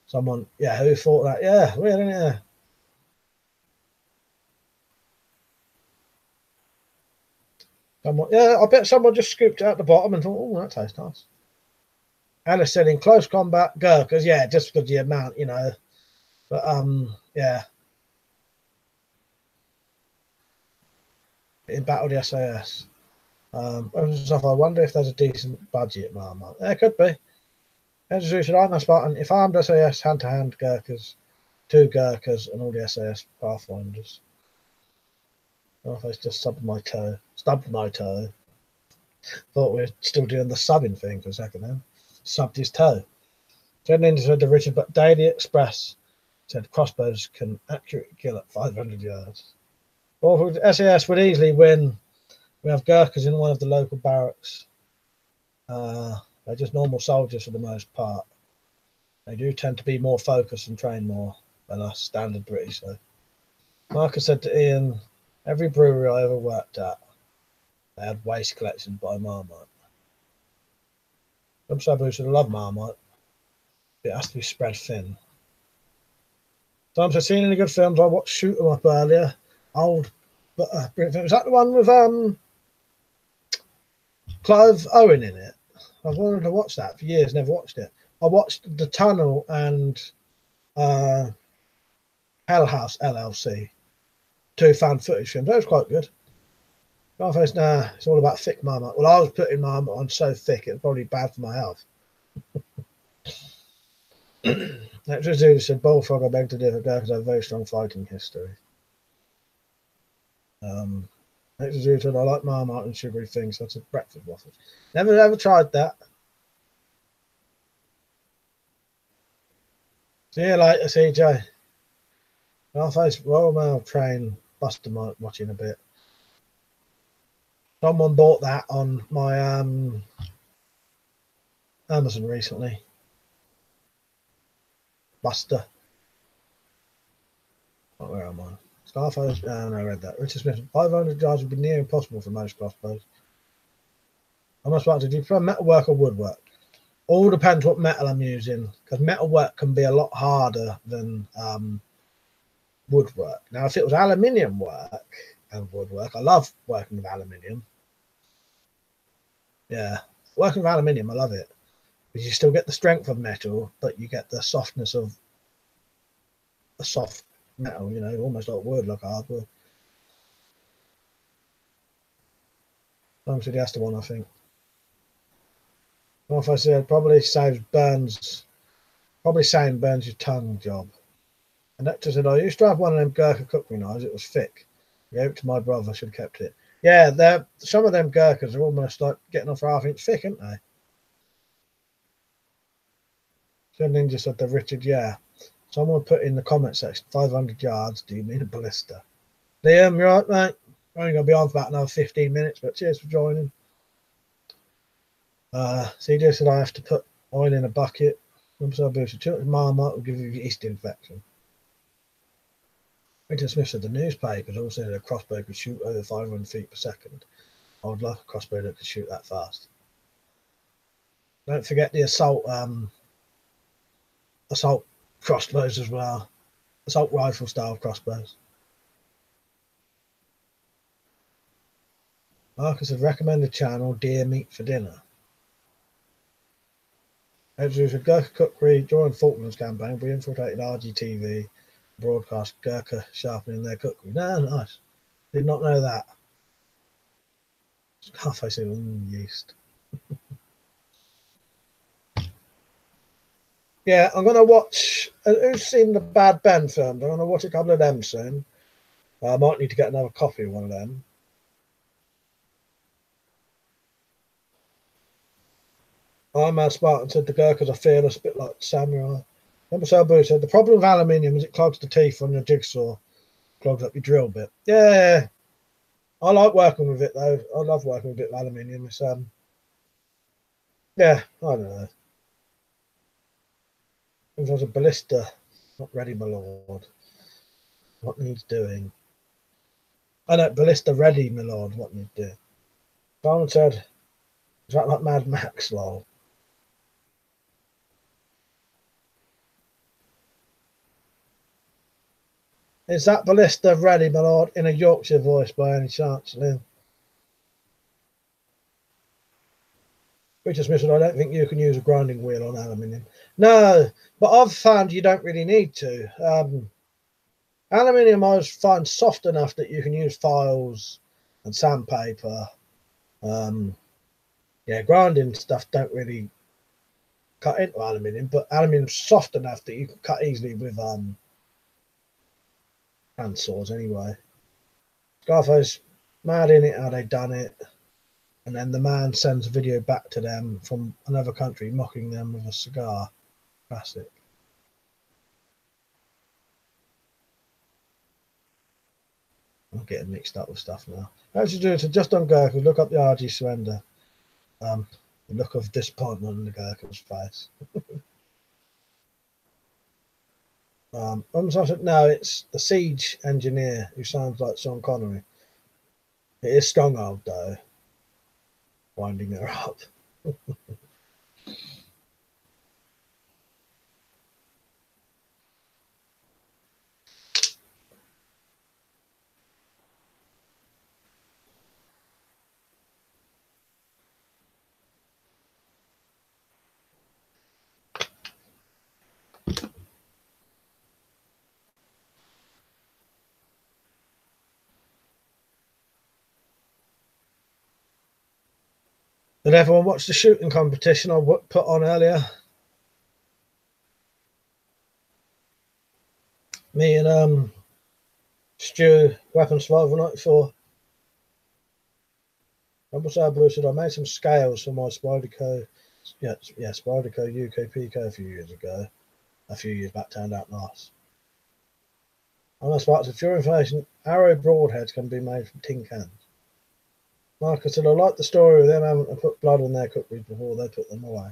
[SPEAKER 1] Someone, yeah, who thought that? Yeah, weird, isn't it? Someone, yeah, I bet someone just scooped it out the bottom and thought, oh, that tastes nice. Alice said in close combat, Gurkhas, yeah, just because the amount, you know. But yeah. In battle the SAS. I wonder if there's a decent budget, Marmite. There could be. Should I'm a Spartan. If armed SAS, hand to hand Gurkhas, 2 Gurkhas, and all the SAS Pathfinders. Oh, I just stubbed my toe. Thought we were still doing the subbing thing for a second then. Subbed his toe. Then into the Richard, but Daily Express said crossbows can accurately kill at 500 yards. Well, SAS would easily win. We have Gurkhas in one of the local barracks. They're just normal soldiers for the most part. They do tend to be more focused and train more than us standard British. So, Marcus said to Ian, every brewery I ever worked at, they had waste collections by Marmite. Some Sabu should love Marmite. It has to be spread thin. Times I've seen any good films. I watched Shoot 'em Up earlier. Old, but was that the one with Clive Owen in it? I've wanted to watch that for years, never watched it. I watched The Tunnel and Hell House LLC, 2 found footage films. That was quite good. Nah, it's all about thick Marmite. Well, I was putting Marmite on so thick it's probably bad for my health. Next dude said Bullfrog, I beg to differ because I have a very strong fighting history. Next dude said I like Marmite and sugary things, so that's a breakfast waffles. Never ever tried that. See you later, CJ. I'll face Royal Mail Train Buster Mike watching a bit. Someone bought that on my Amazon recently. Buster. Oh, where am I? Starfire. No, I read that. Richard Smith. 500 yards would be near impossible for most crossbows. I must want to do you prefer metalwork or woodwork? All depends what metal I'm using, because metalwork can be a lot harder than woodwork. Now, if it was aluminium work and woodwork, I love working with aluminium. Yeah, working with aluminium, I love it. Because you still get the strength of metal, but you get the softness of a soft metal, you know, almost like wood, like hardwood. Said that's the one, I think. Well, if I said probably saves burns, probably saying burns your tongue job. And Hector said, I used to have one of them Gurkha cookery knives, it was thick. I gave it to my brother, I should have kept it. Yeah, some of them Gurkhas are almost like getting off 1/2 inch thick, aren't they? So Ninja said to Richard, yeah. Someone put in the comment section, 500 yards, do you mean a ballista? Liam, you right, mate? I'm only going to be on for about another 15 minutes, but cheers for joining. CJ said I have to put oil in a bucket. Marmite will give you yeast infection. Richard Smith said the newspapers also said a crossbow could shoot over 500 feet per second. I would like a crossbow that could shoot that fast. Don't forget the assault crossbows as well. Assault rifle style crossbows. Marcus had recommended channel Deer Meat for Dinner. Edgeworth said Gurkha cookery during Falklands campaign, we infiltrated RGTV, broadcast Gurkha sharpening their cookery. No, nice. Did not know that. Half I said yeast. Yeah, I'm gonna watch. Who's seen the Bad Ben films? I'm gonna watch a couple of them soon. I might need to get another copy of one of them. I'm a Spartan said the Gurkhas are fearless, a bit like samurai. Remember Sabu said the problem with aluminium is it clogs the teeth on your jigsaw, clogs up your drill bit. Yeah, I like working with it though. I love working with a bit of aluminium. It's yeah, I don't know. If I was a ballista, not ready, my lord. What needs doing? I know ballista ready, my lord. What needs doing? Someone said, is that like Mad Max, lol? Is that ballista ready, my lord, in a Yorkshire voice by any chance, Lynn? Richard Smith said, I don't think you can use a grinding wheel on aluminium. No, but I've found you don't really need to. Aluminium I find soft enough that you can use files and sandpaper. Yeah, grinding stuff don't really cut into aluminium, but aluminium's soft enough that you can cut easily with hand saws anyway. Scarface, mad in it how they done it. And then the man sends a video back to them from another country mocking them with a cigar. Classic. I'm getting mixed up with stuff now. As you do it, just on Gurkha, look up the RG surrender. The look of disappointment on the Gurkha's face. No, it's the siege engineer who sounds like Sean Connery. It is Stronghold though, winding her up. Did everyone watch the shooting competition I put on earlier? Me and Stu, Weapons Survival 94. Rumble Blue said I made some scales for my Spyderco. Yeah, Spyderco UK Pico a few years back, turned out nice. I'm not sparks of your information. Arrow broadheads can be made from tin cans. Marcus said I like the story of them having to put blood on their cookies before they put them away.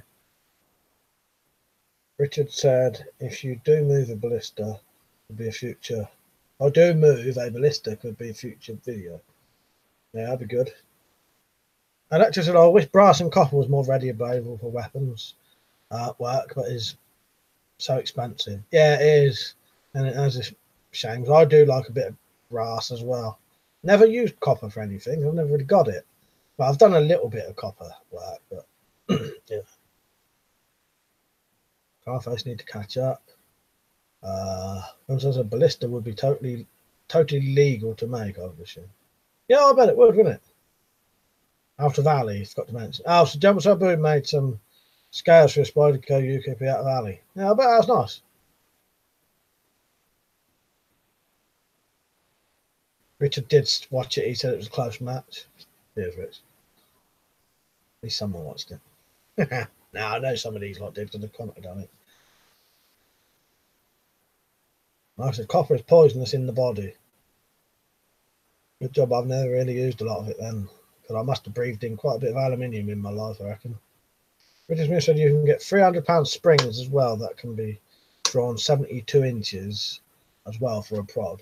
[SPEAKER 1] Richard said if you do move a ballista, could be a future. I do move a ballista, could be a future video. Yeah, that'd be good. Electra said I wish brass and copper was more readily available for weapons work, but is so expensive. Yeah, it is, and it has its shames. I do like a bit of brass as well. Never used copper for anything. I've never really got it, but I've done a little bit of copper work. But yeah, Carface need to catch up. Says a ballista would be totally legal to make, obviously. Yeah, I bet it would, wouldn't it? Out of Alley, forgot to mention. Oh, so Jumbo Sabu made some scales for a Spyderco UKP out of Alley. Yeah, I bet that's nice. Richard did watch it. He said it was a close match. Cheers, Rich. At least someone watched it. Now I know some of these lot did because they've commented on it. I said copper is poisonous in the body. Good job I've never really used a lot of it then, because I must have breathed in quite a bit of aluminium in my life, I reckon. Richard Smith said you can get £300 springs as well that can be drawn 72 inches as well for a prod.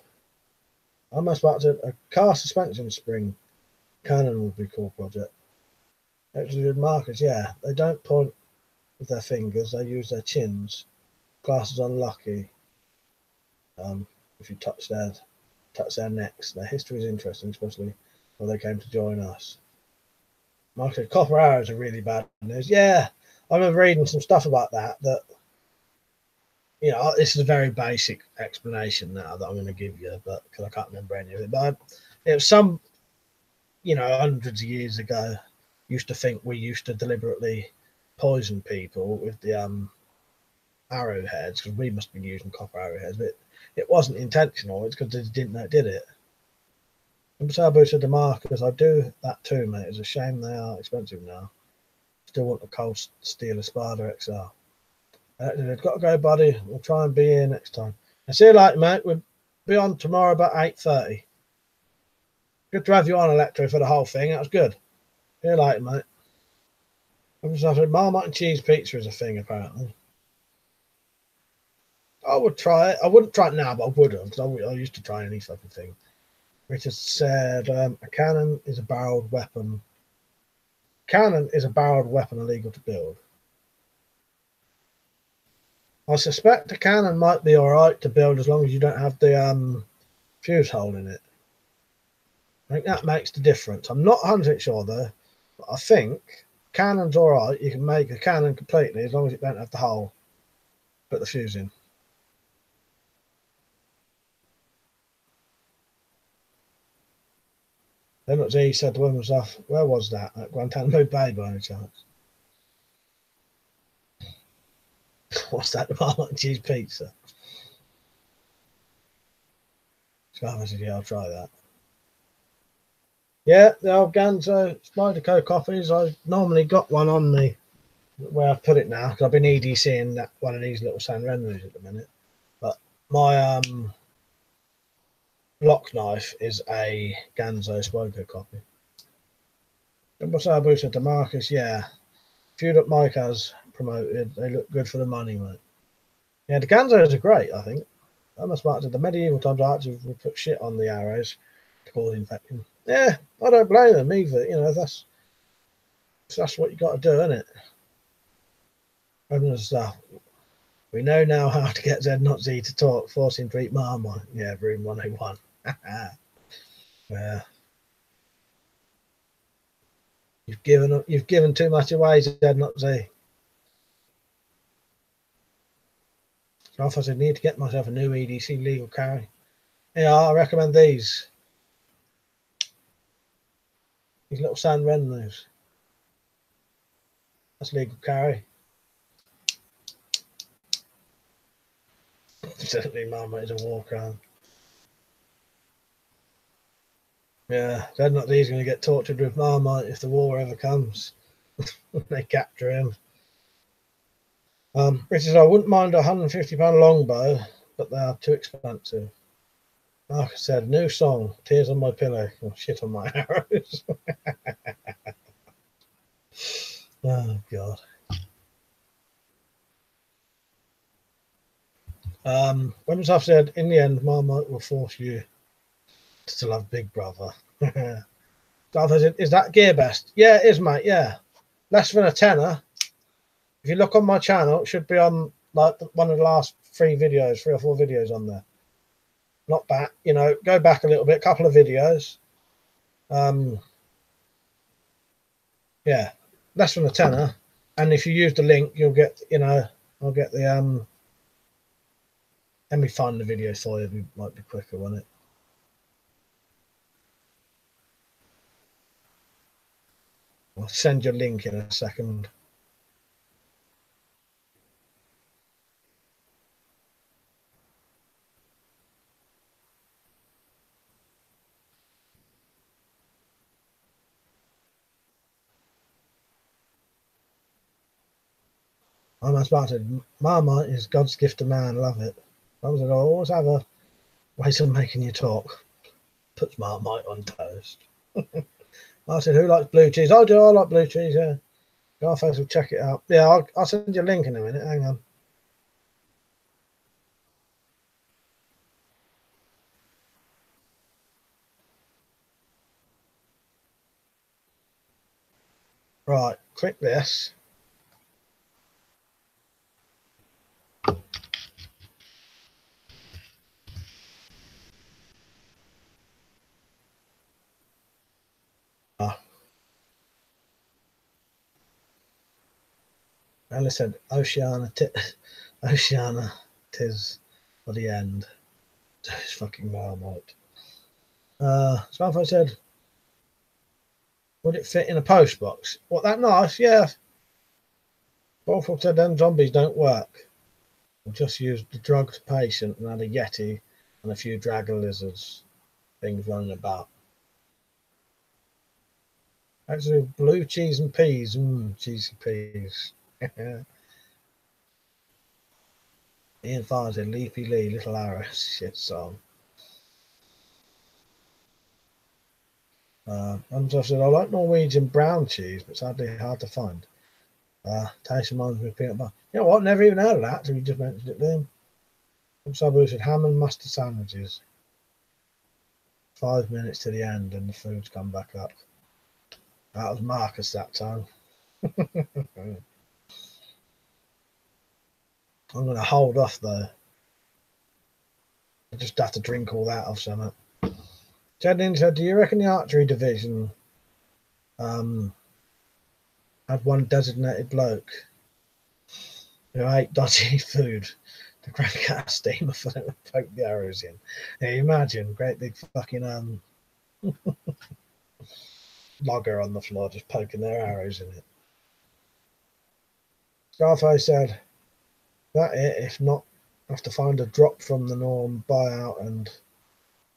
[SPEAKER 1] I must about to a car suspension spring cannon would be a cool project. Actually, good markers, yeah. They don't point with their fingers, they use their chins. Glass is unlucky. If you touch their necks. Their history is interesting, especially when they came to join us. Mark said copper arrows are really bad news. Yeah, I remember reading some stuff about that. You know, this is a very basic explanation now that I'm going to give you, but because I can't remember any of it. But it was some, you know, hundreds of years ago, used to think we used to deliberately poison people with the arrowheads because we must have been using copper arrowheads, but it wasn't intentional. It's because they didn't know it did it. And Sabu said to Marcus, I do that too, mate. It's a shame they are expensive now. Still want the cold steel Espada XR. They've got to go, buddy. We'll try and be here next time. I see you later, mate. We'll be on tomorrow about 8:30. Good to have you on, Electro, for the whole thing. That was good. See you later, mate. I said Marmite and cheese pizza is a thing, apparently. I would try it. I wouldn't try it now, but I would have, because I used to try any fucking thing. Richard said a cannon is a barreled weapon. Cannon is a barreled weapon illegal to build. I suspect a cannon might be alright to build as long as you don't have the fuse hole in it. I think that makes the difference. I'm not 100% sure though, but I think cannon's all right. You can make a cannon completely as long as it don't have the hole. Put the fuse in. Then look, he said the woman was off. Where was that? At Guantanamo Bay, by any chance? What's that? The Marmite and cheese pizza. Scarver said, yeah, I'll try that. Yeah, the old Ganzo Spyderco coffees. I normally got one on me where I've put it now because I've been EDCing that one of these little San Renus at the minute. But my lock knife is a Ganzo Spyderco copy. And Sabu said to Marcus, yeah, few that Mike has promoted, they look good for the money, mate. Yeah, the Ganzos are great, I think. I must have the medieval times I actually would put shit on the arrows to cause infection. Yeah, I don't blame them either. You know, that's what you got to do, isn't it? And stuff. We know now how to get Z not Z to talk, force him to eat Marmite. Yeah, room 101. Yeah. You've given too much away, Z not Z. So I said, need to get myself a new EDC legal carry. Yeah, I recommend these. These little San Renus. That's legal carry. Certainly Marmite is a war crime. Yeah, they're not these going to get tortured with Marmite if the war ever comes. They capture him. Richard, I wouldn't mind a £150 longbow, but they are too expensive. Like I said, new song, Tears on My Pillow. Oh, shit on my arrows. Oh, God. When I've said, in the end, Marmite will force you to love Big Brother. Is that gear best? Yeah, it is, mate. Yeah. Less than a tenner. If you look on my channel, it should be on like one of the last 3 or 4 videos on there. Not back, you know, go back a little bit, couple of videos. Yeah, less than a tenner. And if you use the link, you'll get, you know, I'll get the let me find the video for you. It might be quicker, won't it? I'll send you a link in a second. I'm about to. Marmite is God's gift to man. Love it. I always have a ways of making you talk. Puts Marmite on toast. I said, who likes blue cheese? I do. I like blue cheese. Yeah. Garface will check it out. Yeah, I'll send you a link in a minute. Hang on. Right, click this. And listen, Oceana, tis for the end. It's fucking Marmite. So if I said, would it fit in a post box? What, that nice? Yeah. Both of them zombies don't work. We'll just use the drugged patient and add a Yeti and a few dragon lizards things running about. Actually, blue cheese and peas. Cheesy peas. Ian Farr said, Leafy Lee, Little Arrow. Shit song. And I said, I like Norwegian brown cheese, but it's hard to find. Taste reminds me of peanut butter. You know what? Never even heard of that until you just mentioned it then. Sabu said, ham and mustard sandwiches. 5 minutes to the end and the food's come back up. That was Marcus that time. I'm going to hold off though. I just have to drink all that off something. Jedin said, do you reckon the archery division had one designated bloke who ate dodgy food to crank out a steamer for them to poke the arrows in. Now, you imagine great big fucking logger on the floor just poking their arrows in it. Scarface said, that it, if not, have to find a drop from the norm, buy out and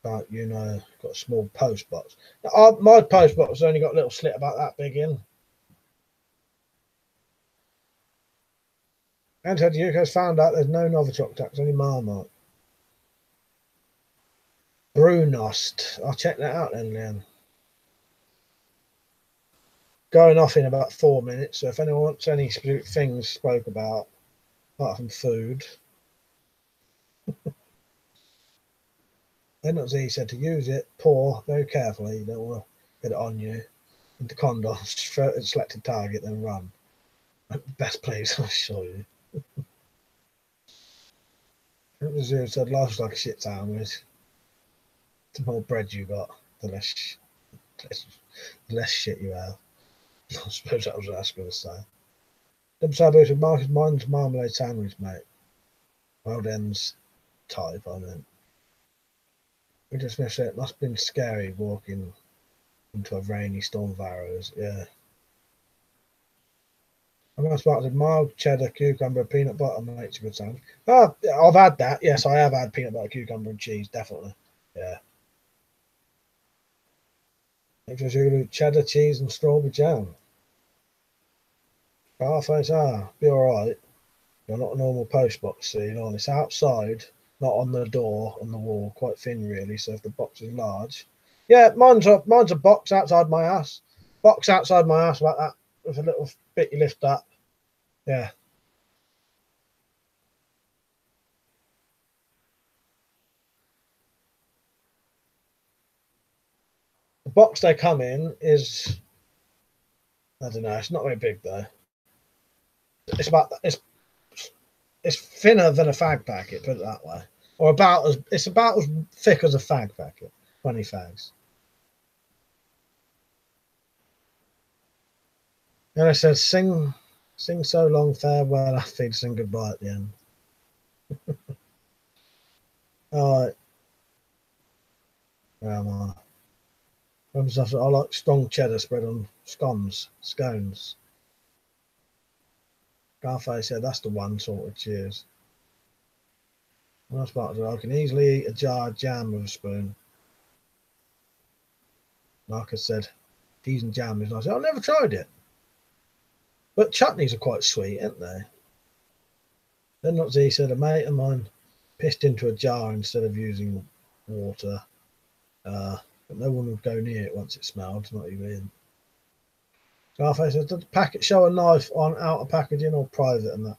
[SPEAKER 1] got a small post box. Now, my post box has only got a little slit about that big in. And said the UK has found out there's no Novichok tax, only Marmite. Brunost. I'll check that out then. Going off in about 4 minutes, so if anyone wants any specific things spoke about, apart from food. N.Z said to use it, pour very carefully, you don't want to get it on you, into condoms, throw it at a selected target, then run. Best please, I'll show you. N.Z said life's like a shit sandwich. The more bread you got, the less shit you have. I suppose that was what I was going to say. Sabu said, Marcus, mine's marmalade sandwich, mate. Well-den's type, I mean. We just missed it. Must have been scary walking into a rainy storm of arrows. Yeah. I'm going to start with mild cheddar, cucumber, peanut butter, makes a good sandwich. Oh, I've had that. Yes, I have had peanut butter, cucumber, and cheese, definitely. Yeah. It was usually cheddar, cheese, and strawberry jam. Scarface, be alright. You're not a normal post box, so it's outside, not on the door, on the wall, quite thin really. So if the box is large, yeah, mine's a box outside my house. Box outside my house like that with a little bit you lift up. Yeah. The box they come in is, I don't know, it's not very big though. It's thinner than a fag packet, put it that way. Or it's about as thick as a fag packet. 20 fags. And I said, sing so long farewell, after sing goodbye at the end. All right. Where am I? I like strong cheddar spread on scones. Scarface said, that's the one sort of cheers. That's part of it. I can easily eat a jar of jam with a spoon. Marcus said, cheese and jam is nice. I've never tried it. But chutneys are quite sweet, aren't they? Then not Z said, a mate of mine pissed into a jar instead of using water. But no one would go near it once it smelled. It's not even in. Scarface said, did the packet show a knife on outer packaging or private and that?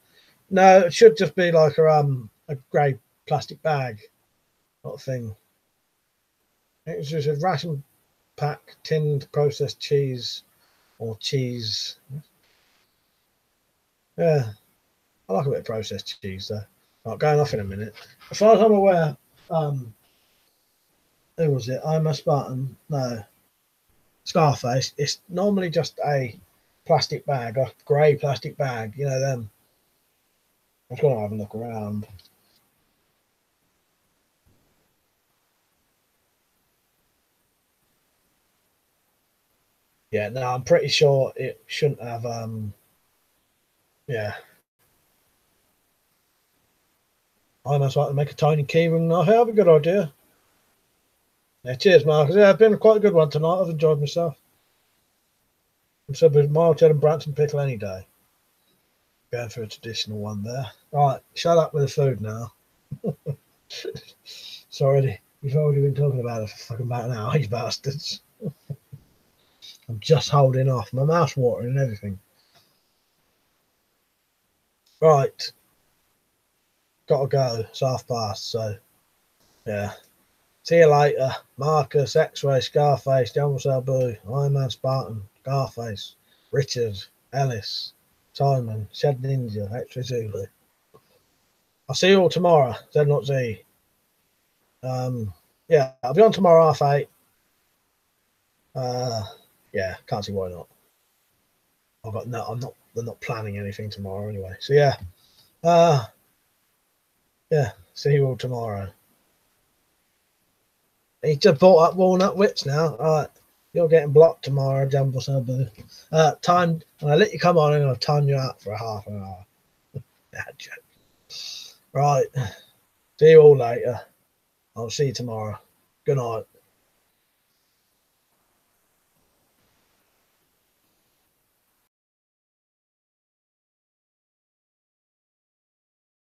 [SPEAKER 1] No, it should just be like a grey plastic bag, not a thing. It was just a ration pack, tinned processed cheese or cheese. Yeah, I like a bit of processed cheese though. Right, going off in a minute. As far as I'm aware, who was it? I'm a Spartan. No, Scarface. It's normally just a plastic bag, a grey plastic bag. You know them. I'm just gonna have a look around. Yeah, no, I'm pretty sure it shouldn't have. Yeah. I must like to make a tiny keyring knife. Have a good idea. Yeah, cheers, Marcus. Yeah, it's been quite a good one tonight. I've enjoyed myself. I'm so with mild cheddar and Branson pickle any day. Going for a traditional one there. Right, shut up with the food now. Sorry, you've already been talking about it for fucking about an hour, you bastards. I'm just holding off. My mouth's watering and everything. Right. Gotta go. It's past, so yeah. See you later. Marcus, X-Ray, Scarface, Jungle Sabu, Iron Man Spartan, Scarface, Richard, Ellis, Simon, Shed Ninja, X-Ray Zulu. I'll see you all tomorrow. Z. Yeah, I'll be on tomorrow 8:30. Yeah, can't see why not. I've got no. I'm not planning anything tomorrow anyway. So yeah. Yeah. See you all tomorrow. He just bought up walnut whips now. All right. You're getting blocked tomorrow, Jumbo Subboo. Time. When I let you come on, and I'll time you out for a half an hour. Right. See you all later. I'll see you tomorrow. Good night.